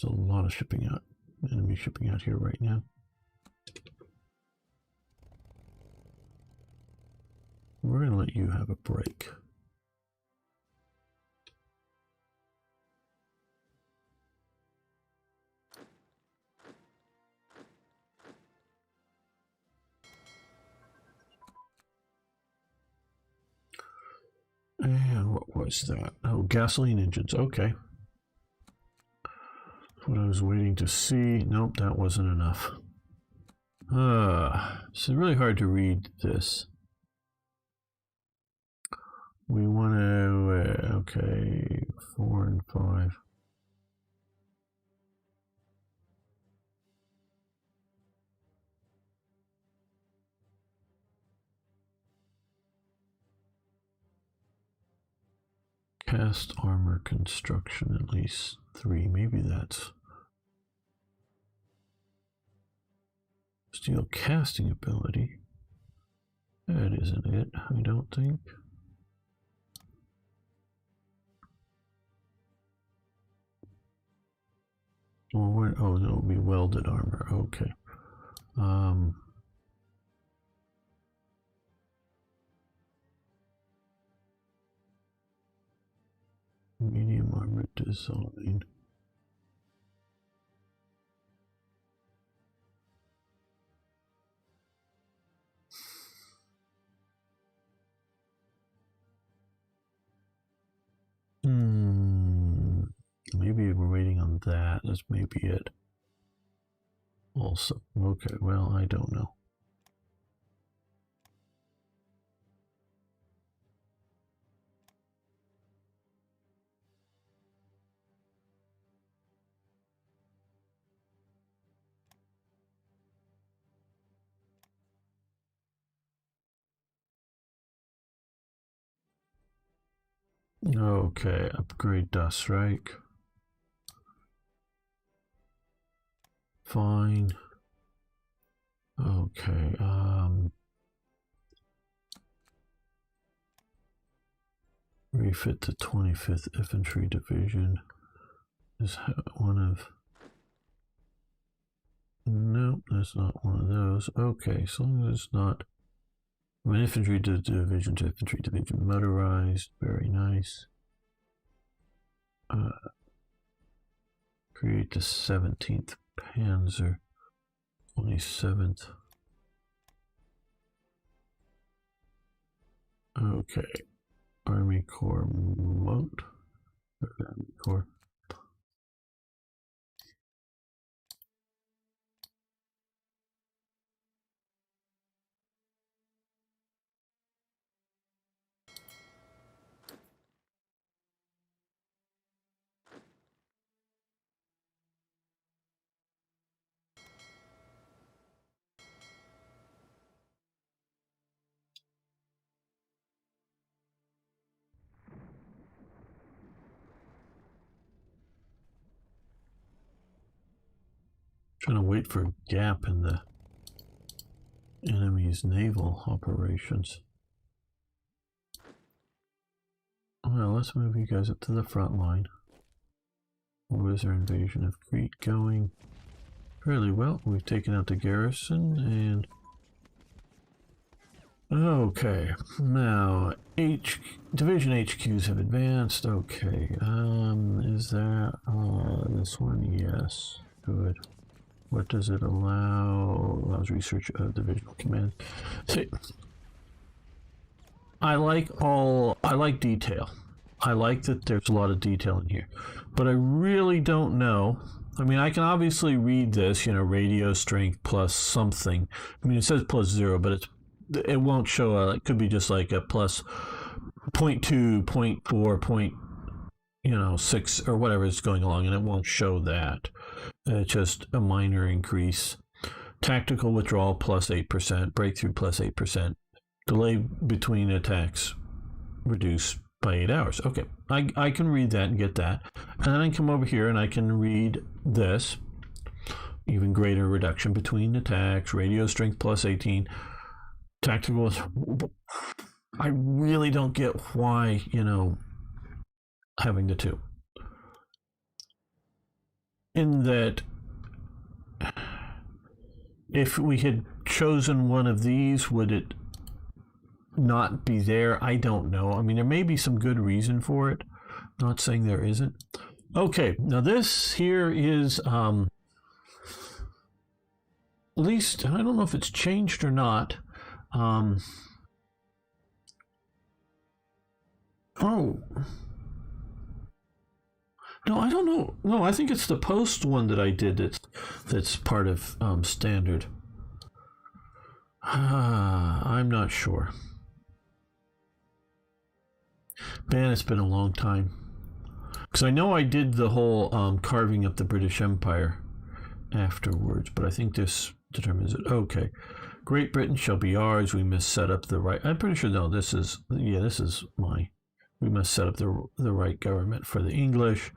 There's a lot of shipping out, enemy shipping out here right now. We're going to let you have a break. And what was that? Oh, gasoline engines. Okay. What I was waiting to see. Nope, that wasn't enough. It's really hard to read this. We want to, okay, 4 and 5. Cast armor construction, at least 3. Maybe that's... Steel casting ability. That isn't it, I don't think. Well, oh, no, it'll be welded armor. Okay. Medium armor design. Maybe we're waiting on that. That's maybe it. Also, okay, well, I don't know. Okay, upgrade dust strike. Fine. Okay, refit the 25th Infantry Division is one of... Nope, that's not one of those. Okay, so long as it's not... I mean, infantry division to infantry division, motorized, very nice. Create the 17th Panzer, 27th. Okay, Army Corps mode. Army Corps. Trying to wait for a gap in the enemy's naval operations. Well, let's move you guys up to the front line. Where is our invasion of Crete going? Fairly well. We've taken out the garrison and... Okay, now division HQs have advanced. Okay, is that this one? Yes, good. What does it allow? Allows research of divisional command. See, I like detail. I like that there's a lot of detail in here, but I really don't know. I mean, I can obviously read this, you know, radio strength plus something. I mean, it says plus 0, but it won't show it could be just like a plus 0.2, 0.4, 6 or whatever is going along, and it won't show that. It's just a minor increase. Tactical withdrawal plus 8%, breakthrough plus 8%, delay between attacks reduced by 8 hours. Okay, I can read that and get that. And then I come over here and I can read this. Even greater reduction between attacks, radio strength plus 18, tactical. I really don't get why, having the two. In that, if we had chosen one of these, would it not be there? I don't know. I mean, there may be some good reason for it. I'm not saying there isn't. Okay, now this here is, at least, I don't know if it's changed or not. Oh. No, I don't know. No, I think it's the post one that I did that's part of standard. I'm not sure. Man, it's been a long time. Because I know I did the whole carving up the British Empire afterwards, but I think this determines it. Okay. Great Britain shall be ours. We must set up the right. I'm pretty sure, no, this is my. We must set up the right government for the English.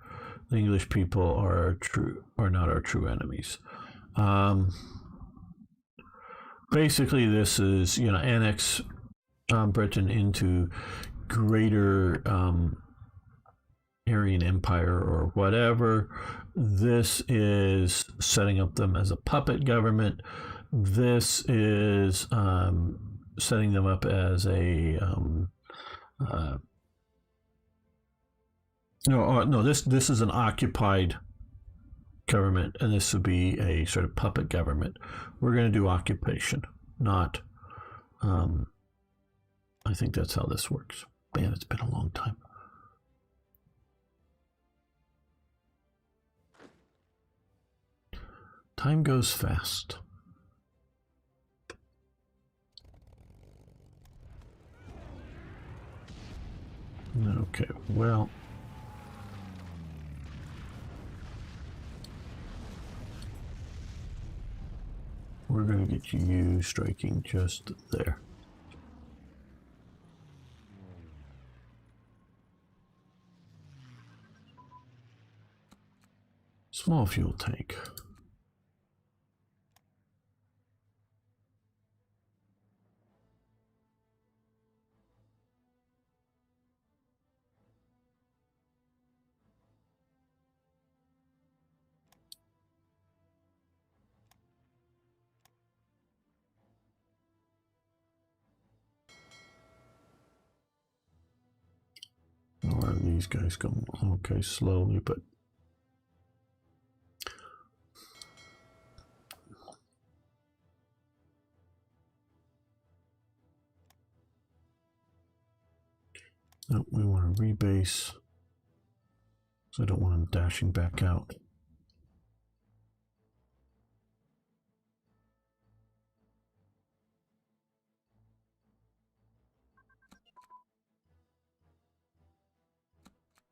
The English people are not our true enemies. Basically, this is, annex Britain into greater Aryan Empire or whatever. This is setting up them as a puppet government. This is setting them up as a this is an occupied government, and this would be a sort of puppet government. We're going to do occupation, not. I think that's how this works. Man, it's been a long time. Time goes fast. Okay, well. We're going to get you striking just there. Small fuel tank. Or these guys go okay slowly, but no, we want to rebase. So I don't want them dashing back out.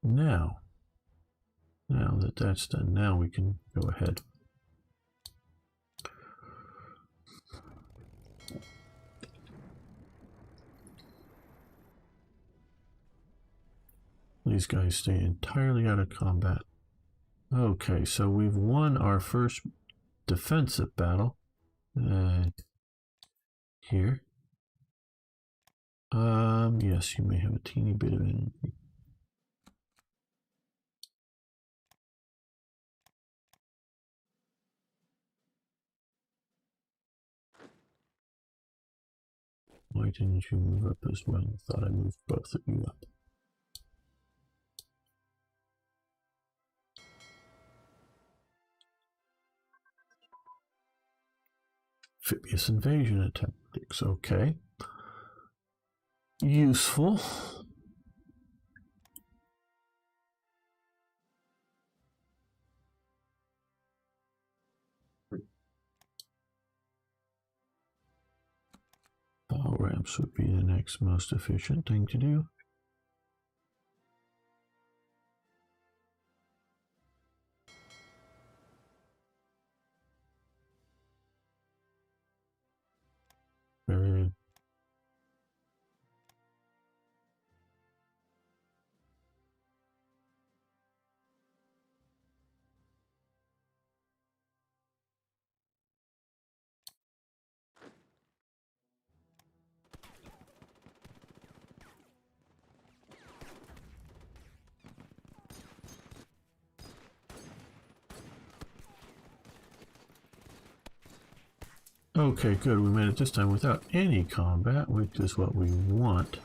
Now that that's done, now we can go ahead. These guys stay entirely out of combat. Okay, so we've won our first defensive battle. Here. Yes, you may have a teeny bit of energy. Why didn't you move up as well? I thought I moved both of you up. Amphibious invasion tactics, okay. Useful. Power ramps would be the next most efficient thing to do. Very good. Okay, good. We made it this time without any combat, which is what we want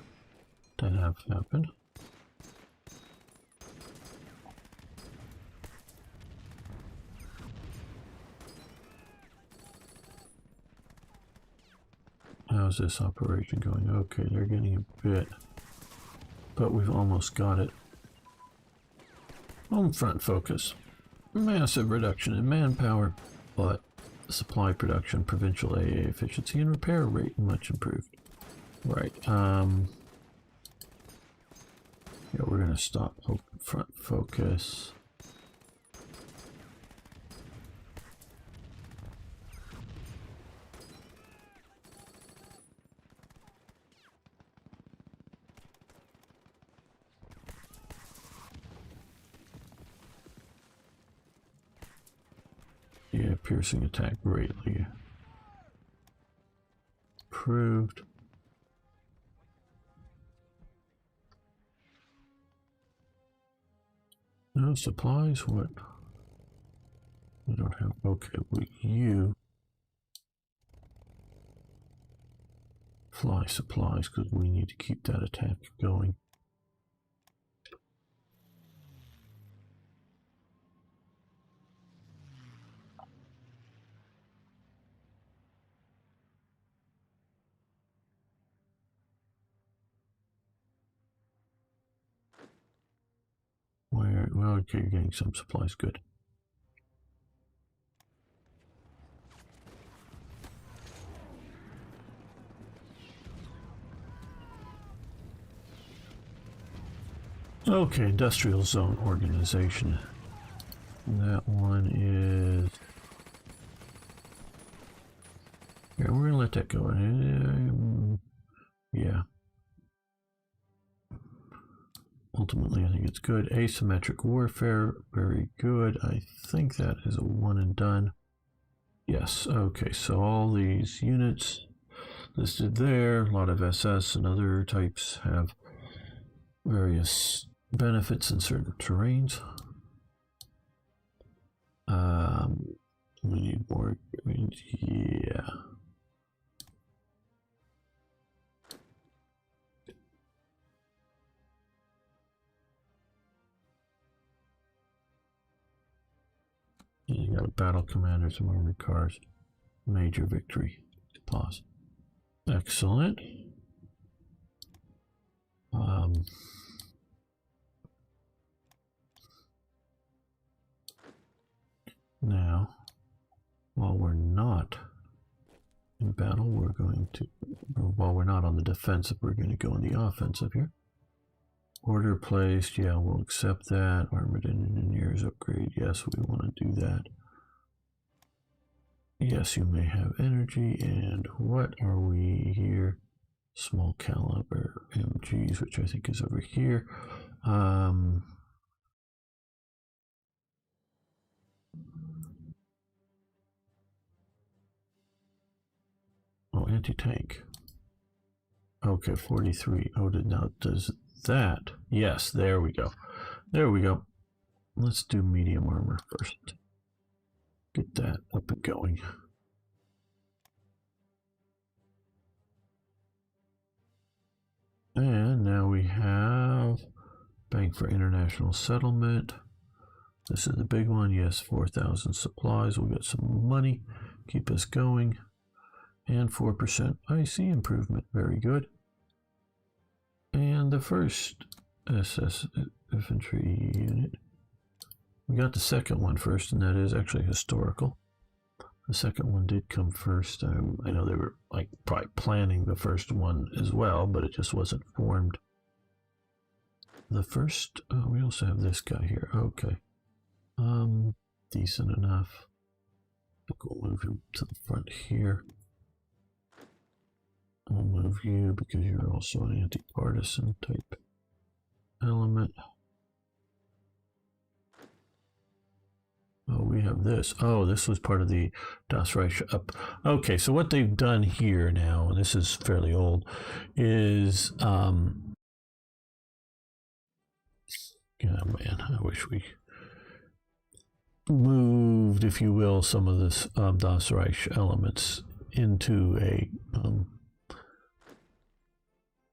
to have happen. How's this operation going? Okay, they're getting a bit, but we've almost got it. Home front focus. Massive reduction in manpower, but supply production, provincial AA efficiency, and repair rate much improved. Right. Yeah, we're gonna stop home front focus. Yeah, piercing attack greatly improved. No supplies? What? We don't have. Okay, well, you fly supplies because we need to keep that attack going. Where? Well, okay, you're getting some supplies. Good. Okay, industrial zone organization. That one is. Yeah, we're gonna let that go. Yeah. Ultimately, I think it's good. Asymmetric warfare, very good. I think that is a one and done. Yes, okay, so all these units listed there, a lot of SS and other types have various benefits in certain terrains. We need more, yeah. You got a battle commander, some armored cars. Major victory. Pause. Excellent. Now, while we're not in battle, we're going to, while we're not on the defensive, we're going to go on the offensive here. Order placed, yeah, we'll accept that. Armored engineers upgrade, yes, we want to do that. Yes, you may have energy, and what are we here? Small caliber MGs, which I think is over here. Oh, anti-tank. Okay, 43. Oh, now does that? Yes, there we go. There we go. Let's do medium armor first. Get that up and going. And now we have Bank for International Settlement. This is the big one. Yes, 4,000 supplies. We'll get some money. Keep us going. And 4% IC improvement. Very good. And the first SS infantry unit. We got the second one first, and that is actually historical. The second one did come first. I know they were like probably planning the first one as well, but it just wasn't formed. The first, we also have this guy here. Okay. Decent enough. We'll move him to the front here. I'll move you because you're also an anti-partisan type element. Oh, we have this. Oh, this was part of the Das Reich up. Okay, so what they've done here now, and this is fairly old, is yeah, man, I wish we moved, if you will, some of this Das Reich elements into a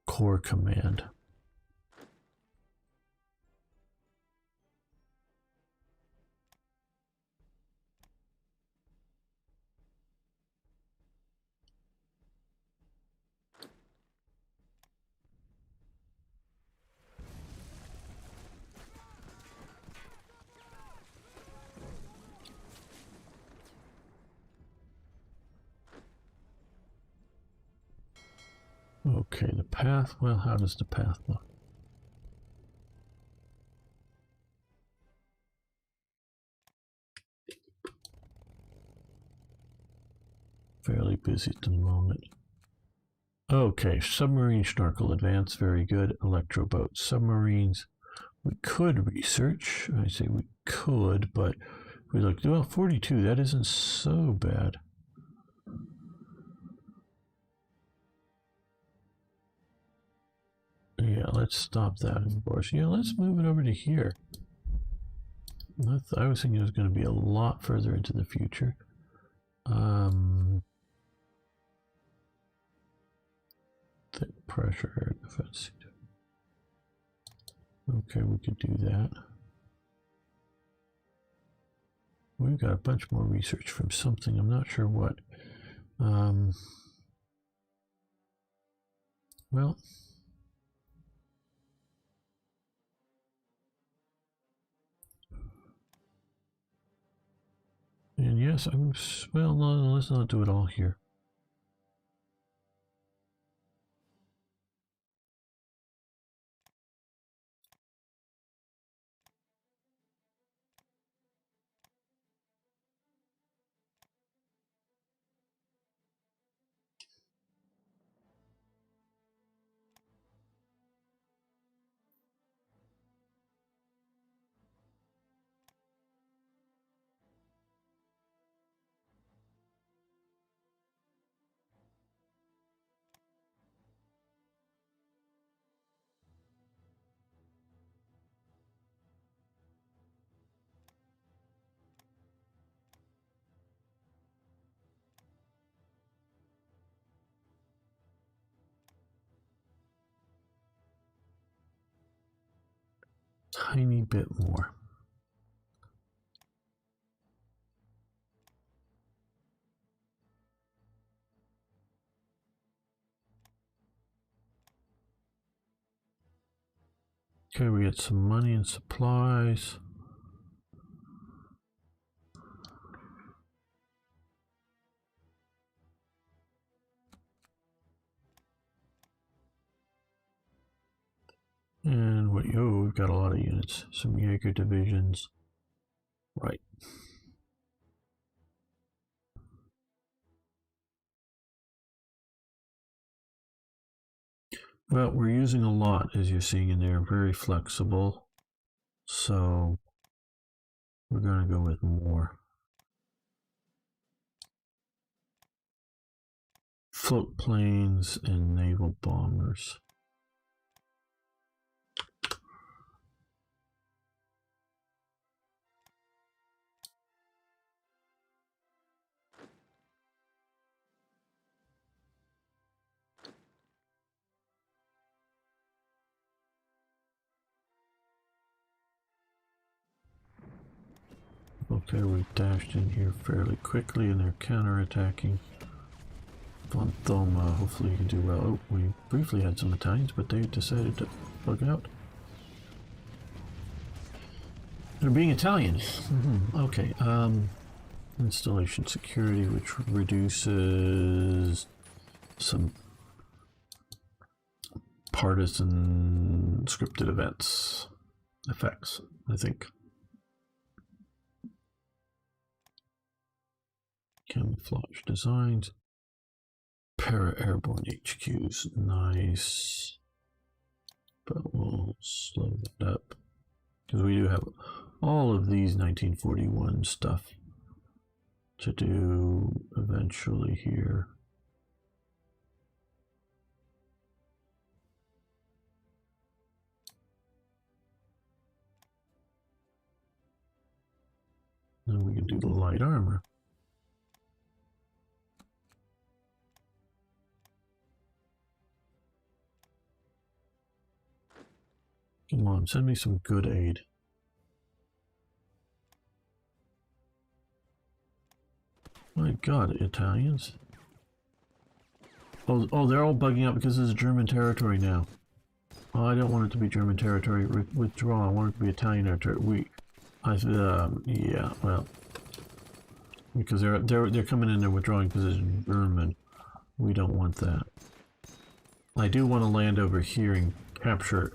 core command. Okay, the path, well, how does the path look? Fairly busy at the moment. Okay, submarine snorkel advance, very good. Electro boat, submarines. We could research. I say we could, but we look, well, 42, that isn't so bad. Yeah, let's stop that, of course. Yeah, let's move it over to here. I was thinking it was going to be a lot further into the future. Thick pressure defense. Okay, we could do that. We've got a bunch more research from something. I'm not sure what. Well, and yes, well, no, let's not do it all here. Tiny bit more. Okay, we get some money and supplies. And what? Oh, we've got a lot of units. Some Jaeger divisions. Right. Well, we're using a lot, as you're seeing in there. Very flexible. So we're going to go with more. Float planes and naval bombers. Okay, we dashed in here fairly quickly and they're counterattacking. Fanthoma, hopefully you can do well. Oh, we briefly had some Italians, but they decided to bug out. They're being Italian. Okay, installation security, which reduces some partisan scripted events effects, I think. Camouflage designs. Para-airborne HQs, nice. But we'll slow that up. Because we do have all of these 1941 stuff to do eventually here. Then we can do the light armor. Come on, send me some good aid. My God, Italians. Oh, they're all bugging out because this is German territory now. Oh, I don't want it to be German territory. Withdraw. I want it to be Italian territory. Yeah, well, because they're coming in, they're withdrawing position German. We don't want that. I do want to land over here and capture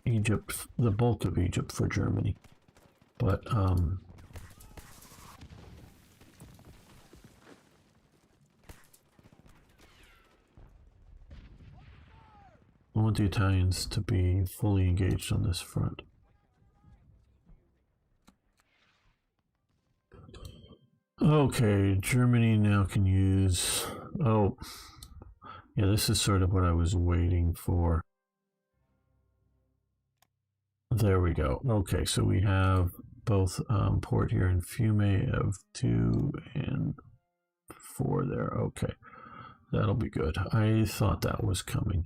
Egypt, the bulk of Egypt for Germany, but I want the Italians to be fully engaged on this front. Okay, Germany now can use... Oh, yeah, this is sort of what I was waiting for. There we go. Okay, so we have both port here and Fiume of 2 and 4 there. Okay, that'll be good. I thought that was coming.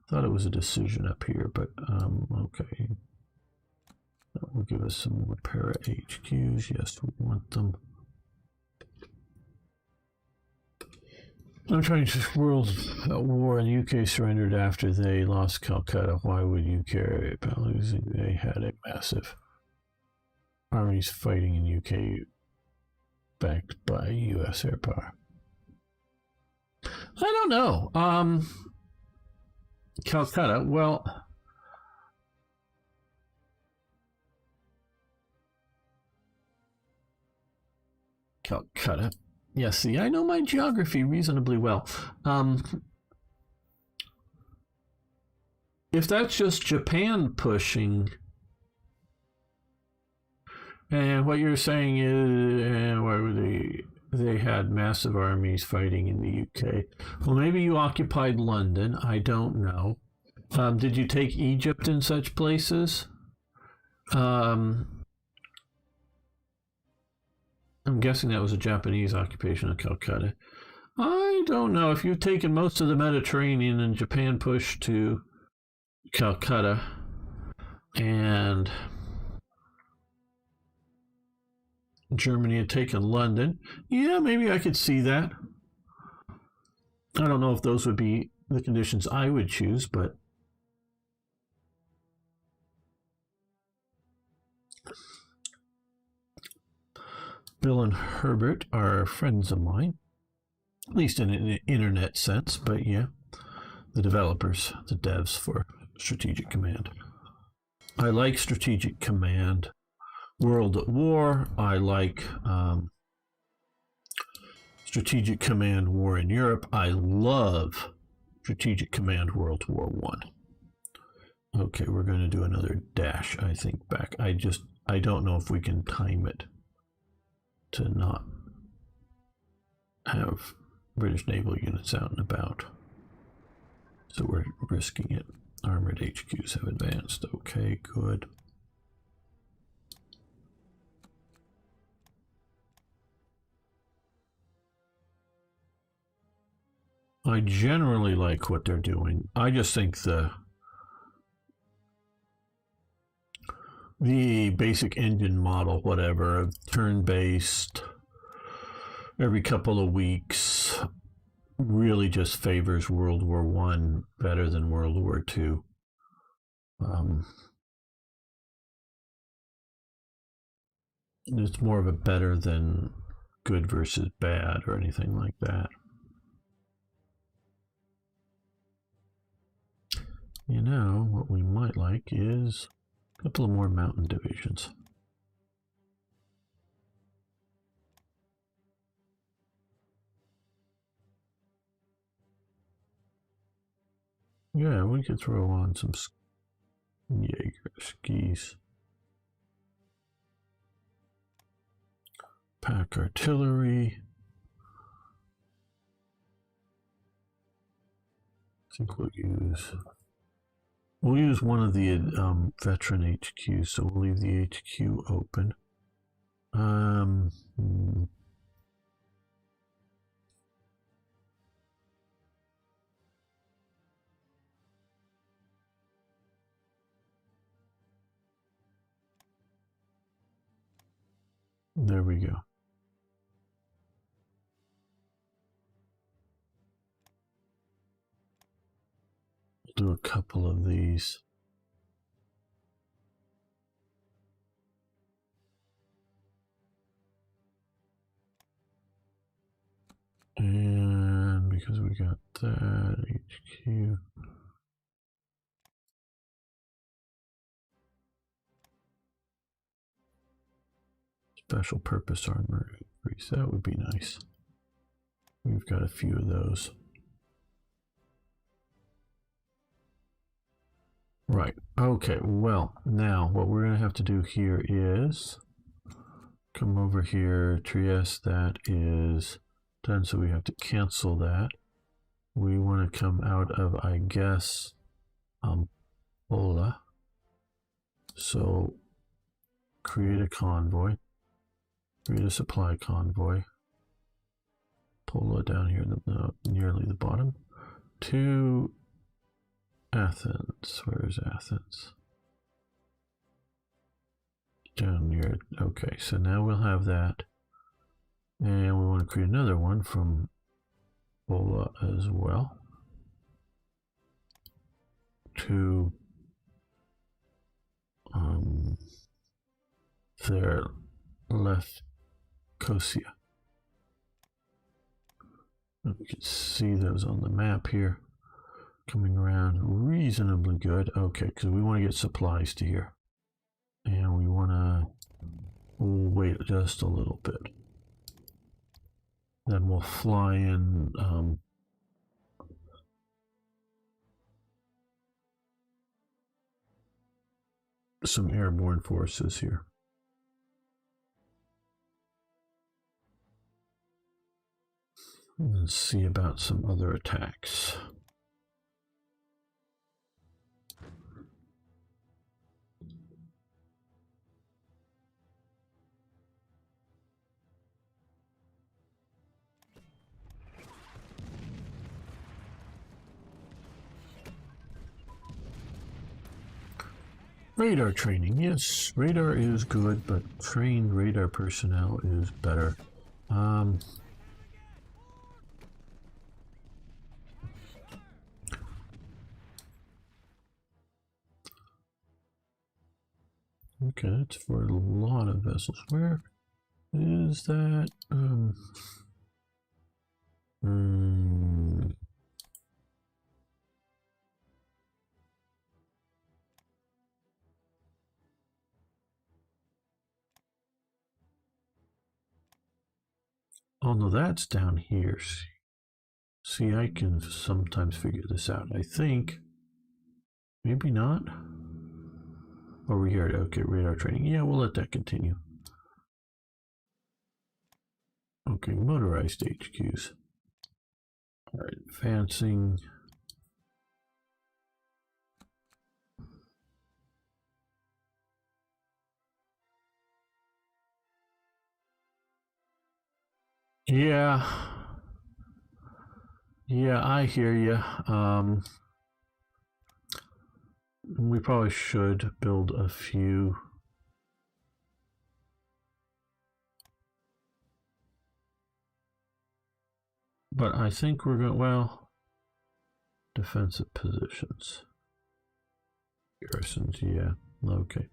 Thought it was a decision up here, but okay. That will give us some more para HQs. Yes, we want them. I'm trying to world war, and the UK surrendered after they lost Calcutta. Why would you care about losing? They had a massive armies fighting in UK, backed by US air power. I don't know. Calcutta, well, Calcutta. Yeah, see, I know my geography reasonably well. If that's just Japan pushing, and what you're saying is, why were they had massive armies fighting in the UK. Well, maybe you occupied London. I don't know. Did you take Egypt and such places? I'm guessing that was a Japanese occupation of Calcutta. I don't know. If you've taken most of the Mediterranean and Japan pushed to Calcutta and Germany had taken London, yeah, maybe I could see that. I don't know if those would be the conditions I would choose, but Bill and Herbert are friends of mine, at least in an internet sense, but yeah, the developers, the devs for Strategic Command. I like Strategic Command World at War. I like Strategic Command War in Europe. I love Strategic Command World War One. Okay, we're going to do another dash, I think, back. I don't know if we can time it to not have British naval units out and about. So we're risking it. Armored HQs have advanced. Okay, good. I generally like what they're doing. I just think the basic engine model, whatever, turn-based, every couple of weeks, really just favors World War One better than World War Two. It's more of a better than good versus bad or anything like that. You know, what we might like is a couple of more mountain divisions. Yeah, we could throw on some Jaeger skis. Pack artillery. I think we'll use one of the veteran HQs, so we'll leave the HQ open. There we go. Do a couple of these. And because we got that HQ. Special purpose armor increase. That would be nice. We've got a few of those. Right. Okay. Well, now what we're going to have to do here is come over here. Trieste, that is done. So we have to cancel that. We want to come out of, I guess, Ola. So create a convoy. Create a supply convoy. Pola down here, nearly the bottom. To Athens. Where is Athens? Down near. Okay, so now we'll have that. And we want to create another one from Pola as well. To their left Kosia. We can see those on the map here. Coming around reasonably good. Okay, because we want to get supplies to here. And we want to wait just a little bit. Then we'll fly in some airborne forces here. And see about some other attacks. Radar training. Yes, radar is good, but trained radar personnel is better. Okay, that's for a lot of vessels. Where is that? Oh no, that's down here. See, I can sometimes figure this out. I think. Maybe not. Over here, okay, radar training. Yeah, we'll let that continue. Okay, motorized HQs. All right, advancing. Yeah. Yeah, I hear you. We probably should build a few. But I think we're going, well, defensive positions. Garrisons, yeah, okay.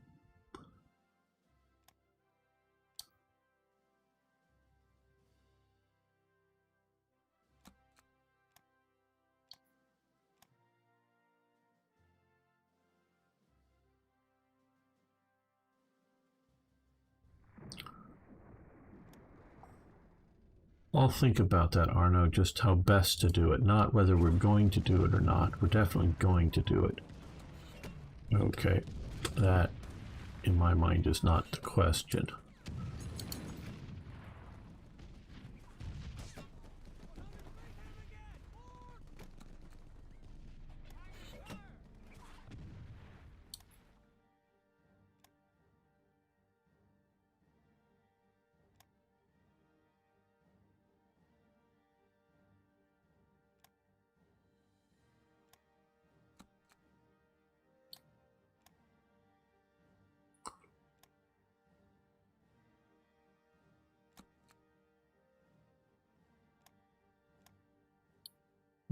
I'll think about that, Arno, just how best to do it. Not whether we're going to do it or not. We're definitely going to do it. Okay, that, in my mind, is not the question.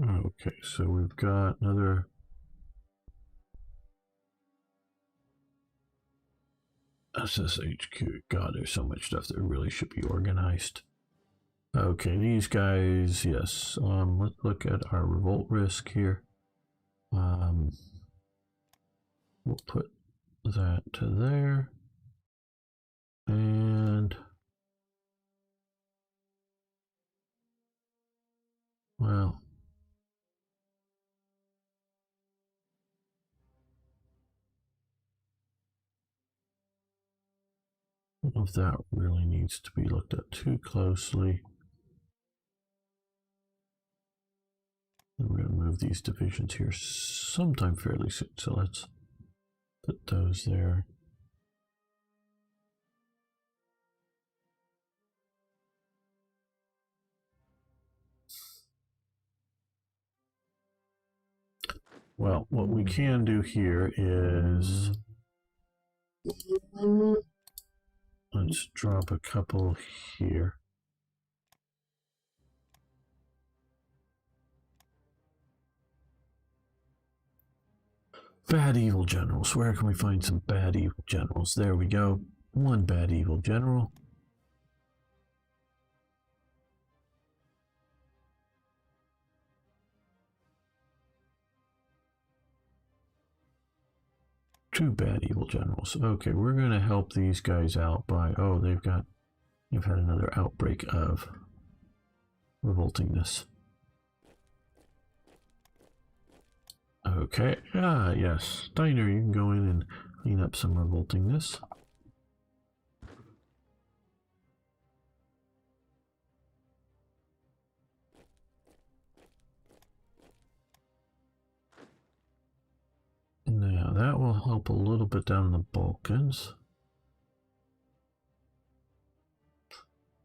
Okay, so we've got another SSHQ. God, there's so much stuff that really should be organized. Okay, these guys, yes. Let's look at our revolt risk here. We'll put that to there. And well, I don't know if that really needs to be looked at too closely. And we're going to move these divisions here sometime fairly soon. So let's put those there. Well, what we can do here is let's drop a couple here. Bad evil generals. Where can we find some bad evil generals? There we go. One bad evil general. Two bad evil generals. Okay, we're going to help these guys out by, oh, they've had another outbreak of revoltingness. Okay, yes. Steiner, you can go in and clean up some revoltingness. Now, that will help a little bit down the Balkans.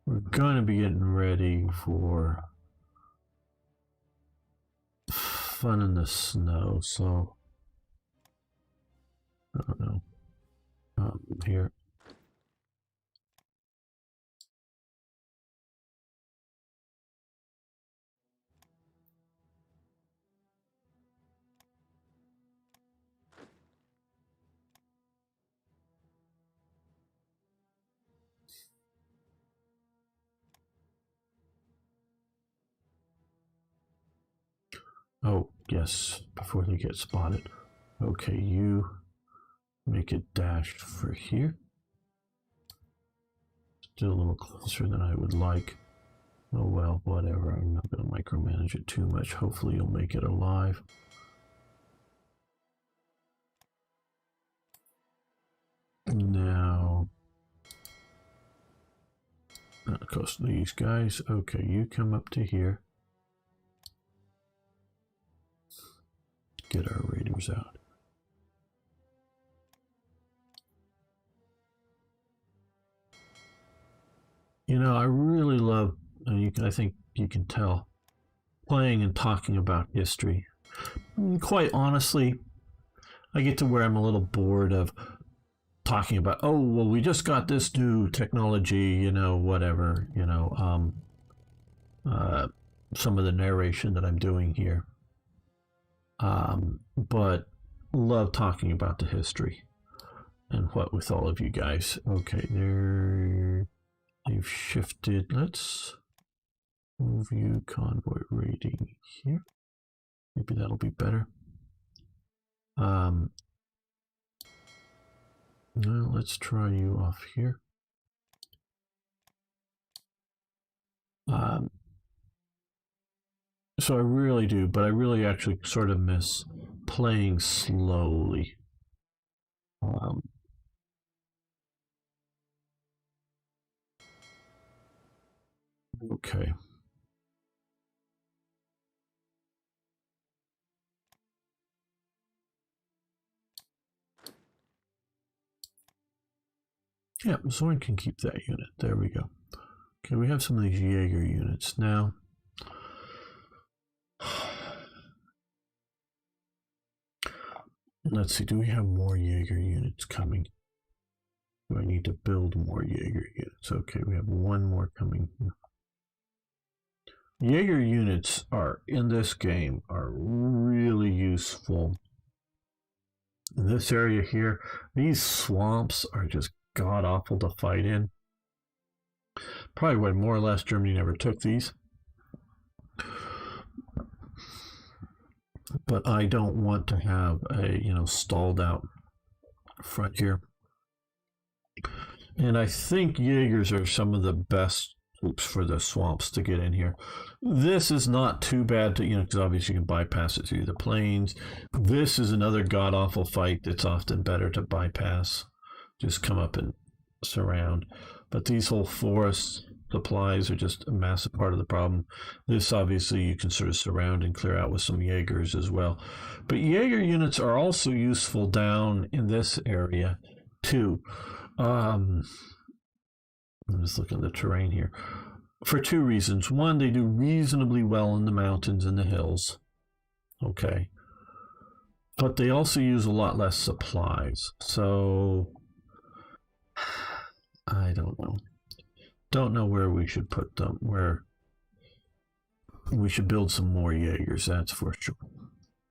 We're going to be getting ready for fun in the snow, so I don't know. Here. Oh, yes, before they get spotted. Okay, you make it dash for here. Still a little closer than I would like. Oh well, whatever. I'm not going to micromanage it too much. Hopefully you'll make it alive. Now, of course, these guys. Okay, you come up to here. Get our raiders out. You know, I really love, I think you can tell, playing and talking about history. Quite honestly, I get to where I'm a little bored of talking about, oh, well, we just got this new technology, you know, whatever, you know, some of the narration that I'm doing here. But love talking about the history and what with all of you guys. Okay, they've shifted. Let's move you convoy rating here. Maybe that'll be better. Well, let's try you off here. So I really do, but I really actually sort of miss playing slowly. Okay. Yeah, Zorn can keep that unit. There we go. Okay, we have some of these Jaeger units now. Let's see, do we have more Jaeger units coming? Do I need to build more Jaeger units? Okay, we have one more coming. Jaeger units are in this game are really useful. In this area here, these swamps are just god awful to fight in. Probably why more or less Germany never took these. But I don't want to have a stalled out front here. And I think Jaegers are some of the best troops for the swamps to get in here. This is not too bad to, because obviously you can bypass it through the plains. This is another god awful fight that's often better to bypass. Just come up and surround. But these whole forest supplies are just a massive part of the problem. This obviously you can sort of surround and clear out with some Jaegers as well. But Jaeger units are also useful down in this area too. I'm just looking at the terrain here. For two reasons. One, they do reasonably well in the mountains and the hills. Okay. But they also use a lot less supplies. So, I don't know. Don't know where we should put them. Where we should build some more Jaegers, that's for sure.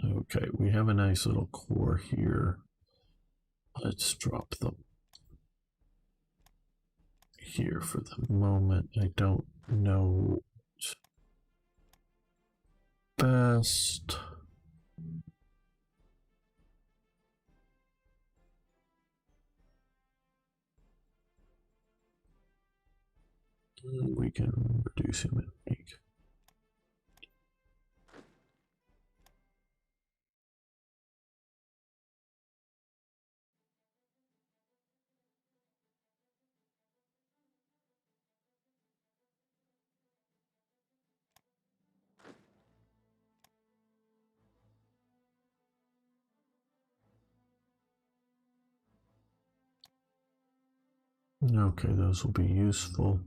Okay, we have a nice little core here. Let's drop them here for the moment. I don't know best. We can reduce him in weak. Okay, those will be useful.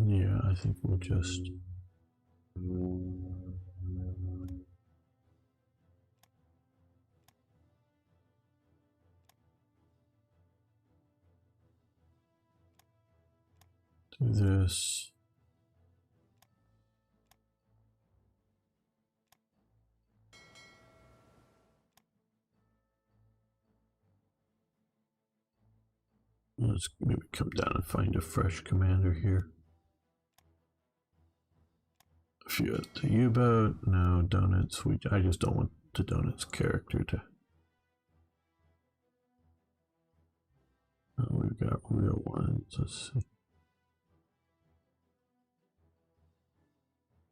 Yeah, I think we'll just do this. Let's maybe come down and find a fresh commander here. If you have the U-boat, no, Donuts. I just don't want the Donuts character to. Oh, we've got real ones. Let's see.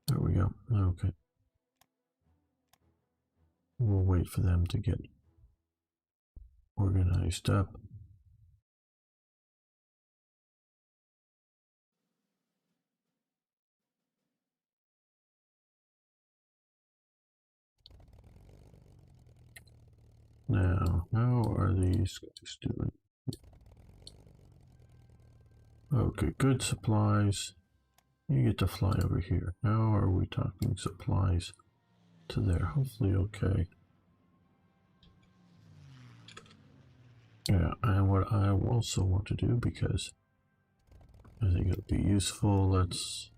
There we go. Okay. We'll wait for them to get organized up. Now, how are these guys doing? Okay, good supplies. You get to fly over here. How are we talking supplies to there? Hopefully okay. Yeah, and what I also want to do, because I think it'll be useful, let's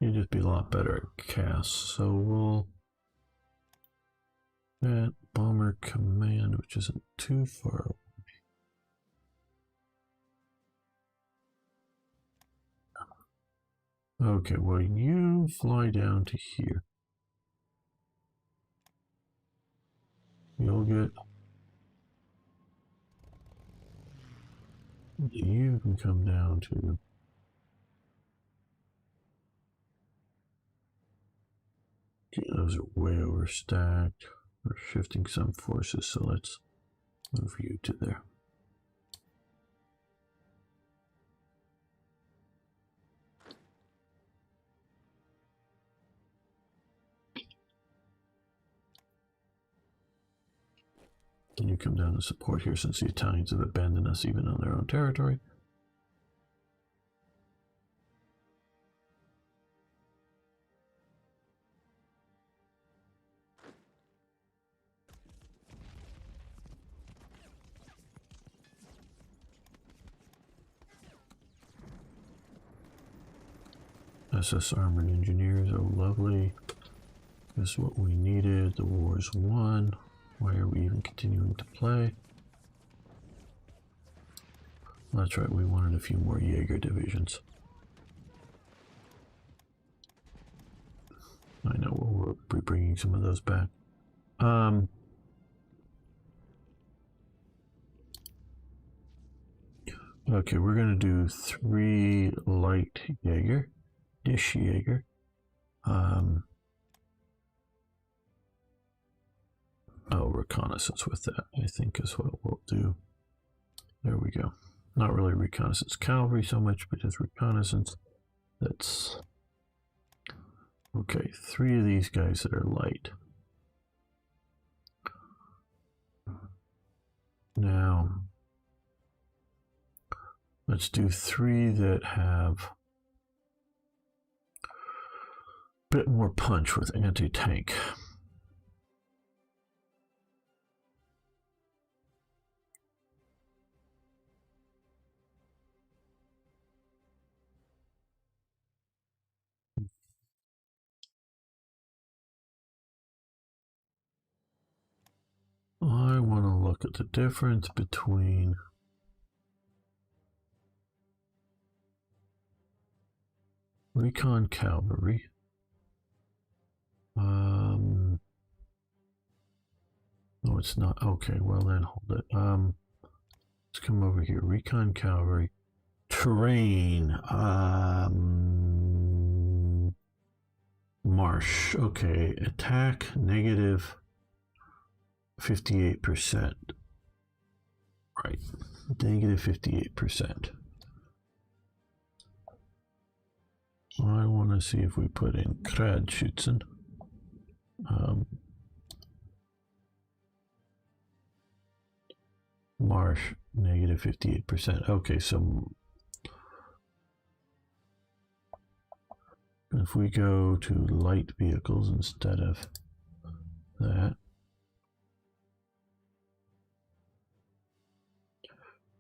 you'd just be a lot better at cast. So we'll that bomber command, which isn't too far away. Okay, well you fly down to here. You'll get. You can come down to. Okay, those are way overstacked. We're shifting some forces, so let's move you to there. Can you come down and support here since the Italians have abandoned us even on their own territory? SS Armored Engineers, oh lovely. This is what we needed. The war's won. Why are we even continuing to play? That's right, we wanted a few more Jaeger divisions. I know we'll be bringing some of those back. Okay, we're going to do 3 light Jaeger, dish Jaeger. Oh, reconnaissance with that, I think is what we'll do. There we go. Not really reconnaissance cavalry so much, but just reconnaissance. That's okay. 3 of these guys that are light. Now, let's do 3 that have a bit more punch with anti-tank. I want to look at the difference between recon cavalry. No, it's not. Okay, well then hold it. Let's come over here. Recon cavalry. Terrain. Marsh. Okay, attack negative 58%. Right, negative 58%. I want to see if we put in Kradschützen. Marsh, negative 58%. Okay, so if we go to light vehicles instead of that.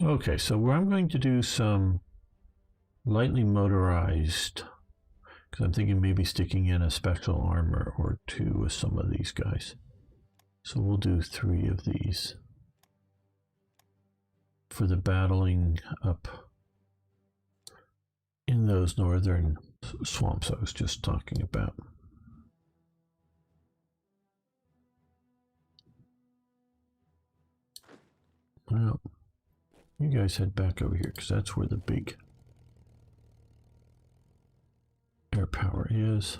Okay, so I'm going to do some lightly motorized, because I'm thinking maybe sticking in a special armor or 2 with some of these guys. So we'll do 3 of these for the battling up in those northern swamps I was just talking about. Well, you guys head back over here because that's where the big air power is.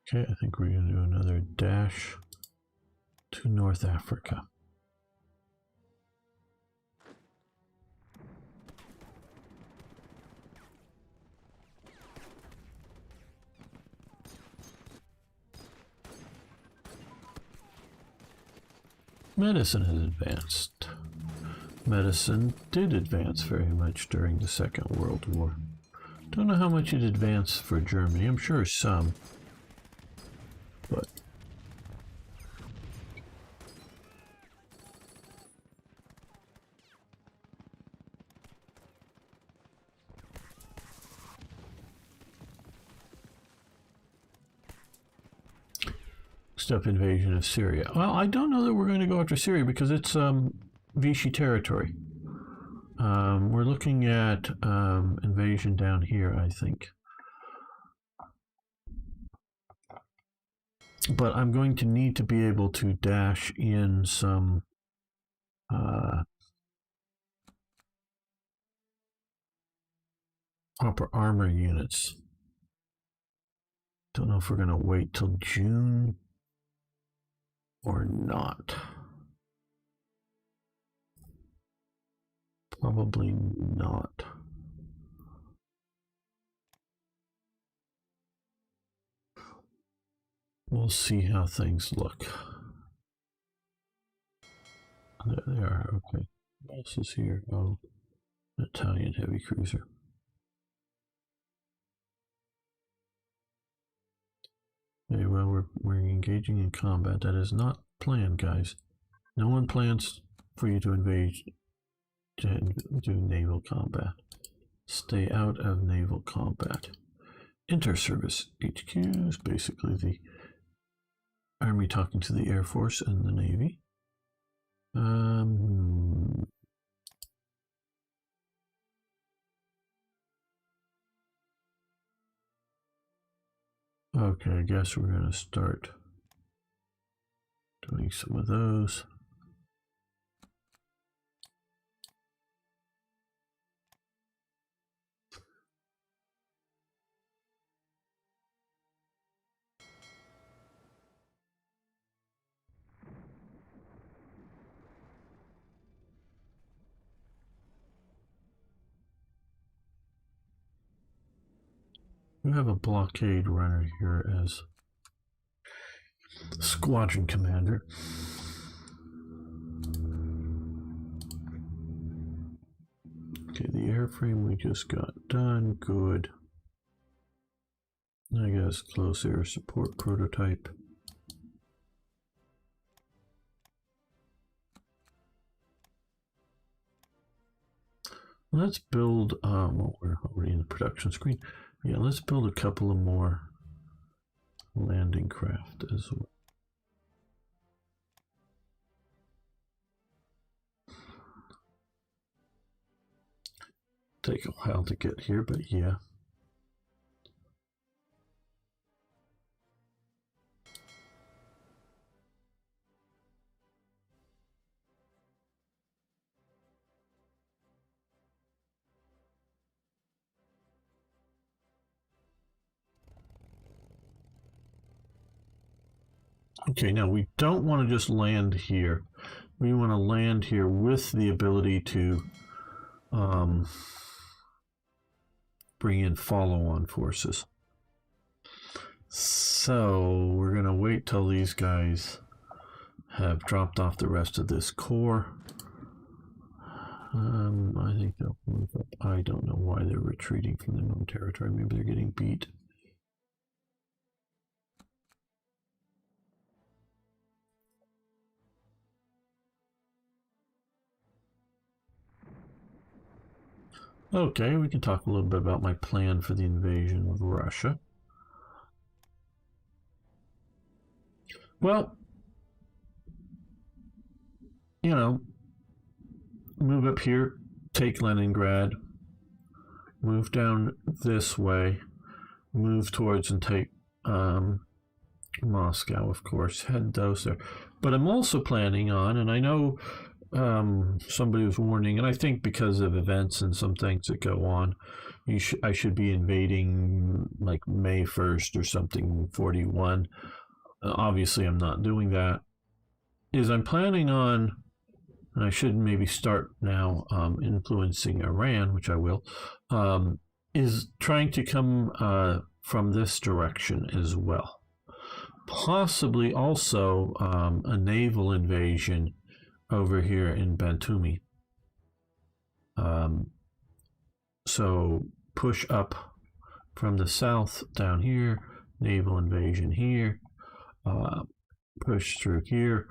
Okay, I think we're going to do another dash to North Africa. Medicine has advanced. Medicine did advance very much during the Second World War. Don't know how much it advanced for Germany. I'm sure some. But step invasion of Syria. Well, I don't know that we're going to go after Syria because it's Vichy territory. We're looking at invasion down here, I think. But I'm going to need to be able to dash in some proper armor units Don't know if we're going to wait till June or not. Probably not. We'll see how things look. There they are. Okay. What else is here? Oh, Italian heavy cruiser. Okay, well, we're engaging in combat. That is not planned, guys. No one plans for you to invade to do naval combat. Stay out of naval combat. Inter-service HQs, basically the Army talking to the Air Force and the Navy. Okay, I guess we're going to start doing some of those. We have a blockade runner here as squadron commander. Okay, the airframe we just got done. Good. I guess close air support prototype. Let's build, well, we're already in the production screen. Yeah, let's build a couple of more landing craft as well. Take a while to get here, but yeah. Okay, now we don't want to just land here. We want to land here with the ability to bring in follow-on forces. So we're going to wait till these guys have dropped off the rest of this core. I think they'll move up. I don't know why they're retreating from their own territory. Maybe they're getting beat. Okay, we can talk a little bit about my plan for the invasion of Russia. Well, you know, move up here, take Leningrad, move down this way, move towards and take Moscow, of course, head those there. But I'm also planning on, and I know somebody was warning, and I think because of events and some things that go on, I should be invading like May 1st or something, 41. Obviously, I'm not doing that. I'm planning on, and I should maybe start now influencing Iran, which I will, is trying to come from this direction as well. Possibly also a naval invasion over here in Batumi. So push up from the south down here, naval invasion here, push through here.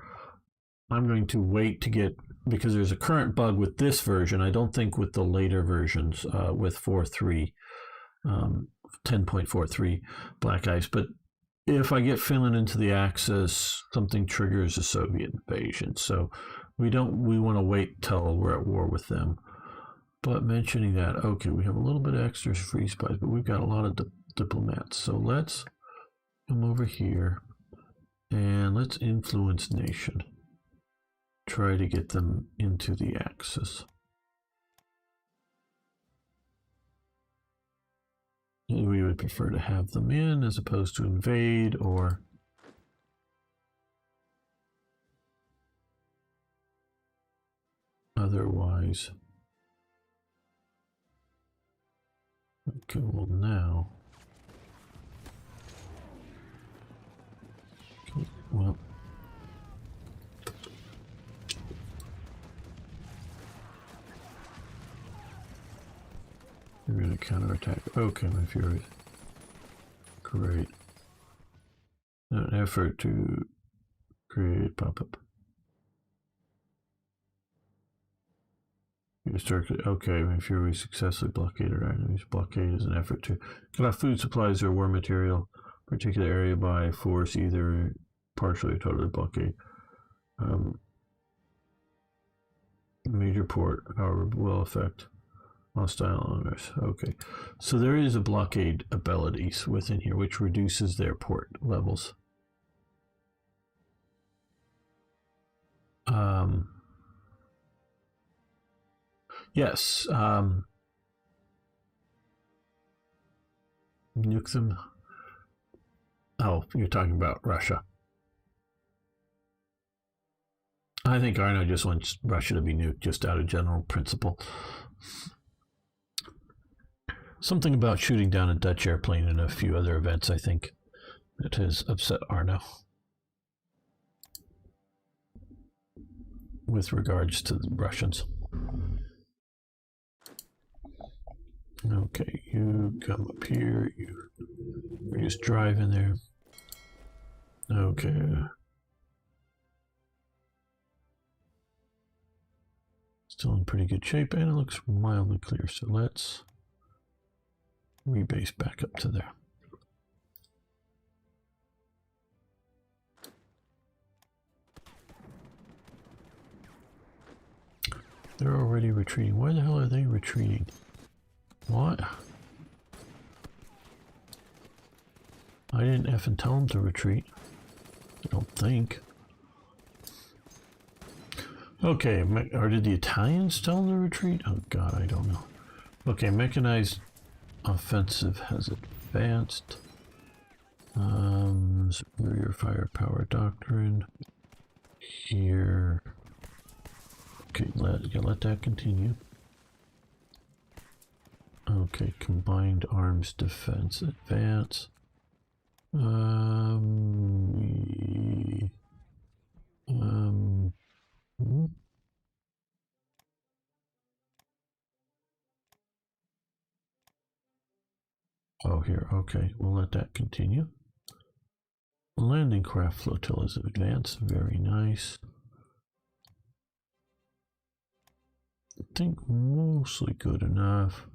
I'm going to wait to get, because there's a current bug with this version. I don't think with the later versions with 4.3, 10.43 Black Ice, but if I get Finland into the Axis, something triggers a Soviet invasion. So we want to wait till we're at war with them. But mentioning that, okay, we have a little bit of extra free spies, but we've got a lot of diplomats. So let's come over here and let's influence nation. Try to get them into the Axis. We would probably prefer to have them in as opposed to invade or otherwise. Okay, well now. Okay, well. You're going to counterattack. Okay, my fury. Great. An effort to create pop-up. Historically, okay, my fury successfully blockaded our enemies. Blockade is an effort to cut off food supplies or war material, particular area by force, either partially or totally blockade. Major port, however, will affect hostile owners. Okay, so there is a blockade abilities within here which reduces their port levels. Yes. Nuke them. Oh, you're talking about Russia. I think Arno just wants Russia to be nuked just out of general principle. Something about shooting down a Dutch airplane and a few other events, I think, that has upset Arno. With regards to the Russians. Okay, you come up here. You're just driving there. Okay. Still in pretty good shape, and it looks mildly clear. So let's rebase back up to there. They're already retreating. Why the hell are they retreating? What? I didn't effing tell them to retreat. I don't think. Okay, or did the Italians tell them to retreat? Oh god, I don't know. Okay, mechanized offensive has advanced. Superior firepower doctrine. Here. Okay, let that continue. Okay, combined arms defense advance. Oh, here, okay, we'll let that continue. Landing craft flotillas advance, very nice. I think mostly good enough.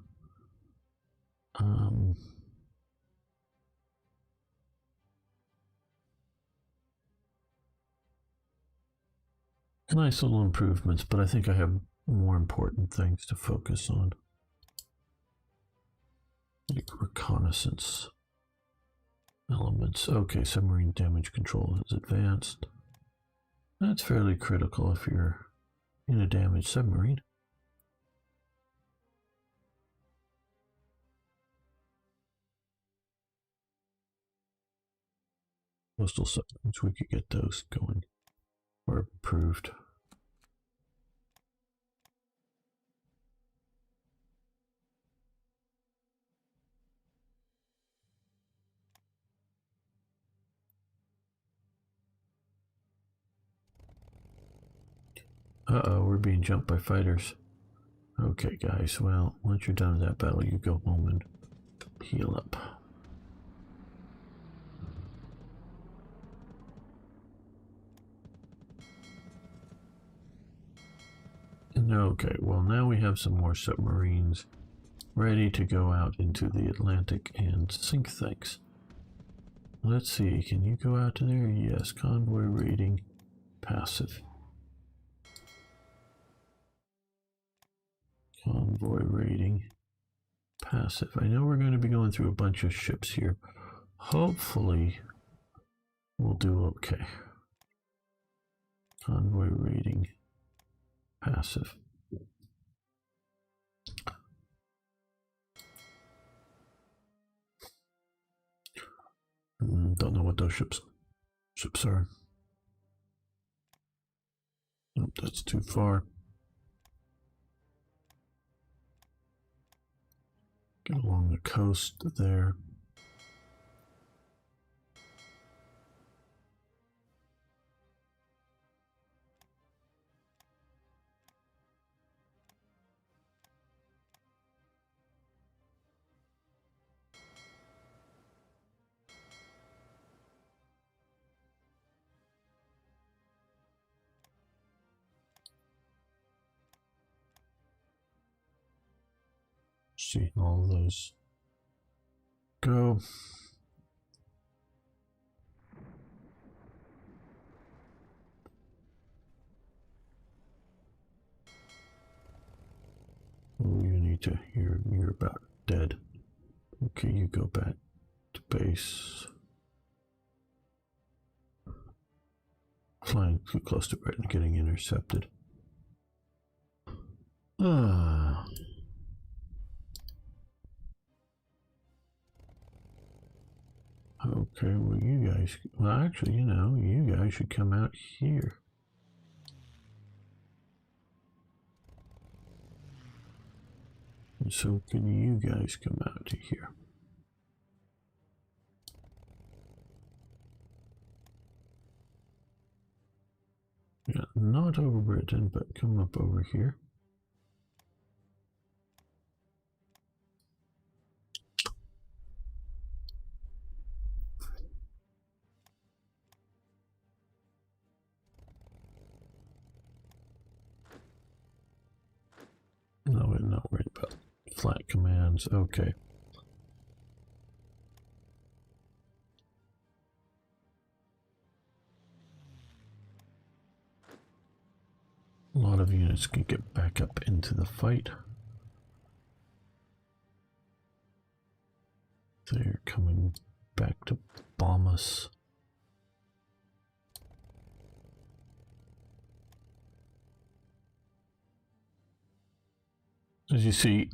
Nice little improvements, but I think I have more important things to focus on. Like reconnaissance elements. Okay, submarine damage control has advanced. That's fairly critical if you're in a damaged submarine. Coastal submarines, we could get those going or approved. Uh-oh, we're being jumped by fighters. Okay, guys, well, once you're done with that battle, you go home and heal up. Okay, well, now we have some more submarines ready to go out into the Atlantic and sink things. Let's see, can you go out to there? Yes, convoy rating, passive. Convoy rating, passive. I know we're going to be going through a bunch of ships here. Hopefully, we'll do okay. Convoy rating, passive. Don't know what those ships are. Nope, that's too far. Get along the coast there. See all those go. Oh, you need to. You're about dead. Okay, you go back to base. Flying too close to Britain, getting intercepted. Ah. Okay, well, you guys. Well, actually, you know, you guys should come out here. And so, can you guys come out to here? Yeah, not over Britain, but come up over here. No, we're not worried about flat commands. Okay. A lot of units can get back up into the fight. They're coming back to bomb us. As you see,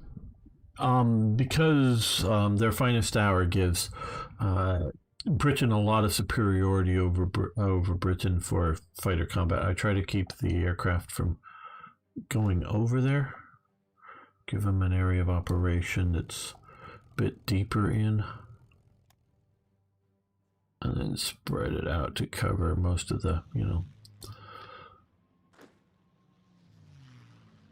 because their finest hour gives Britain a lot of superiority over Britain for fighter combat, I try to keep the aircraft from going over there. Give them an area of operation that's a bit deeper in, and then spread it out to cover most of the, you know,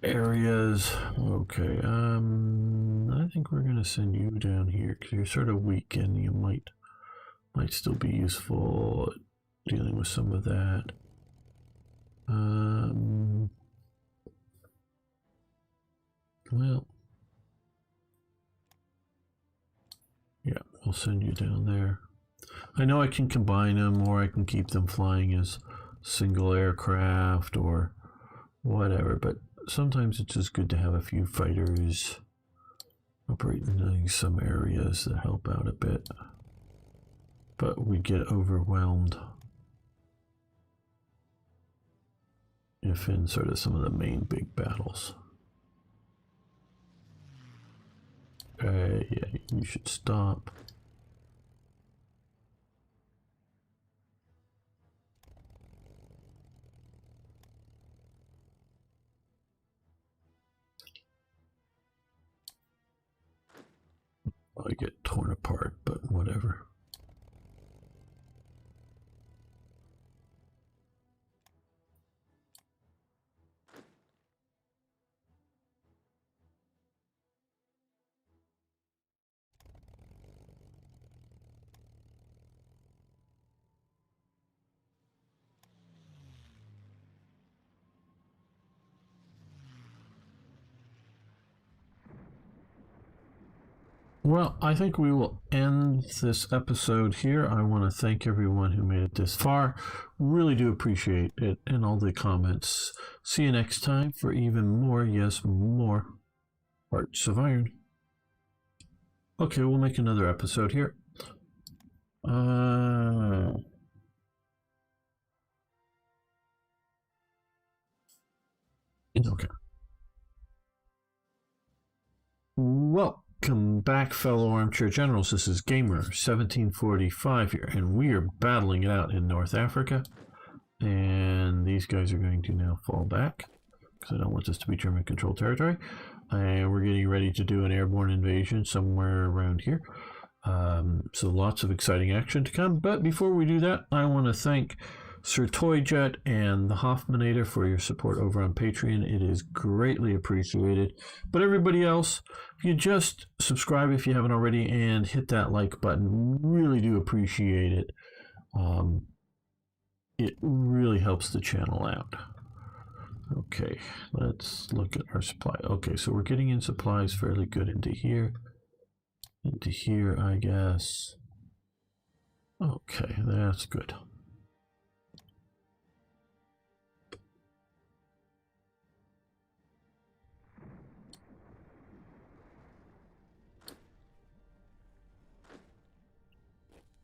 areas. Okay, I think we're gonna send you down here because you're sort of weak and you might still be useful dealing with some of that. Well, yeah, we'll send you down there. I know I can combine them, or I can keep them flying as single aircraft or whatever, but sometimes it's just good to have a few fighters operating in some areas that help out a bit. But we get overwhelmed if in sort of some of the main big battles. Okay, yeah, you should stop. I get torn apart, but whatever. Well, I think we will end this episode here. I want to thank everyone who made it this far. Really do appreciate it and all the comments. See you next time for even more, yes, more Hearts of Iron. Okay, we'll make another episode here. Okay. Well, Welcome back, fellow armchair generals. This is Gamer 1745 here, and we are battling it out in North Africa. And these guys are going to now fall back, because I don't want this to be German-controlled territory. And we're getting ready to do an airborne invasion somewhere around here. So lots of exciting action to come. But before we do that, I want to thank Sir Toyjet and the Hoffmanator for your support over on Patreon. It is greatly appreciated. But everybody else, if you just subscribe if you haven't already and hit that like button, really do appreciate it. It really helps the channel out. Okay, let's look at our supply. Okay, so we're getting in supplies fairly good into here. Into here, I guess. Okay, that's good.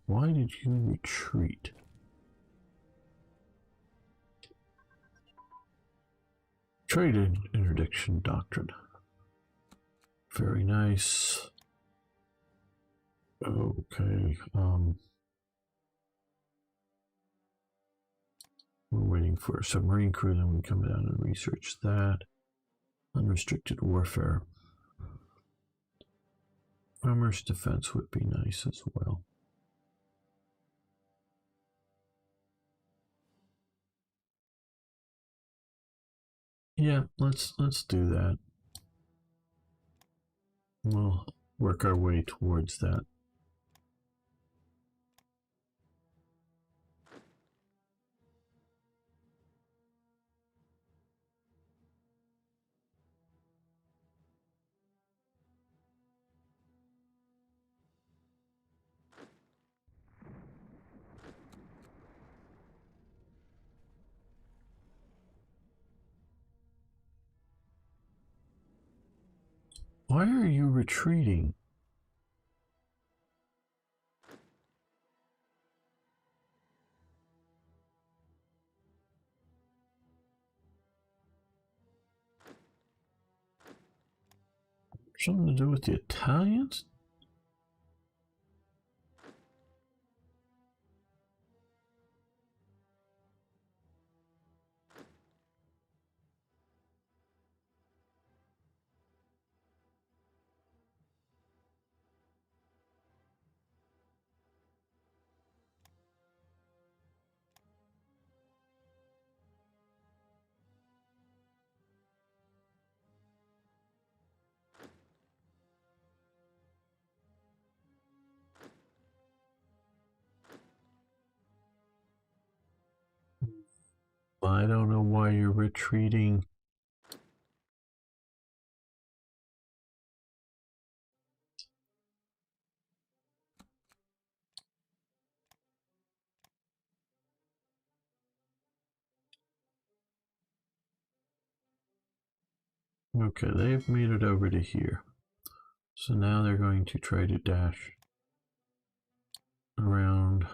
Why did you retreat? Trade interdiction doctrine. Very nice. Okay. We're waiting for a submarine crew, then we come down and research that. Unrestricted warfare. Commerce defense would be nice as well. Yeah, let's do that. We'll work our way towards that. Why are you retreating? Something to do with the Italians? I don't know why you're retreating. Okay, they've made it over to here. So now they're going to try to dash around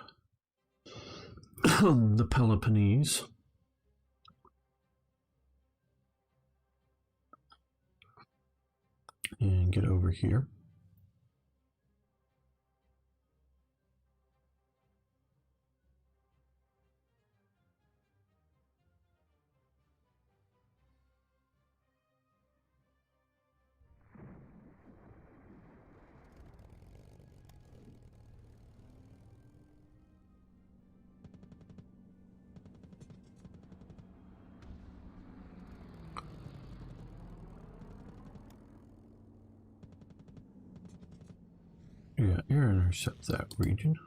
the Peloponnese. And get over here. Yeah, air intercept that region.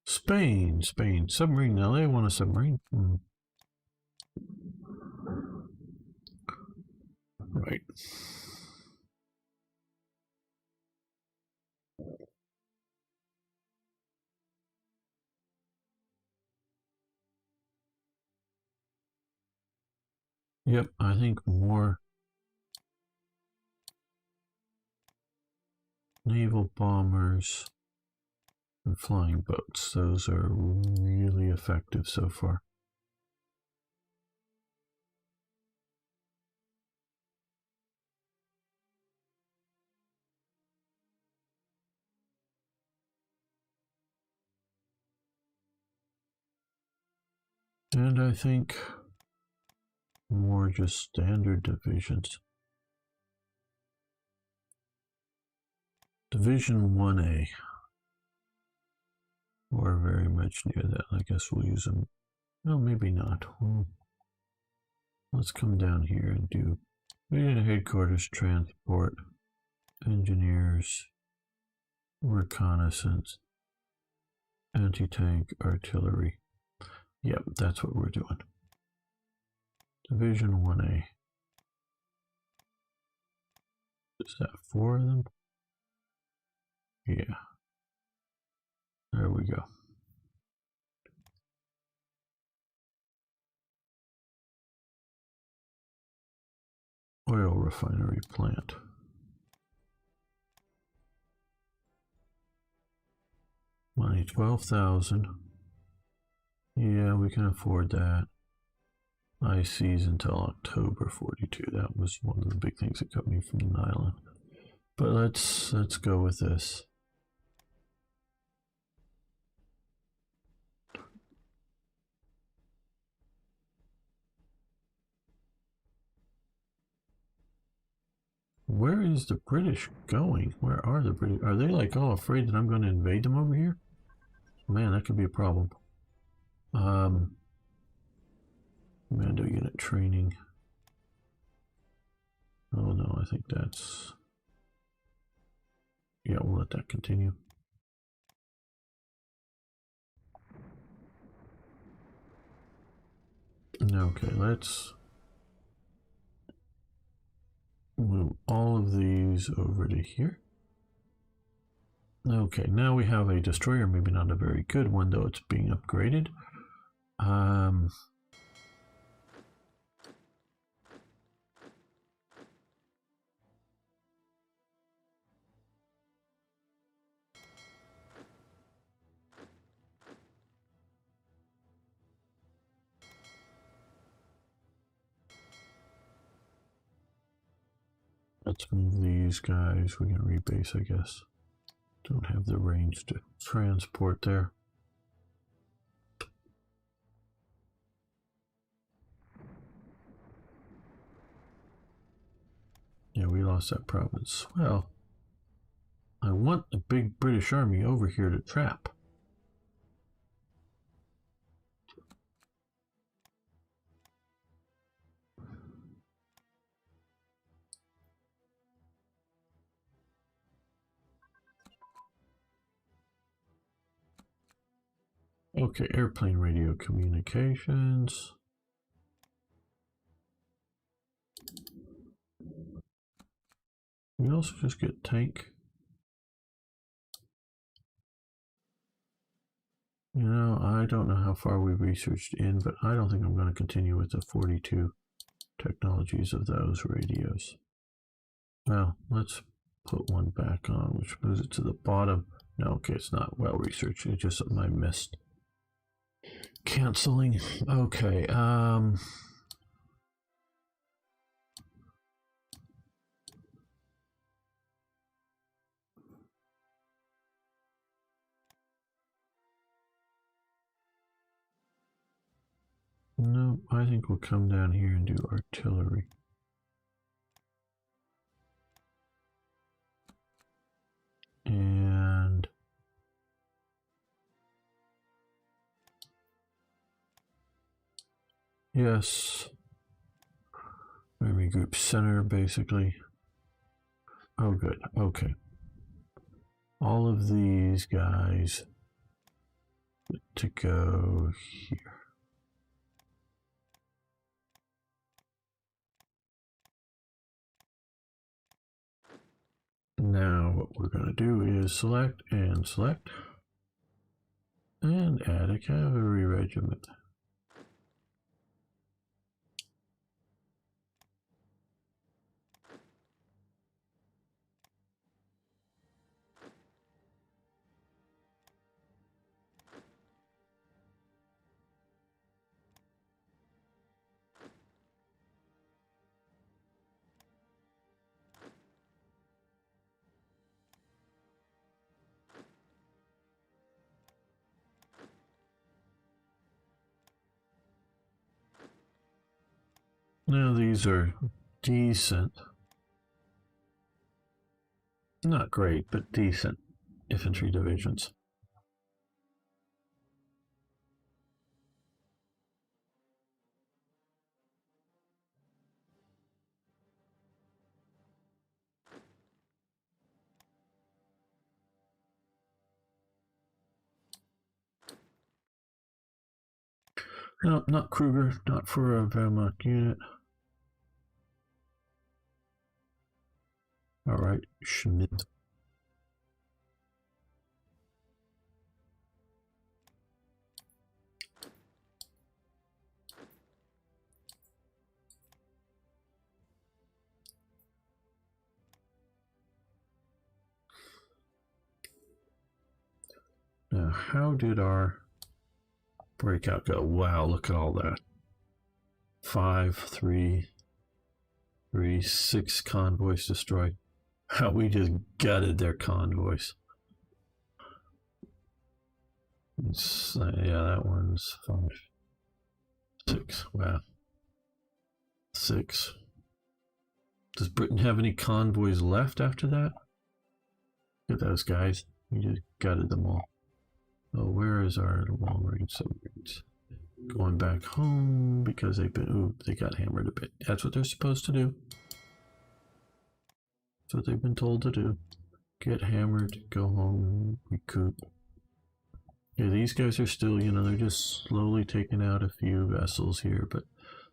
Spain, Spain. Submarine. Now they want a submarine. Right. Yep, I think more naval bombers and flying boats. Those are really effective so far. And I think more just standard divisions. Division 1A. We're very much near that. I guess we'll use them. No, maybe not. Let's come down here and do headquarters, transport, engineers, reconnaissance, anti-tank, artillery. Yep, that's what we're doing. Division 1A. Is that 4 of them? Yeah. There we go. Oil refinery plant. Money 12,000. Yeah, we can afford that. ICs until October 42. That was one of the big things that kept me from the island. But let's go with this. Where is the British going? Where are the British? Are they like all afraid that I'm going to invade them over here? Man, that could be a problem. Commando unit training. Oh no, I think that's... Yeah, we'll let that continue. Okay, let's move all of these over to here. Okay, now we have a destroyer, maybe not a very good one, though it's being upgraded. Let's move these guys. We can rebase, I guess. Don't have the range to transport there. Yeah, we lost that province. Well, I want a big British army over here to trap. Okay, airplane radio communications. We also just get tank. You know, I don't know how far we researched in, but I don't think I'm going to continue with the 42 technologies of those radios. Well, let's put one back on, which moves it to the bottom. No, okay, it's not well researched. It's just something I missed. Canceling. Okay. No, I think we'll come down here and do artillery. And yes, enemy group center basically. Oh, good. Okay. All of these guys to go here. Now what we're going to do is select and add a cavalry regiment. Now these are decent, not great, but decent infantry divisions. No, not Kruger, not for a Wehrmacht unit. All right, Schmidt. Now, how did our breakout go? Wow, look at all that. 5, 3, 3, 6 convoys destroyed. How we just gutted their convoys. Yeah, that one's 5, 6. Wow. 6. Does Britain have any convoys left after that? Look at those guys. We just gutted them all. Oh, where is our long range submarines? Going back home because they got hammered a bit. That's what they're supposed to do. That's what they've been told to do. Get hammered, go home, recoup. Yeah, these guys are still, they're just slowly taking out a few vessels here, but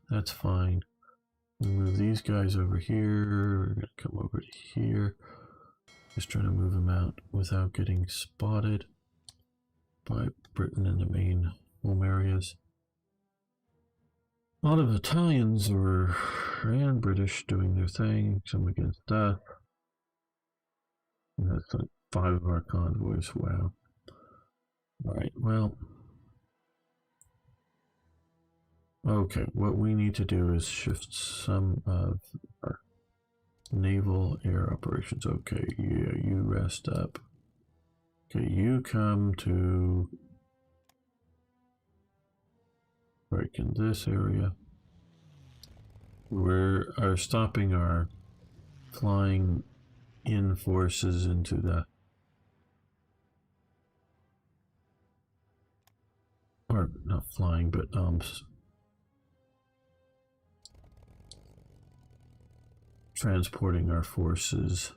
that's fine. We'll move these guys over here. We're going to come over to here. Just trying to move them out without getting spotted by Britain in the main home areas. A lot of Italians and British doing their thing, some against that. And that's like 5 of our convoys. Wow. Alright, well. Okay, what we need to do is shift some of our naval air operations. Okay, yeah, you rest up. Okay, you come to break in this area. We are stopping our flying in forces into the, or not flying, but transporting our forces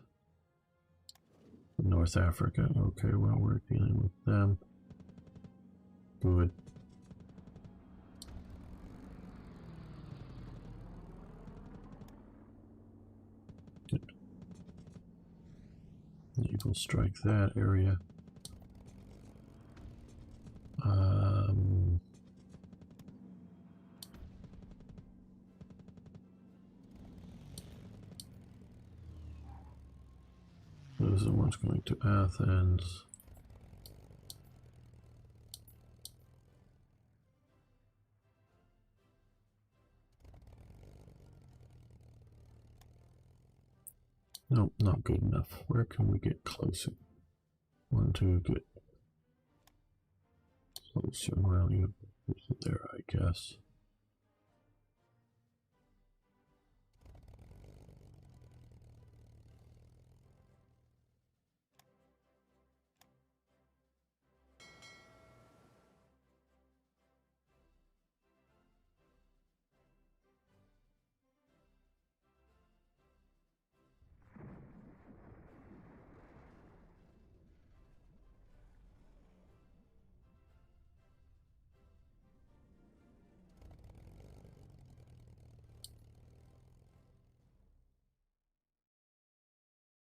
in North Africa. Okay, well, we're dealing with them. Good. Good. Naval strike that area. Those are the ones going to Athens. Nope, not good enough. Where can we get closer? 1, 2, get closer. Well, you there, I guess.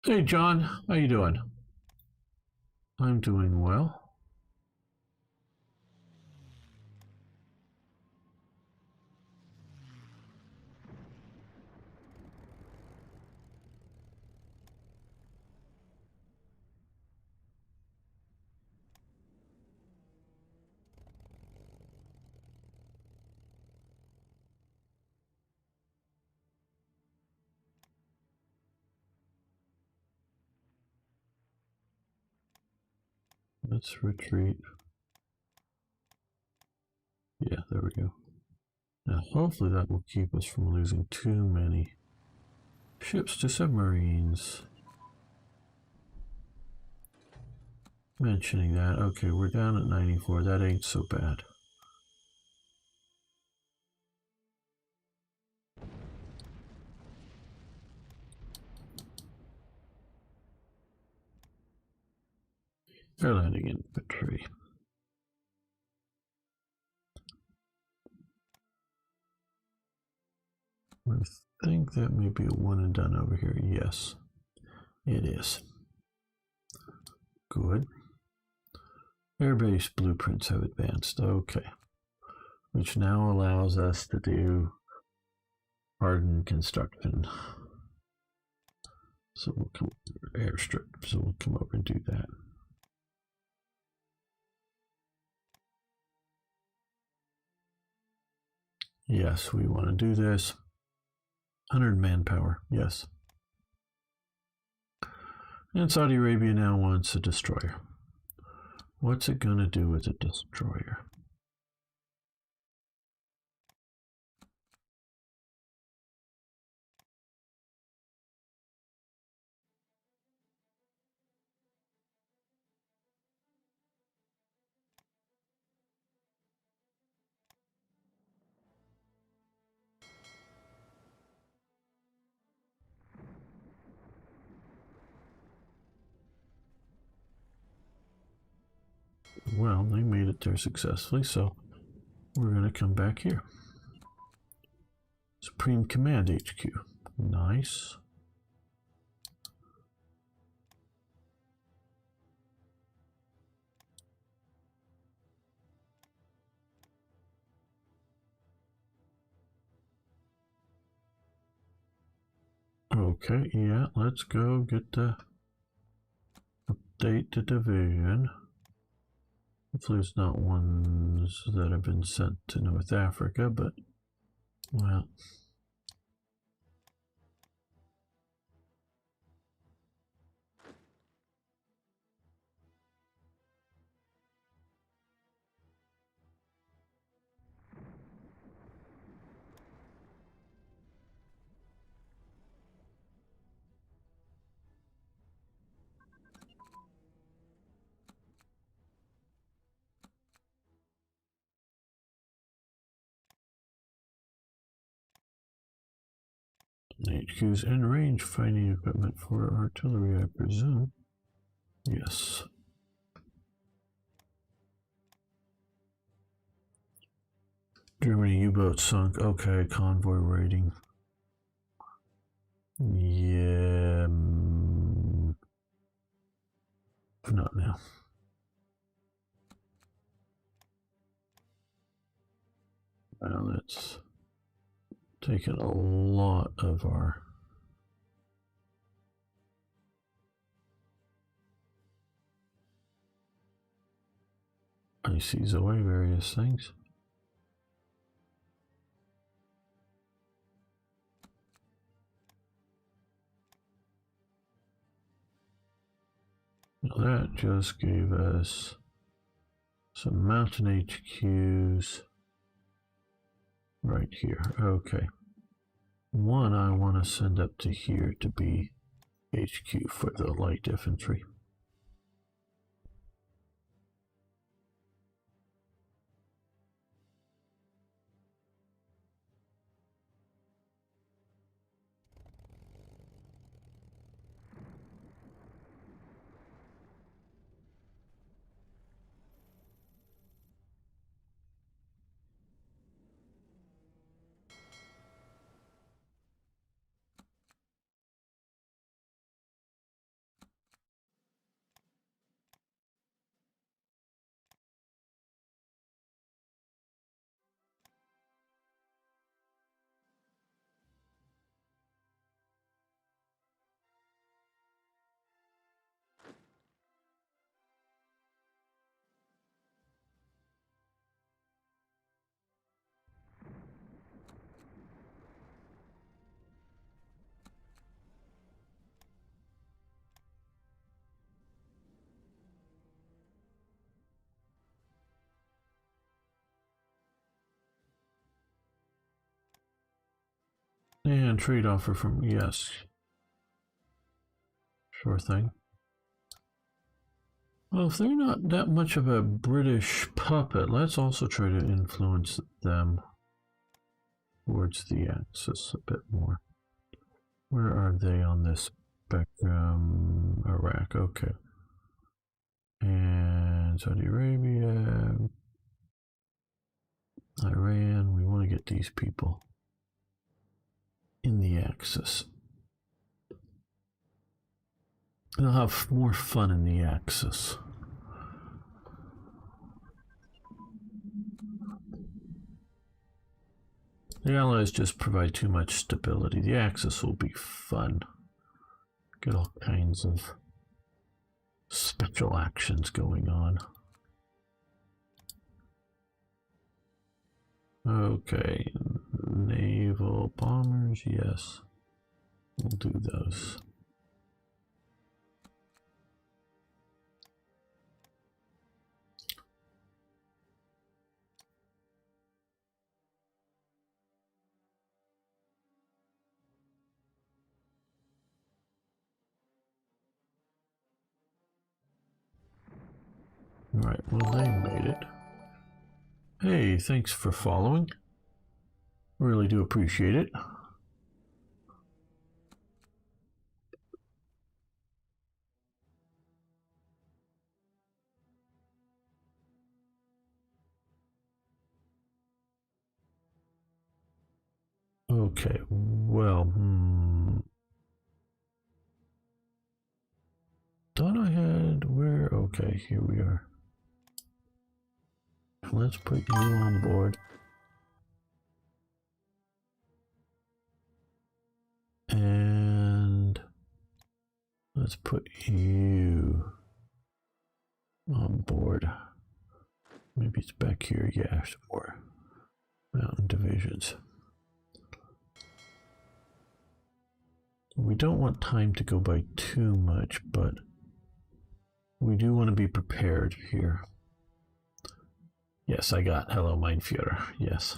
Hey John, how you doing? I'm doing well. Let's retreat. Yeah, there we go. Now, hopefully that will keep us from losing too many ships to submarines. Mentioning that, okay, we're down at 94. That ain't so bad. They're landing infantry. I think that may be a one and done over here. Yes, it is. Good. Airbase blueprints have advanced. Okay. Which now allows us to do hardened construction. So we'll come airstrip. So we'll come over and do that. Yes, we want to do this. 100 manpower. Yes. And Saudi Arabia now wants a destroyer. What's it going to do with a destroyer? Well, they made it there successfully, so we're going to come back here. Supreme Command HQ. Nice. Okay, yeah, let's go get the update to division. Hopefully it's not ones that have been sent to North Africa, but, well, HQ's in range fighting equipment for artillery, I presume. Yes. Germany U-boat sunk. Okay, convoy raiding. Yeah. Not now. Well, it's taken a lot of our ICs away, various things. Now that just gave us some mountain HQs right here. Okay. One I want to send up to here to be HQ for the light infantry. And trade offer from, yes. Sure thing. Well, if they're not that much of a British puppet, let's also try to influence them towards the Axis a bit more. Where are they on this spectrum? Iraq, okay. And Saudi Arabia, Iran, we want to get these people in the Axis. They'll have more fun in the Axis. The Allies just provide too much stability. The Axis will be fun. Get all kinds of special actions going on. Okay, naval bombers, yes. We'll do those. Alright, well they made it. Hey, thanks for following. Really do appreciate it. Okay, well, thought I had, where, okay, here we are. Let's put you on board. And let's put you on board. Maybe it's back here, yeah, some more mountain divisions. We don't want time to go by too much, but we do want to be prepared here. Yes, I got hello, mein Führer, yes.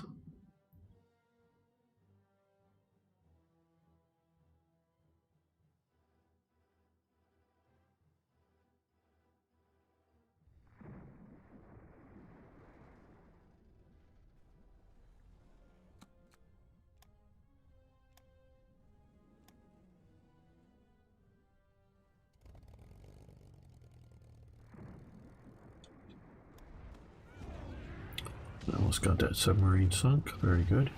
Almost got that submarine sunk. Very good.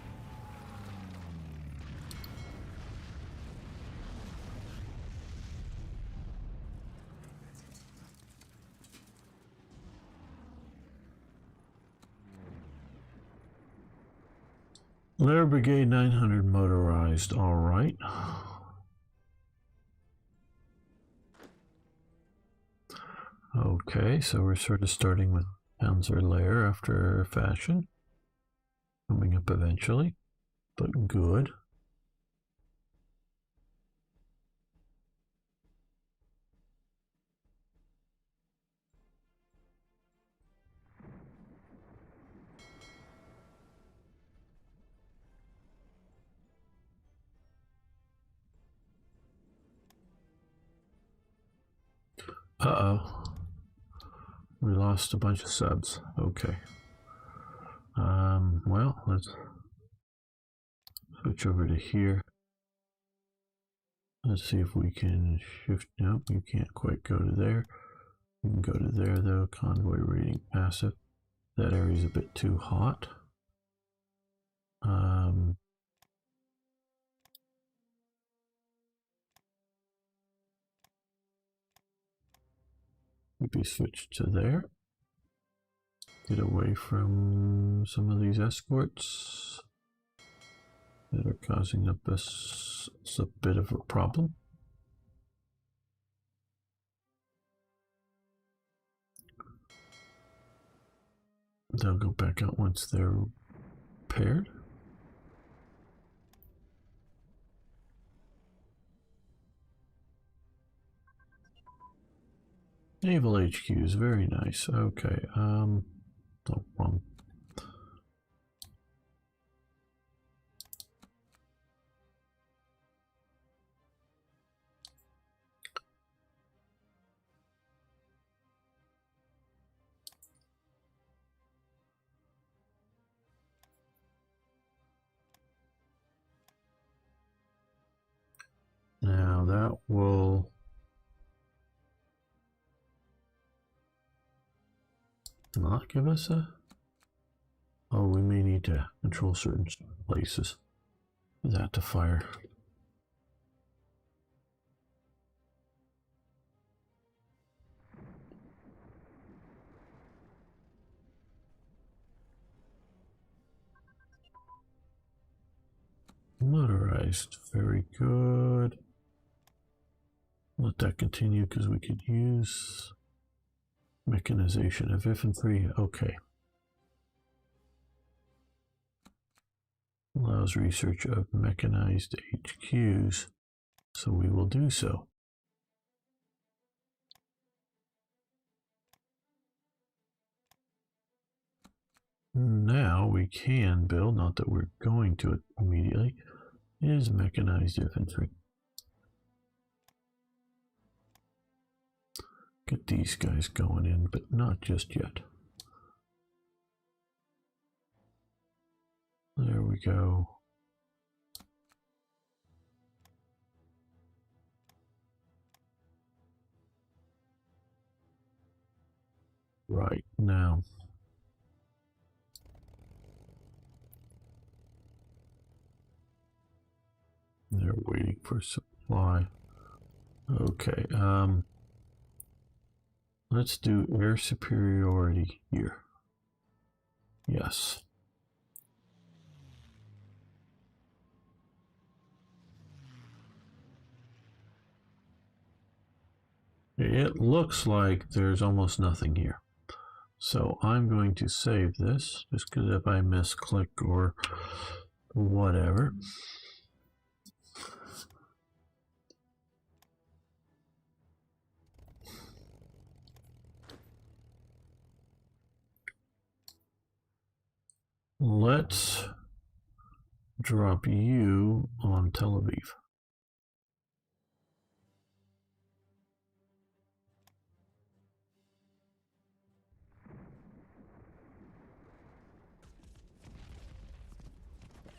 Lair Brigade 900 motorized. All right. Okay, so we're sort of starting with Panzer Lair after fashion. Coming up eventually, but good. Uh-oh. We lost a bunch of subs. Okay. Well, let's switch over to here. Let's see if we can shift. Nope, you can't quite go to there. You can go to there though. Convoy rating passive. That area's a bit too hot. Maybe switch to there. Get away from some of these escorts that are causing us a bit of a problem. They'll go back out once they're paired. Naval HQs, very nice. Okay, oh, wrong. Now that will not give us a... Oh, we may need to control certain places for that to fire. Motorized, very good. Let that continue because we could use mechanization of infantry. Okay. Allows research of mechanized HQs, so we will do so. Now we can build, not that we're going to it immediately, is mechanized infantry. Get these guys going in, but not just yet. There we go. Right now. They're waiting for supply. Okay, let's do air superiority here. Yes. It looks like there's almost nothing here. So I'm going to save this, just because if I misclick or whatever. Let's drop you on Tel Aviv.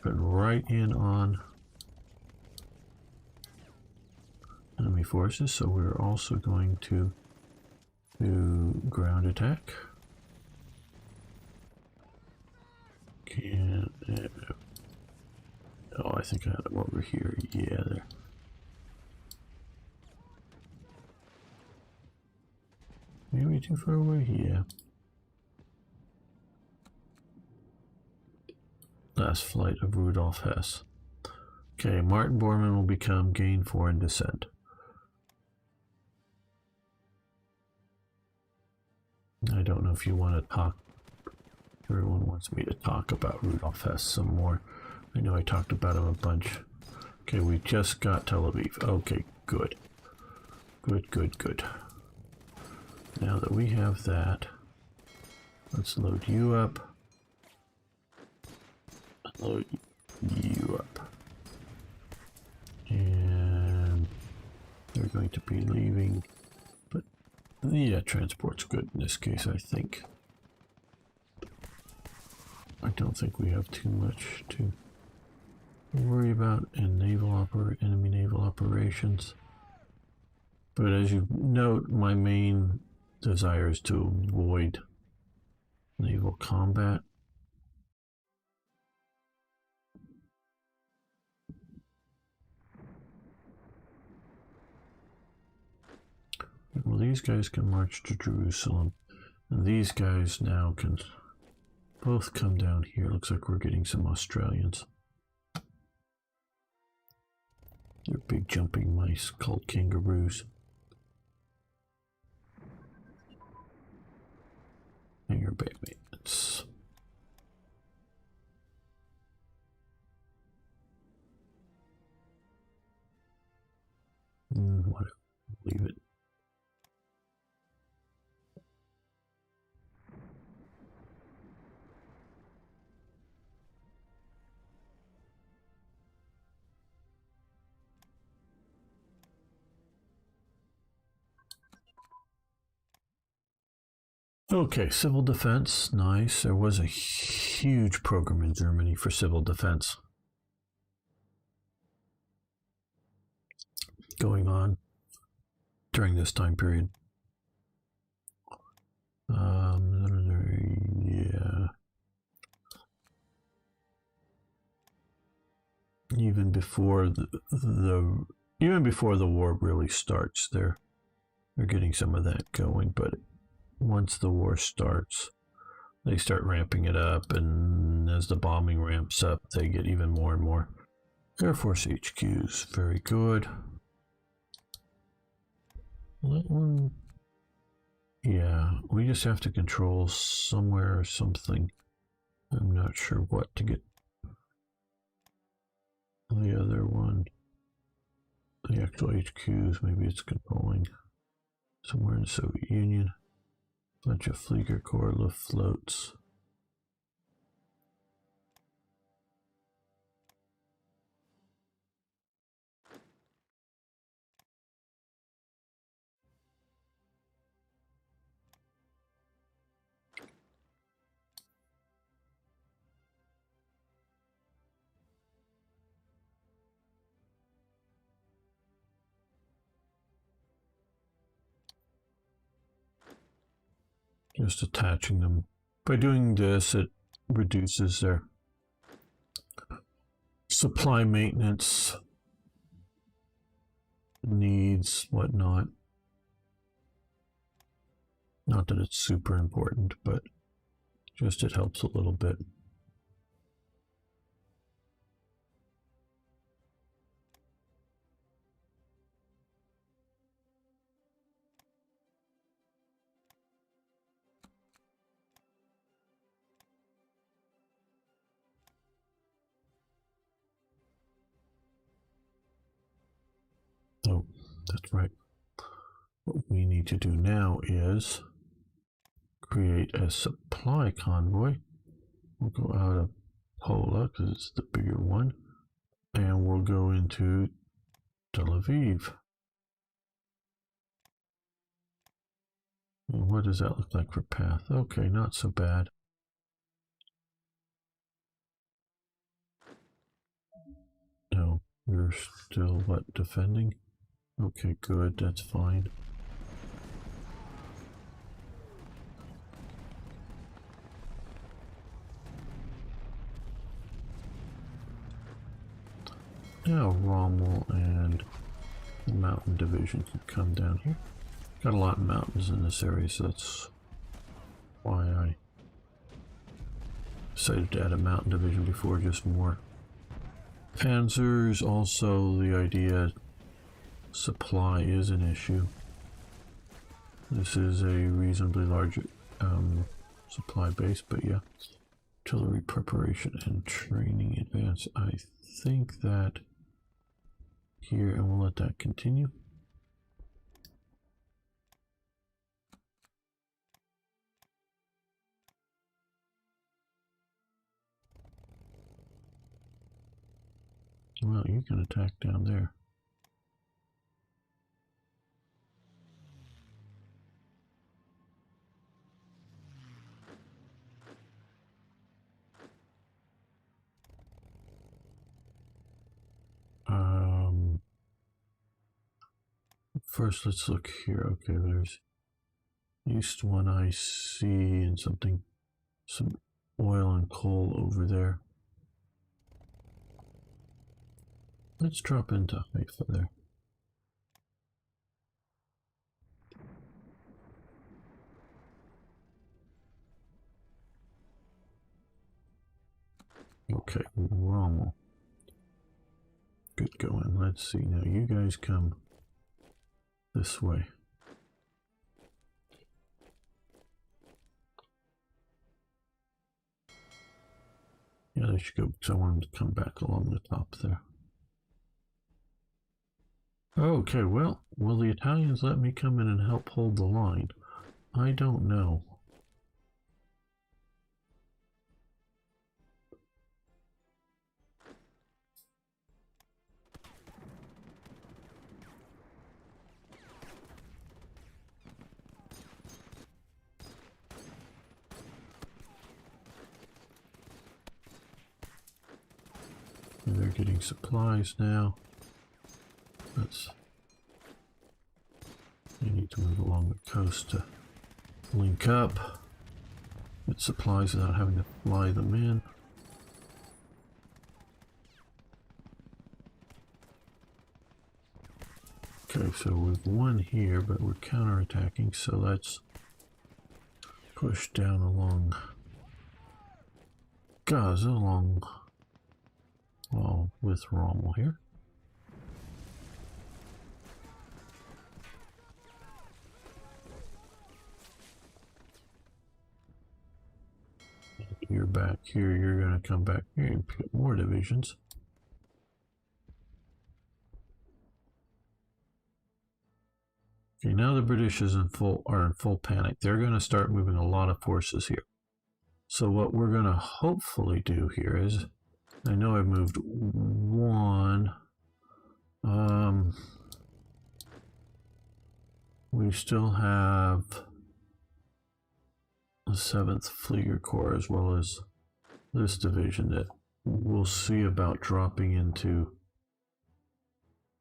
Put right in on enemy forces, so we're also going to do ground attack. Oh, I think I had them over here. Yeah, there. Maybe too far away? Yeah. Last flight of Rudolf Hess. Okay, Martin Bormann will become gain foreign descent. I don't know if you want to talk. Everyone wants me to talk about Rudolf Hess some more. I know I talked about him a bunch. Okay, we just got Tel Aviv. Okay, good. Good, good, good. Now that we have that, let's load you up. Load you up. And they're going to be leaving. But yeah, transport's good in this case, I think. I don't think we have too much to worry about in enemy naval operations. But as you note, my main desire is to avoid naval combat. Well, these guys can march to Jerusalem, and these guys now can both come down here. Looks like we're getting some Australians. They're big jumping mice called kangaroos. And your bay maintenance. Whatever, leave it. Okay, civil defense, nice. There was a huge program in Germany for civil defense. going on during this time period. Yeah. Even before even before the war really starts, they're getting some of that going. But once the war starts, they start ramping it up, and as the bombing ramps up, they get even more and more Air Force HQs. Very good. That one, yeah, we just have to control somewhere or something. I'm not sure what to get. The other one, the actual HQs, maybe it's controlling somewhere in the Soviet Union. Bunch of Flieger Corps Luft floats. Just attaching them. By doing this, it reduces their supply maintenance needs, whatnot. Not that it's super important, but just it helps a little bit. Oh, that's right. What we need to do now is create a supply convoy. We'll go out of Pola because it's the bigger one, and we'll go into Tel Aviv. What does that look like for path? Okay, not so bad. No, we're still, what, defending? Okay, good, that's fine. Now Rommel and the Mountain Division can come down here. Got a lot of mountains in this area, so that's why I decided to add a Mountain Division before just more panzers. Also, the idea supply is an issue. This is a reasonably large supply base, but yeah. Artillery preparation and training advance. I think that here, and we'll let that continue. Well, you can attack down there. First, let's look here. Okay, there's east one I see, and some oil and coal over there. Let's drop into Haifa there. Okay, Rommel. Good going. Let's see. Now you guys come this way. Yeah, they should go. So I want them to come back along the top there. Okay, well, will the Italians let me come in and help hold the line? I don't know. They're getting supplies now. Let's They need to move along the coast to link up, get supplies without having to fly them in. Okay, so we've won here, but we're counterattacking, so let's push down along Gaza, along, well, with Rommel here. You're back here, you're going to come back here and get more divisions. Okay, now the British are in full panic. They're going to start moving a lot of forces here. So what we're going to hopefully do here is, I know I've moved one. We still have the 7th Flieger Corps as well as this division that we'll see about dropping into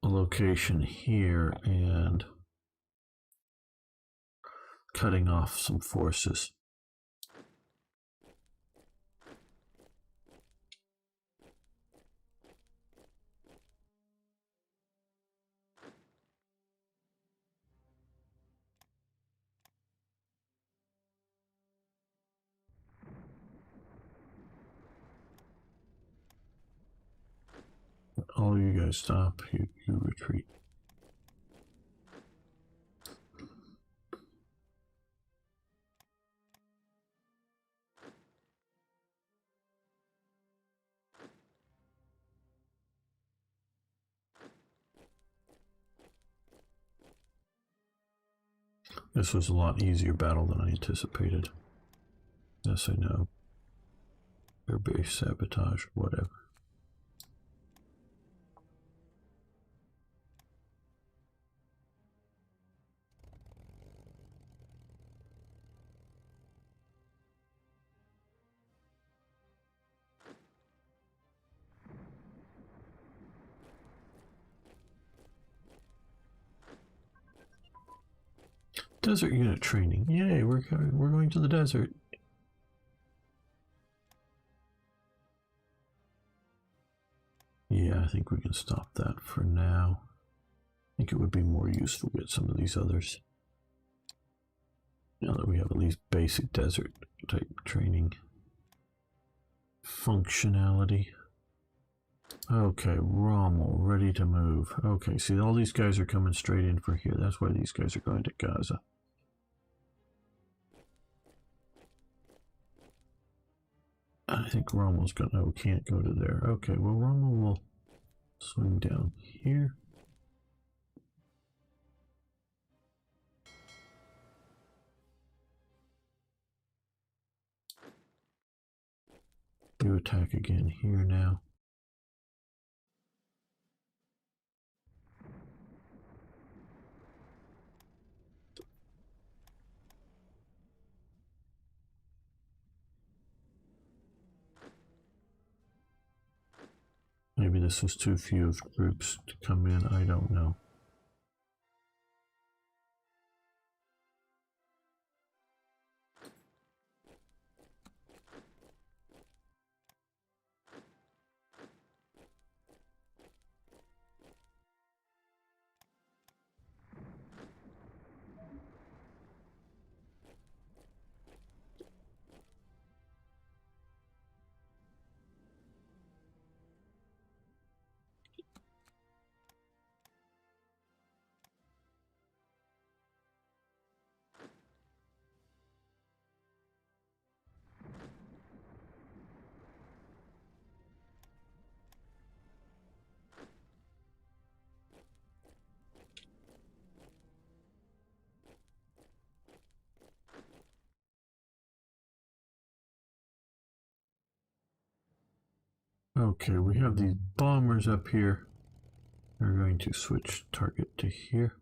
a location here and cutting off some forces. All you guys stop, you retreat. This was a lot easier battle than I anticipated. Yes, I know. Air base sabotage, whatever. Desert unit training. Yay, we're going to the desert. Yeah, I think we can stop that for now. I think it would be more useful to get some of these others. Now that we have at least basic desert type training functionality. Okay, Rommel, ready to move. Okay, see, all these guys are coming straight in for here. That's why these guys are going to Gaza. I think Rommel's going to, no, can't go to there. Okay, well, Rommel will swing down here. You attack again here now. Maybe this was too few of groups to come in, I don't know. Okay, we have these bombers up here. We're going to switch target to here.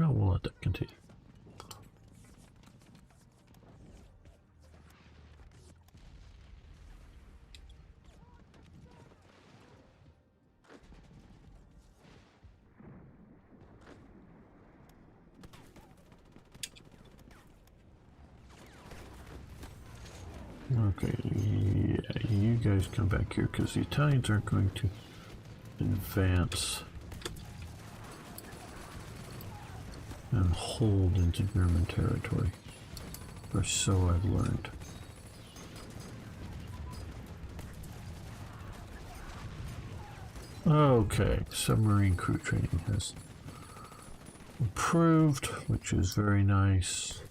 No, we'll let that continue. Okay, yeah, you guys come back here because the Italians aren't going to advance and hold into German territory, or so I've learned. Okay, submarine crew training has improved, which is very nice.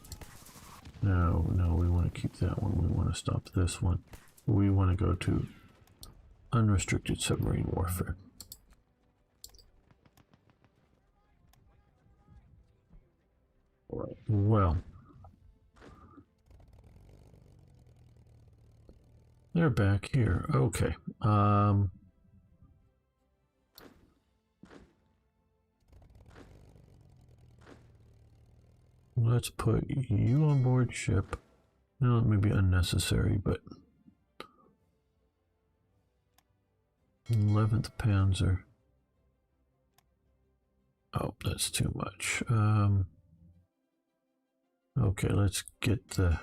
No, we want to keep that one. We want to stop this one. We want to go to unrestricted submarine warfare. All right. Well, they're back here. Okay. Let's put you on board ship. No, it may be unnecessary, but 11th Panzer. Oh, that's too much. Okay, let's get the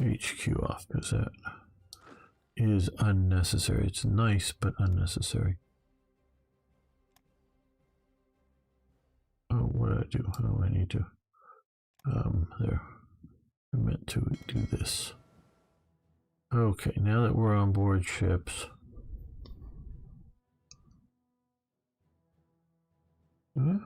HQ off because that is unnecessary. It's nice, but unnecessary. Oh, what did I do? How do I need to? There. I meant to do this. Okay, now that we're on board ships. Well.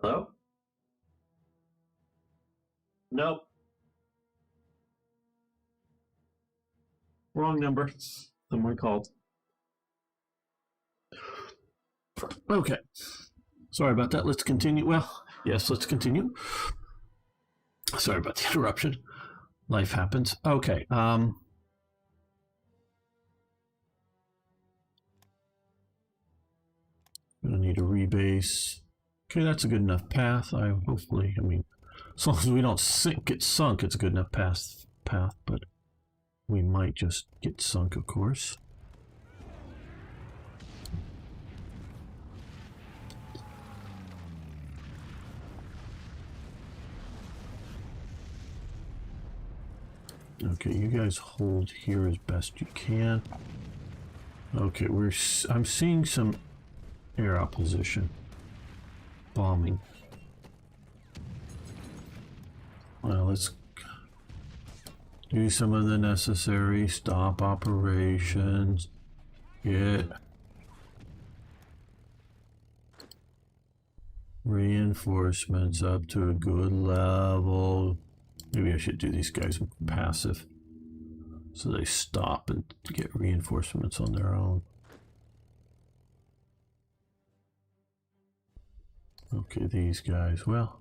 Hello? Nope. Wrong number. Someone called. Okay. Sorry about that. Let's continue. Well, yes, let's continue. Sorry about the interruption. Life happens. Okay. Gonna need a rebase. Okay, that's a good enough path. I mean, as long as we don't get sunk, it's a good enough path, but we might just get sunk, of course. Okay, you guys hold here as best you can. Okay, I'm seeing some air opposition. Bombing. Well, let's do some of the necessary stop operations. Get reinforcements up to a good level. Maybe I should do these guys passive so they stop and get reinforcements on their own. Okay, these guys, well,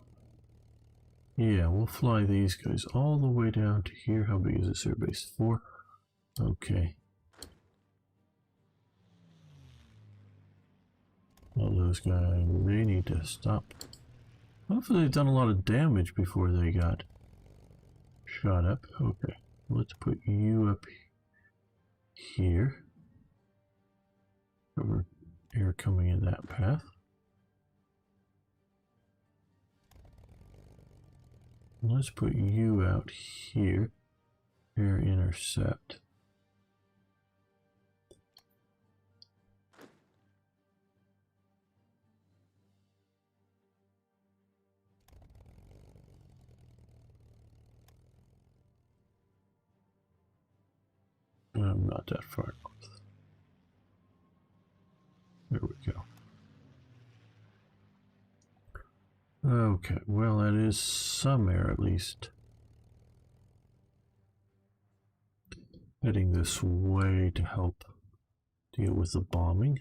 yeah, we'll fly these guys all the way down to here. How big is this airbase? 4? Okay. All those guys, they need to stop. Hopefully they've done a lot of damage before they got shot up. Okay, let's put you up here. Cover air coming in that path. Let's put you out here. Air intercept. I'm not that far north. There we go. Okay, well, that is some air at least. Heading this way to help deal with the bombing.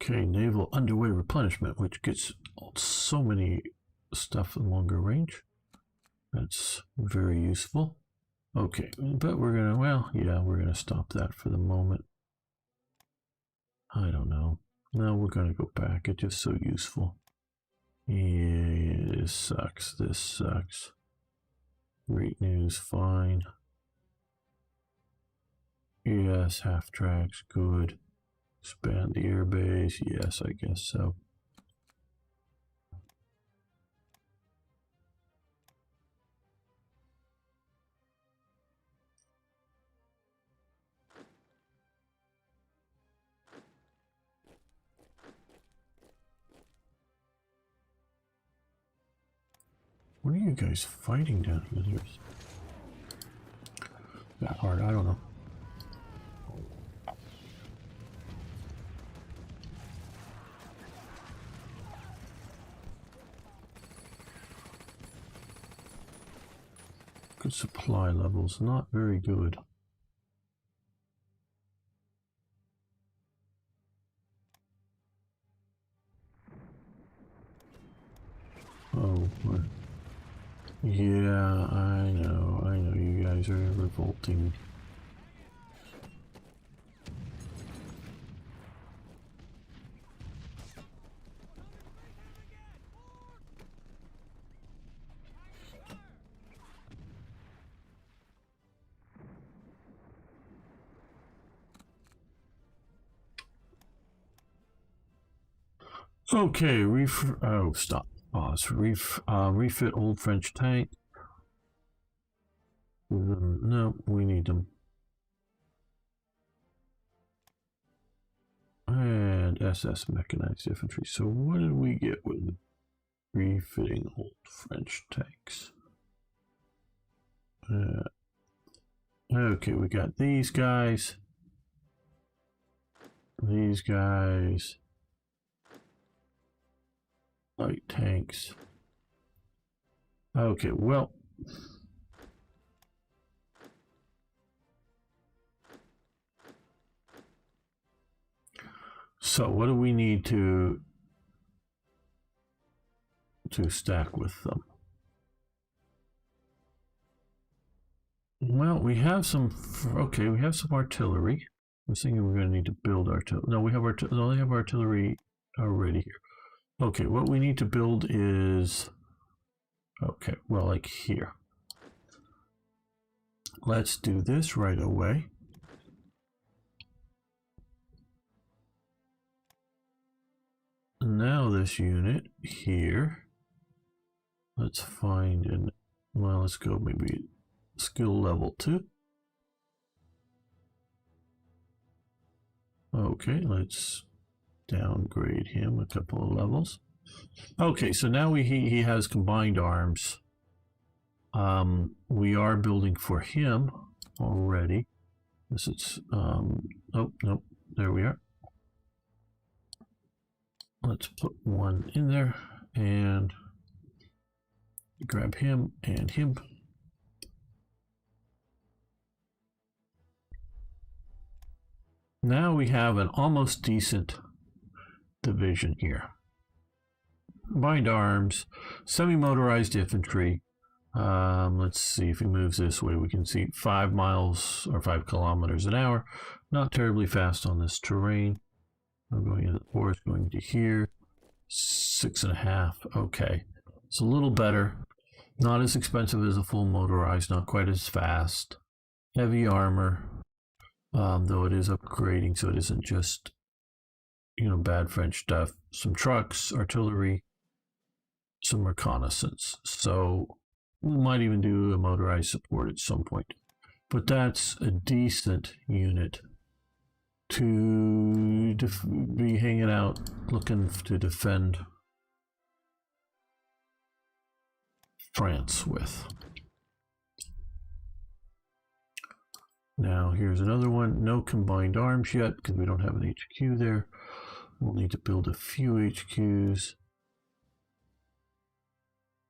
Okay, naval underway replenishment, which gets so many stuff in longer range. That's very useful. Okay, but we're gonna, well, yeah, we're gonna stop that for the moment. I don't know. No, we're gonna go back. It's just so useful. Yeah, this sucks. This sucks. Great news, fine. Yes, half tracks, good. Expand the airbase, yes, I guess so. What are you guys fighting down here? There's that hard, I don't know. Good supply levels, not very good. Oh, yeah, I know you guys are revolting. Okay, stop, pause, refit old French tank. No, we need them. And SS mechanized infantry. So what did we get with refitting old French tanks? Okay, we got these guys. These guys. Light tanks. Okay, well. So what do we need to stack with them? Well, we have some, okay, we have some artillery. I was thinking we're going to need to build artillery. No, we only have artillery already here. Okay, what we need to build is, okay, well, like here. Let's do this right away. Now this unit here, let's find an, well, let's go maybe skill level 2. Okay, let's downgrade him a couple of levels. Okay, so now he has combined arms. We are building for him already. This is oh nope, there we are. Let's put one in there and grab him and him. Now we have an almost decent division here. Combined arms, semi-motorized infantry. Let's see if he moves this way. We can see 5 miles or 5 kilometers an hour. Not terribly fast on this terrain. I'm going into the forest, going to here. 6.5. Okay, it's a little better. Not as expensive as a full motorized. Not quite as fast. Heavy armor, though it is upgrading, so it isn't just, you know, bad French stuff. Some trucks, artillery, some reconnaissance. So we might even do a motorized support at some point. But that's a decent unit to be hanging out, looking to defend France with. Now here's another one. No combined arms yet because we don't have an HQ there. We'll need to build a few HQs.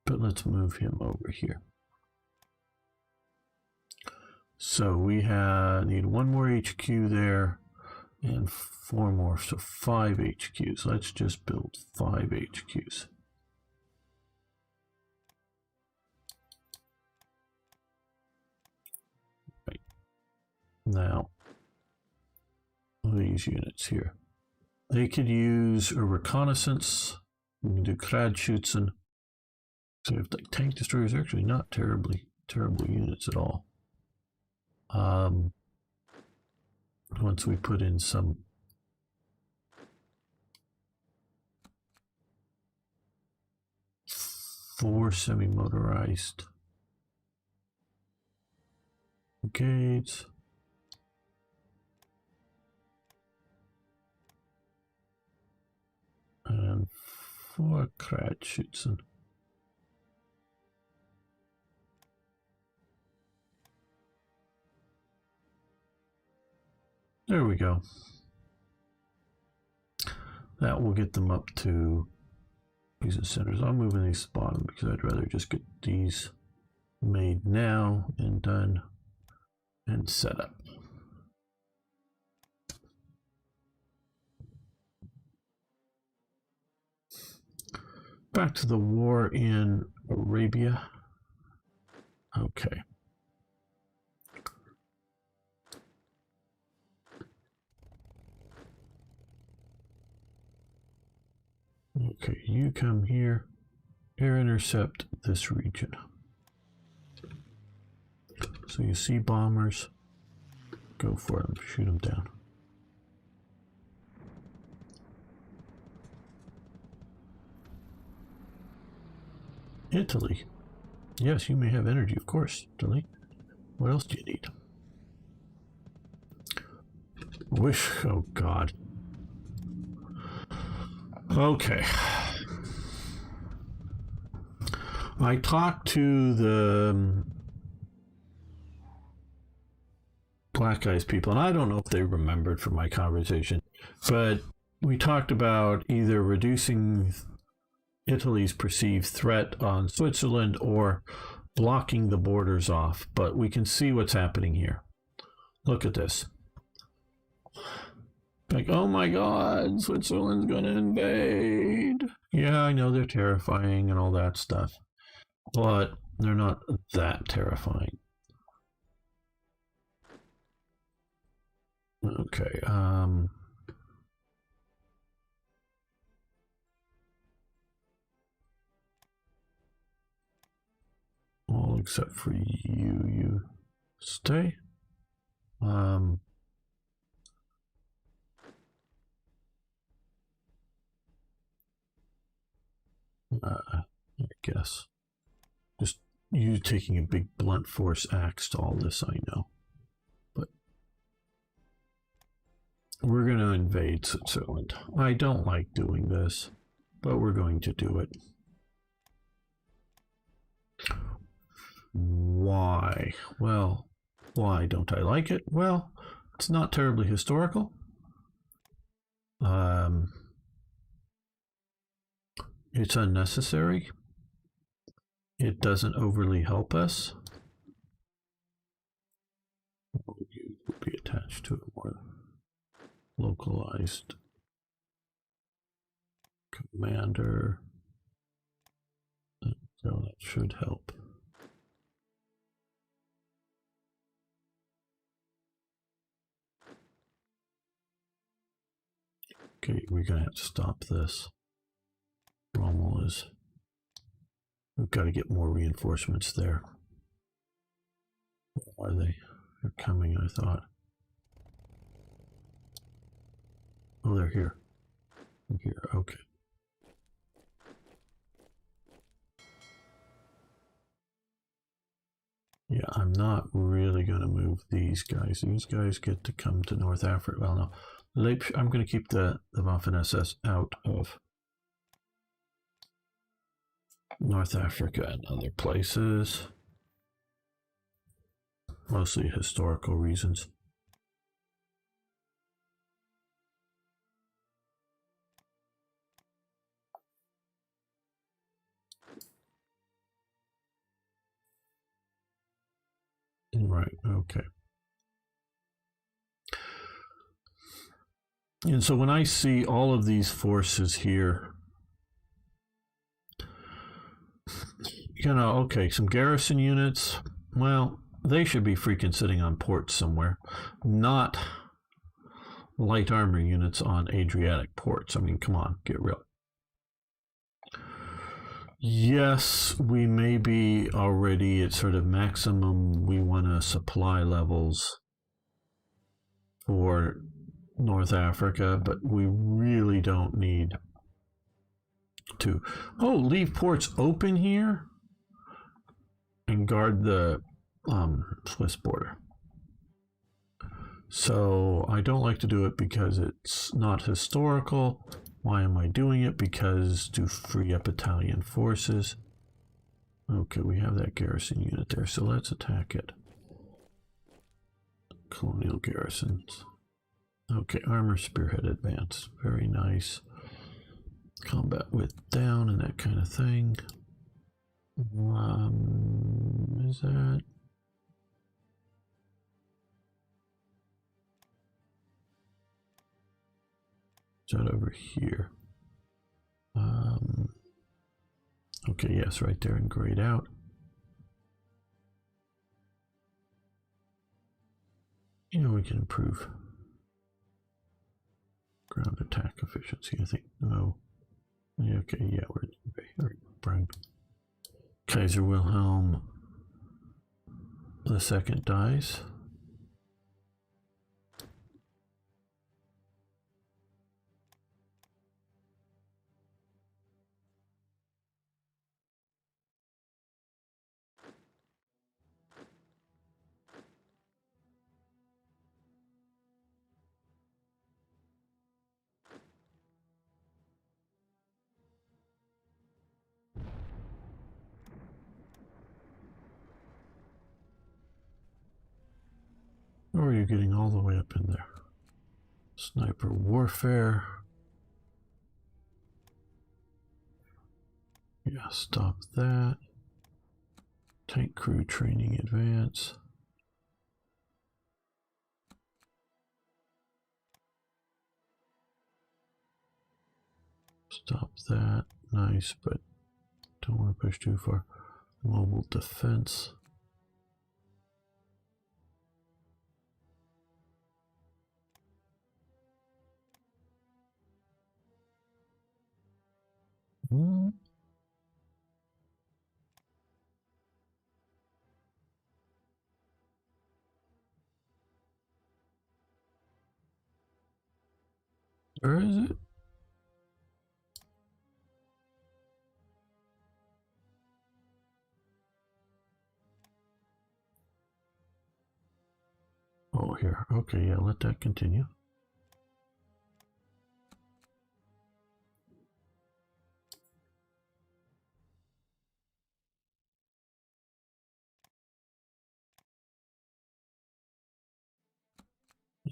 But let's move him over here. So we need one more HQ there and 4 more, so 5 HQs. Let's just build 5 HQs. Now, these units here, they could use a reconnaissance. We can do Kradschützen. So if like tank destroyers are actually not terrible units at all. Once we put in some four semi-motorized brigades. And 4 Kratschützen. There we go. That will get them up to these centers. I'm moving these bottom because I'd rather just get these made now and done and set up. Back to the war in Arabia. Okay. Okay, you come here, air intercept this region. So you see bombers, go for them, shoot them down. Italy. Yes, you may have energy, of course, Italy. What else do you need? Wish, oh God. Okay. I talked to the Black Eyes people, and I don't know if they remembered from my conversation, but we talked about either reducing Italy's perceived threat on Switzerland or blocking the borders off. But we can see what's happening here. Look at this. Like, oh my God, Switzerland's gonna invade. Yeah, I know they're terrifying and all that stuff, but they're not that terrifying. Okay, all except for you stay. I guess just you taking a big blunt force axe to all this, I know, but we're going to invade Switzerland. I don't like doing this, but we're going to do it. Why? Well, why don't I like it? Well, it's not terribly historical. It's unnecessary. It doesn't overly help us. You will be attached to a more localized commander. So that should help. Okay, we're gonna have to stop this. Rommel is. We've got to get more reinforcements there. Where are they? They're coming, I thought. Oh, they're here. They're here, okay. Yeah, I'm not really going to move these guys. These guys get to come to North Africa. Well, no. I'm going to keep the Waffen-SS out of North Africa and other places. Mostly historical reasons. Right, okay. And so when I see all of these forces here, you know, okay, some garrison units, well, they should be freaking sitting on ports somewhere, not light armor units on Adriatic ports. I mean, come on, get real. Yes, we may be already at sort of maximum we want to supply levels for North Africa, but we really don't need to. Oh, leave ports open here and guard the Swiss border. So I don't like to do it because it's not historical. Why am I doing it? Because to free up Italian forces. Okay, we have that garrison unit there, so let's attack it. Colonial garrisons. Okay, armor spearhead advance. Very nice. Combat width down and that kind of thing. Is that... Is that over here? Okay, yes, right there and grayed out. You know, we can improve ground attack efficiency, I think. No. Yeah, okay, yeah, we're brown. Kaiser Wilhelm II dies. Or are you getting all the way up in there? Sniper warfare. Yeah, stop that. Tank crew training advance. Stop that. Nice, but don't want to push too far. Mobile defense. Where is it? Oh, here. Okay, yeah, let that continue.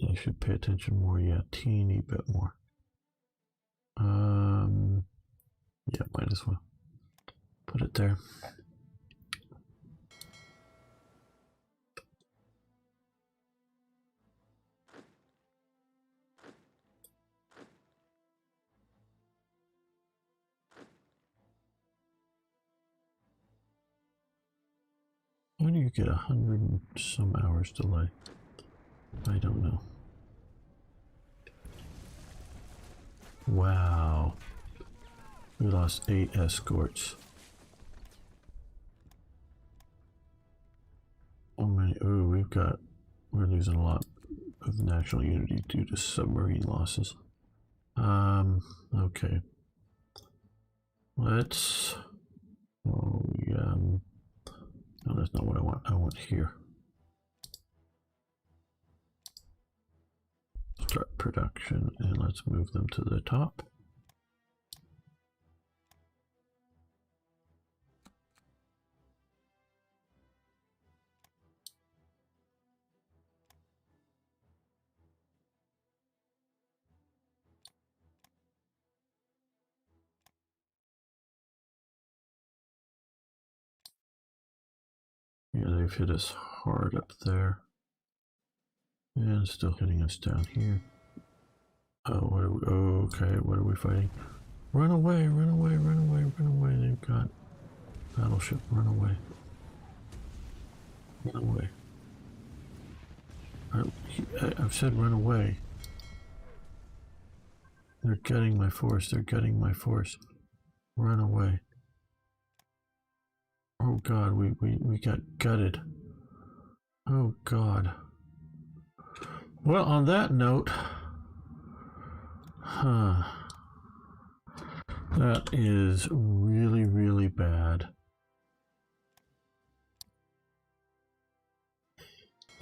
I should pay attention more. Yeah, teeny bit more. Yeah, might as well put it there. Why do you get 100 and some hours delay? I don't know. Wow. We lost 8 escorts. Oh many, oh, we're losing a lot of national unity due to submarine losses. Okay. Let's, no, that's not what I want. I want here. Start production and let's move them to the top. Yeah, they've hit us hard up there. And still hitting us down here. Oh, what are we, oh, okay, what are we fighting? Run away, run away, run away, run away. They've got battleship, run away. Run away. I've said run away. They're getting my force. They're getting my force. Run away. Oh God, we got gutted. Oh God. Well, on that note, that is really, really bad.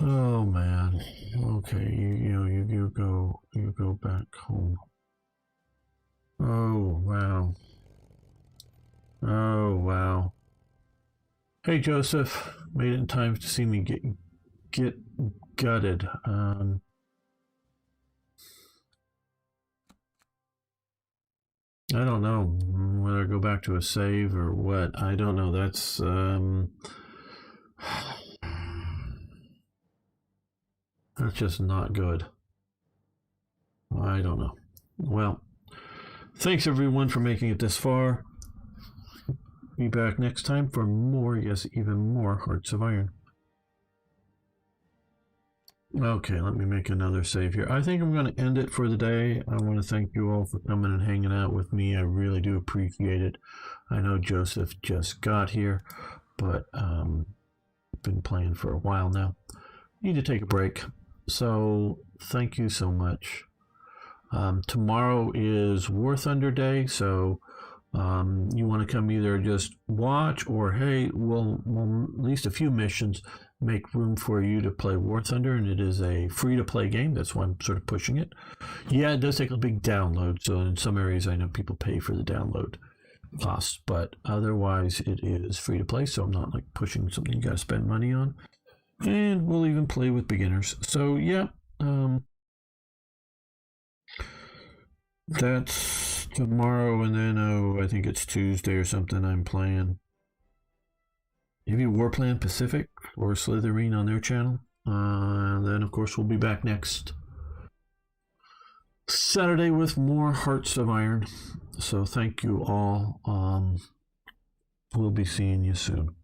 Oh man. Okay, you go back home. Oh wow. Oh wow. Hey Joseph, made it in time to see me get gutted. I don't know whether I go back to a save or what. I don't know. That's that's just not good. I don't know. Well, thanks everyone for making it this far. Be back next time for more, yes, even more Hearts of Iron. Okay, let me make another save here. I think I'm going to end it for the day. I want to thank you all for coming and hanging out with me. I really do appreciate it. I know Joseph just got here, but been playing for a while now. Need to take a break. So thank you so much. Tomorrow is War Thunder Day, so you want to come either just watch or hey, we'll at least a few missions make room for you to play War Thunder, and it is a free-to-play game. That's why I'm sort of pushing it. Yeah, it does take a big download, so in some areas I know people pay for the download costs, but otherwise it is free-to-play, so I'm not like pushing something you got to spend money on. And we'll even play with beginners. So yeah, that's tomorrow, and then I think it's Tuesday or something I'm playing maybe Warplan Pacific or Slytherin on their channel. And then, of course, we'll be back next Saturday with more Hearts of Iron. So thank you all. We'll be seeing you soon.